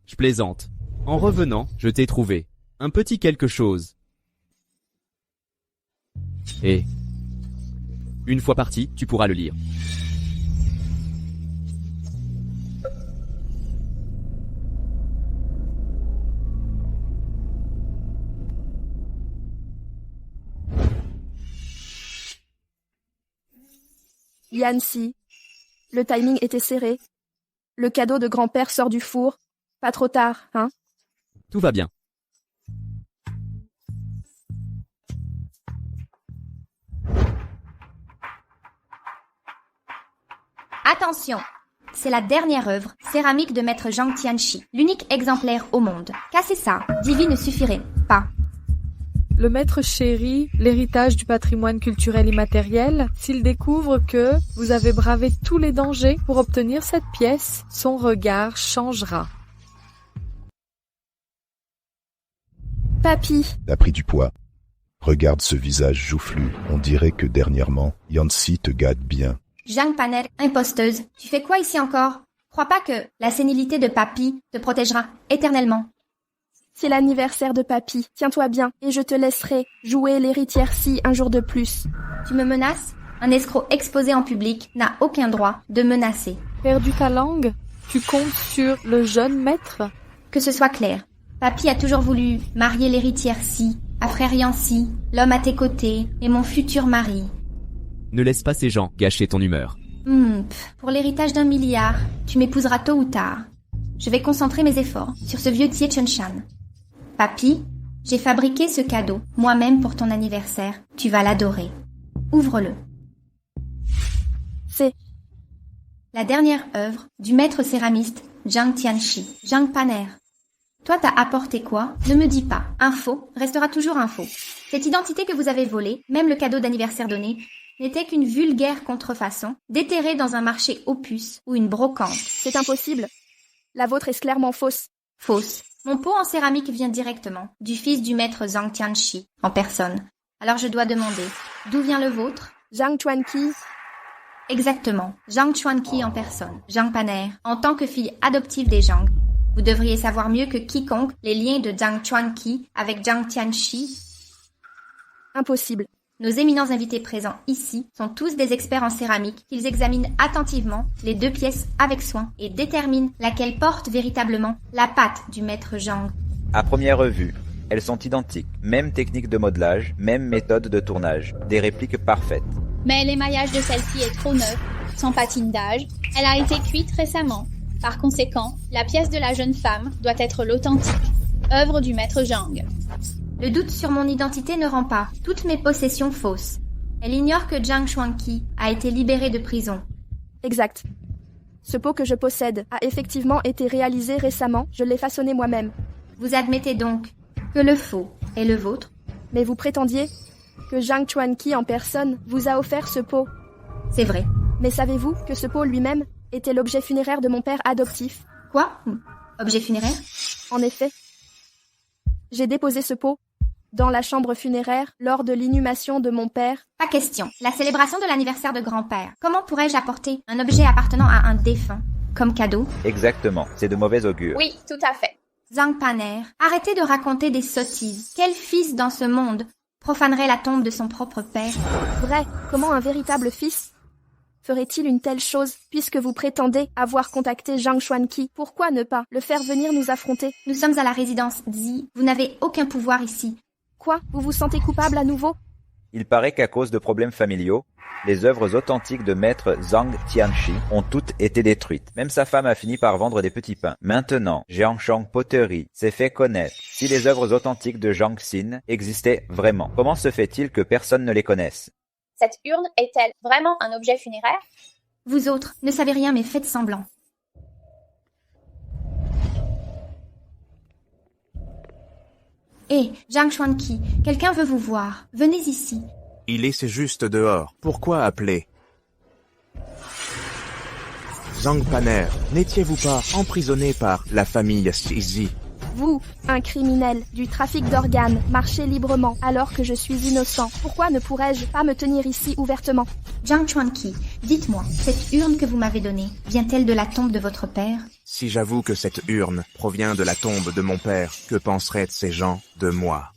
[SPEAKER 5] Je plaisante. En revenant, je t'ai trouvé. Un petit quelque chose. Et... une fois parti, tu pourras le lire.
[SPEAKER 2] Yancy. Le timing était serré. Le cadeau de grand-père sort du four. Pas trop tard, hein?
[SPEAKER 5] Tout va bien.
[SPEAKER 12] Attention, c'est la dernière œuvre céramique de maître Zhang Tianchi, l'unique exemplaire au monde. Casser ça, Divi ne suffirait pas.
[SPEAKER 11] Le maître chéri, l'héritage du patrimoine culturel immatériel, s'il découvre que vous avez bravé tous les dangers pour obtenir cette pièce, son regard changera.
[SPEAKER 2] Papy.
[SPEAKER 1] T'as pris du poids. Regarde ce visage joufflu. On dirait que dernièrement, Yancy te gâte bien.
[SPEAKER 12] Zhang Panner, imposteuse, tu fais quoi ici encore? Crois pas que la sénilité de Papy te protégera éternellement.
[SPEAKER 2] C'est l'anniversaire de Papy. Tiens-toi bien, et je te laisserai jouer l'héritière si un jour de plus.
[SPEAKER 12] Tu me menaces? Un escroc exposé en public n'a aucun droit de menacer.
[SPEAKER 11] Perdu ta langue? Tu comptes sur le jeune maître?
[SPEAKER 12] Que ce soit clair. Papy a toujours voulu marier l'héritière Si, à frère Yancy, l'homme à tes côtés, et mon futur mari.
[SPEAKER 5] Ne laisse pas ces gens gâcher ton humeur.
[SPEAKER 12] Pour l'héritage d'1 milliard, tu m'épouseras tôt ou tard. Je vais concentrer mes efforts sur ce vieux Tie Chen-shan. Papy, j'ai fabriqué ce cadeau, moi-même pour ton anniversaire. Tu vas l'adorer. Ouvre-le.
[SPEAKER 2] C'est
[SPEAKER 12] la dernière œuvre du maître céramiste Zhang Tianchi, Zhang Panner. Toi, t'as apporté quoi? Ne me dis pas. Un faux restera toujours un faux. Cette identité que vous avez volée, même le cadeau d'anniversaire donné, n'était qu'une vulgaire contrefaçon, déterrée dans un marché opus ou une brocante.
[SPEAKER 2] C'est impossible. La vôtre est clairement fausse.
[SPEAKER 12] Fausse. Mon pot en céramique vient directement du fils du maître Zhang Tianxi, en personne. Alors je dois demander, d'où vient le vôtre?
[SPEAKER 2] Zhang Chuanqi.
[SPEAKER 12] Exactement, Zhang Chuanqi en personne, Zhang Paner, en tant que fille adoptive des Zhang. Vous devriez savoir mieux que quiconque les liens de Zhang Chuanqi avec Zhang Tianxi.
[SPEAKER 2] Impossible.
[SPEAKER 12] Nos éminents invités présents ici sont tous des experts en céramique. Ils examinent attentivement les deux pièces avec soin et déterminent laquelle porte véritablement la patte du maître Zhang.
[SPEAKER 13] À première vue, elles sont identiques. Même technique de modelage, même méthode de tournage. Des répliques parfaites.
[SPEAKER 10] Mais l'émaillage de celle-ci est trop neuf, sans patine d'âge. Elle a été cuite récemment. Par conséquent, la pièce de la jeune femme doit être l'authentique, œuvre du maître Zhang.
[SPEAKER 12] Le doute sur mon identité ne rend pas toutes mes possessions fausses. Elle ignore que Zhang Chuanqi a été libéré de prison.
[SPEAKER 2] Exact. Ce pot que je possède a effectivement été réalisé récemment, je l'ai façonné moi-même.
[SPEAKER 12] Vous admettez donc que le faux est le vôtre?
[SPEAKER 2] Mais vous prétendiez que Zhang Chuanqi en personne vous a offert ce pot.
[SPEAKER 12] C'est vrai.
[SPEAKER 2] Mais savez-vous que ce pot lui-même était l'objet funéraire de mon père adoptif?
[SPEAKER 12] Quoi? Objet funéraire?
[SPEAKER 2] En effet. J'ai déposé ce pot dans la chambre funéraire lors de l'inhumation de mon père.
[SPEAKER 12] Pas question. La célébration de l'anniversaire de grand-père. Comment pourrais-je apporter un objet appartenant à un défunt comme cadeau?
[SPEAKER 13] Exactement, c'est de mauvais augure.
[SPEAKER 10] Oui, tout à fait.
[SPEAKER 12] Zhang Paner, arrêtez de raconter des sottises. Quel fils dans ce monde profanerait la tombe de son propre père?
[SPEAKER 2] Vrai, comment un véritable fils ferait-il une telle chose, puisque vous prétendez avoir contacté Zhang Chuanqi? Pourquoi ne pas le faire venir nous affronter?
[SPEAKER 12] Nous sommes à la résidence Zi. Vous n'avez aucun pouvoir ici.
[SPEAKER 2] Quoi? Vous vous sentez coupable à nouveau?
[SPEAKER 13] Il paraît qu'à cause de problèmes familiaux, les œuvres authentiques de maître Zhang Tianxi ont toutes été détruites. Même sa femme a fini par vendre des petits pains. Maintenant, Jiangshang Poterie s'est fait connaître. Si les œuvres authentiques de Zhang Xin existaient vraiment, comment se fait-il que personne ne les connaisse?
[SPEAKER 10] Cette urne est-elle vraiment un objet funéraire?
[SPEAKER 12] Vous autres ne savez rien mais faites semblant. Hé, Zhang Chuanqi, quelqu'un veut vous voir. Venez ici.
[SPEAKER 3] Il est juste dehors. Pourquoi appeler? Zhang Paner, n'étiez-vous pas emprisonné par la famille Zi?
[SPEAKER 2] Vous, un criminel, du trafic d'organes, marchez librement, alors que je suis innocent. Pourquoi ne pourrais-je pas me tenir ici ouvertement?
[SPEAKER 12] Zhang Chuanqi, dites-moi, cette urne que vous m'avez donnée, vient-elle de la tombe de votre père?
[SPEAKER 3] Si j'avoue que cette urne provient de la tombe de mon père, que penseraient ces gens de moi?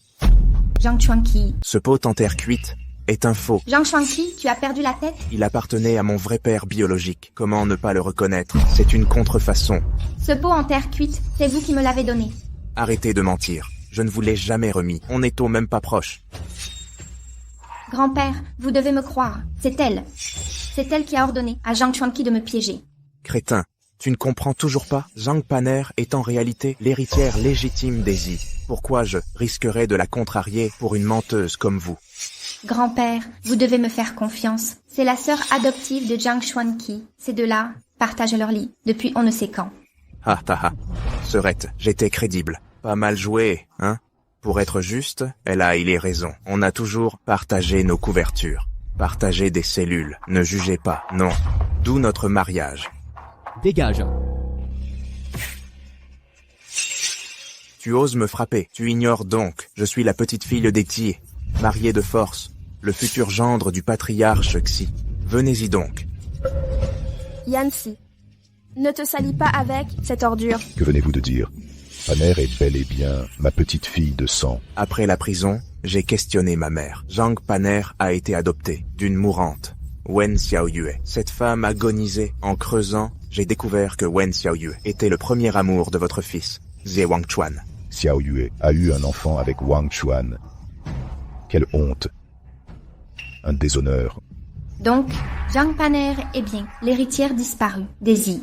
[SPEAKER 12] Zhang Chuanqi.
[SPEAKER 3] Ce pot en terre cuite est un faux.
[SPEAKER 12] Zhang Chuanqi, tu as perdu la tête?
[SPEAKER 3] Il appartenait à mon vrai père biologique. Comment ne pas le reconnaître? C'est une contrefaçon.
[SPEAKER 12] Ce pot en terre cuite, c'est vous qui me l'avez donné.
[SPEAKER 3] Arrêtez de mentir. Je ne vous l'ai jamais remis. On n'est au même pas proche.
[SPEAKER 12] Grand-père, vous devez me croire. C'est elle. C'est elle qui a ordonné à Zhang Chuanqi de me piéger.
[SPEAKER 3] Crétin, tu ne comprends toujours pas? Zhang Paner est en réalité l'héritière légitime des Zi. Pourquoi je risquerais de la contrarier pour une menteuse comme vous?
[SPEAKER 12] Grand-père, vous devez me faire confiance. C'est la sœur adoptive de Zhang Chuanqi. Ces deux-là partagent leur lit depuis on ne sait quand.
[SPEAKER 3] Ah ah ah. Serette, j'étais crédible. Pas mal joué, hein? Pour être juste, il est raison. On a toujours partagé nos couvertures. Partagé des cellules. Ne jugez pas, non. D'où notre mariage.
[SPEAKER 5] Dégage.
[SPEAKER 3] Tu oses me frapper. Tu ignores donc. Je suis la petite fille d'Eti, mariée de force. Le futur gendre du patriarche Xi. Venez-y donc.
[SPEAKER 2] Yancy, ne te salis pas avec cette ordure.
[SPEAKER 1] Que venez-vous de dire? Paner est bel et bien ma petite fille de sang.
[SPEAKER 3] Après la prison, j'ai questionné ma mère. Zhang Paner a été adoptée d'une mourante, Wen Xiaoyue. Cette femme agonisait. En creusant, j'ai découvert que Wen Xiaoyue était le premier amour de votre fils, Zie Wangchuan.
[SPEAKER 1] Xiaoyue a eu un enfant avec Wang Chuan. Quelle honte. Un déshonneur.
[SPEAKER 12] Donc, Zhang Paner est bien l'héritière disparue des Zi.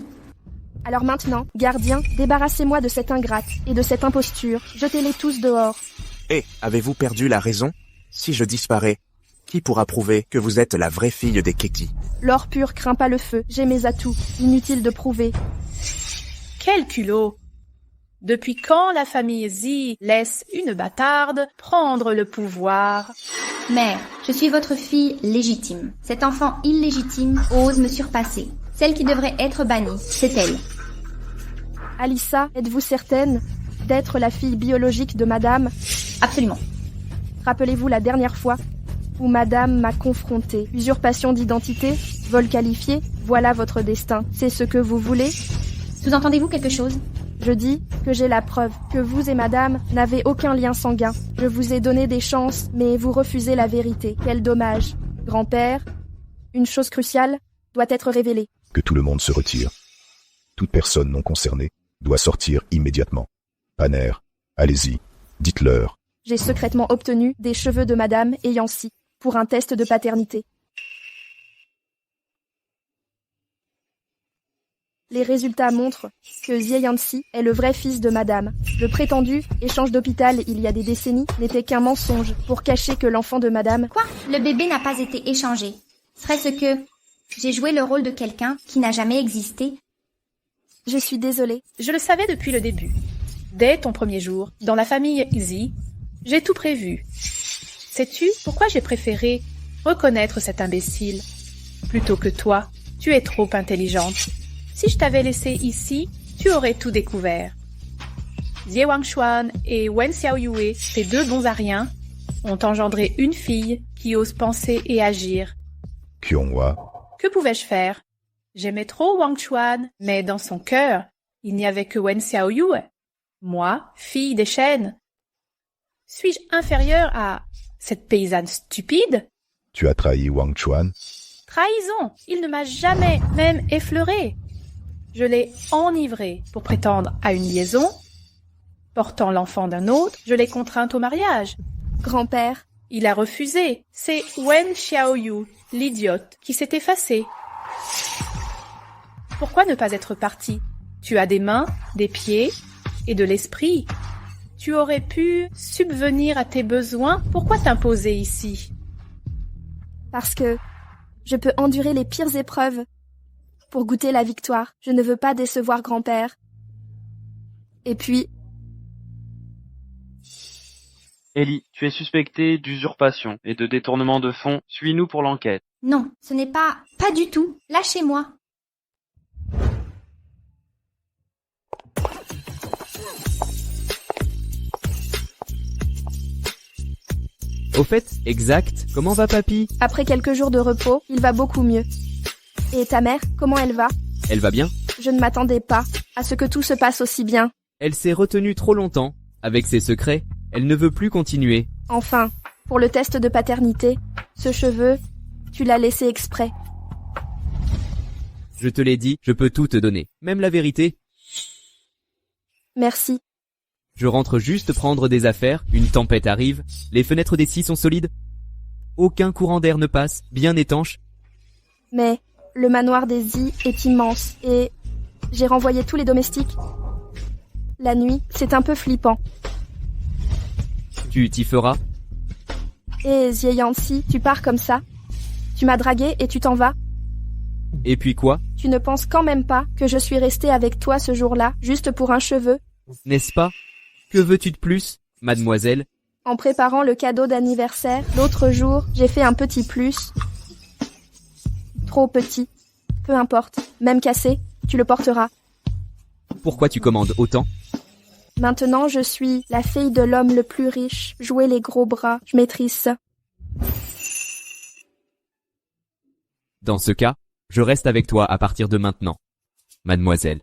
[SPEAKER 2] Alors maintenant, gardien, débarrassez-moi de cette ingrate et de cette imposture. Jetez-les tous dehors.
[SPEAKER 3] Avez-vous perdu la raison? Si je disparais, qui pourra prouver que vous êtes la vraie fille des Keki?
[SPEAKER 2] L'or pur craint pas le feu. J'ai mes atouts. Inutile de prouver.
[SPEAKER 14] Quel culot! Depuis quand la famille Zi laisse une bâtarde prendre le pouvoir?
[SPEAKER 12] Mère, je suis votre fille légitime. Cet enfant illégitime ose me surpasser. Celle qui devrait être bannie, c'est elle.
[SPEAKER 2] Alissa, êtes-vous certaine d'être la fille biologique de Madame?
[SPEAKER 12] Absolument.
[SPEAKER 2] Rappelez-vous la dernière fois où Madame m'a confrontée. Usurpation d'identité, vol qualifié, voilà votre destin. C'est ce que vous voulez?
[SPEAKER 12] Sous-entendez-vous quelque chose?
[SPEAKER 2] Je dis que j'ai la preuve que vous et Madame n'avez aucun lien sanguin. Je vous ai donné des chances, mais vous refusez la vérité. Quel dommage. Grand-père, une chose cruciale doit être révélée.
[SPEAKER 1] Que tout le monde se retire. Toute personne non concernée doit sortir immédiatement. Panner, allez-y, dites-leur.
[SPEAKER 2] J'ai secrètement obtenu des cheveux de Madame et Yancy pour un test de paternité. Les résultats montrent que Yancy est le vrai fils de Madame. Le prétendu échange d'hôpital il y a des décennies n'était qu'un mensonge pour cacher que l'enfant de Madame...
[SPEAKER 12] Quoi? Le bébé n'a pas été échangé. Serait-ce que j'ai joué le rôle de quelqu'un qui n'a jamais existé?
[SPEAKER 2] Je suis désolée.
[SPEAKER 14] Je le savais depuis le début. Dès ton premier jour, dans la famille Zi, j'ai tout prévu. Sais-tu pourquoi j'ai préféré reconnaître cet imbécile plutôt que toi? Tu es trop intelligente. Si je t'avais laissé ici, tu aurais tout découvert. Jie Wangshuan et Wen Xiaoyue, ces deux bons à rien, ont engendré une fille qui ose penser et agir.
[SPEAKER 1] Qianghua.
[SPEAKER 14] Que pouvais-je faire? J'aimais trop Wangshuan, mais dans son cœur, il n'y avait que Wen Xiaoyue. Moi, fille des chênes. Suis-je inférieure à cette paysanne stupide?
[SPEAKER 1] Tu as trahi Wangshuan?
[SPEAKER 14] Trahison! Il ne m'a jamais même effleuré. Je l'ai enivré pour prétendre à une liaison. Portant l'enfant d'un autre, je l'ai contrainte au mariage.
[SPEAKER 2] Grand-père.
[SPEAKER 14] Il a refusé. C'est Wen Xiaoyu, l'idiote, qui s'est effacé. Pourquoi ne pas être parti? Tu as des mains, des pieds et de l'esprit. Tu aurais pu subvenir à tes besoins. Pourquoi t'imposer ici?
[SPEAKER 2] Parce que je peux endurer les pires épreuves pour goûter la victoire. Je ne veux pas décevoir grand-père. Et puis...
[SPEAKER 9] Ellie, tu es suspectée d'usurpation et de détournement de fonds. Suis-nous pour l'enquête.
[SPEAKER 12] Non, ce n'est pas du tout. Lâchez-moi.
[SPEAKER 5] Au fait, exact, comment va papy?
[SPEAKER 2] Après quelques jours de repos, il va beaucoup mieux. Et ta mère, comment elle va?
[SPEAKER 5] Elle va bien?
[SPEAKER 2] Je ne m'attendais pas à ce que tout se passe aussi bien.
[SPEAKER 5] Elle s'est retenue trop longtemps. Avec ses secrets, elle ne veut plus continuer.
[SPEAKER 2] Enfin, pour le test de paternité, ce cheveu, tu l'as laissé exprès.
[SPEAKER 5] Je te l'ai dit, je peux tout te donner, même la vérité.
[SPEAKER 2] Merci.
[SPEAKER 5] Je rentre juste prendre des affaires, une tempête arrive, les fenêtres des scies sont solides. Aucun courant d'air ne passe, bien étanche.
[SPEAKER 2] Mais le manoir des Zi est immense et j'ai renvoyé tous les domestiques. La nuit, c'est un peu flippant.
[SPEAKER 5] Tu t'y feras?
[SPEAKER 2] Et Yancy, tu pars comme ça? Tu m'as dragué et tu t'en vas?
[SPEAKER 5] Et puis quoi?
[SPEAKER 2] Tu ne penses quand même pas que je suis restée avec toi ce jour-là, juste pour un cheveu?
[SPEAKER 5] N'est-ce pas? Que veux-tu de plus, mademoiselle?
[SPEAKER 2] En préparant le cadeau d'anniversaire, l'autre jour, j'ai fait un petit plus. Trop petit. Peu importe. Même cassé, tu le porteras.
[SPEAKER 5] Pourquoi tu commandes autant?
[SPEAKER 2] Maintenant, je suis la fille de l'homme le plus riche. Jouer les gros bras, je maîtrise ça.
[SPEAKER 5] Dans ce cas, je reste avec toi à partir de maintenant, mademoiselle.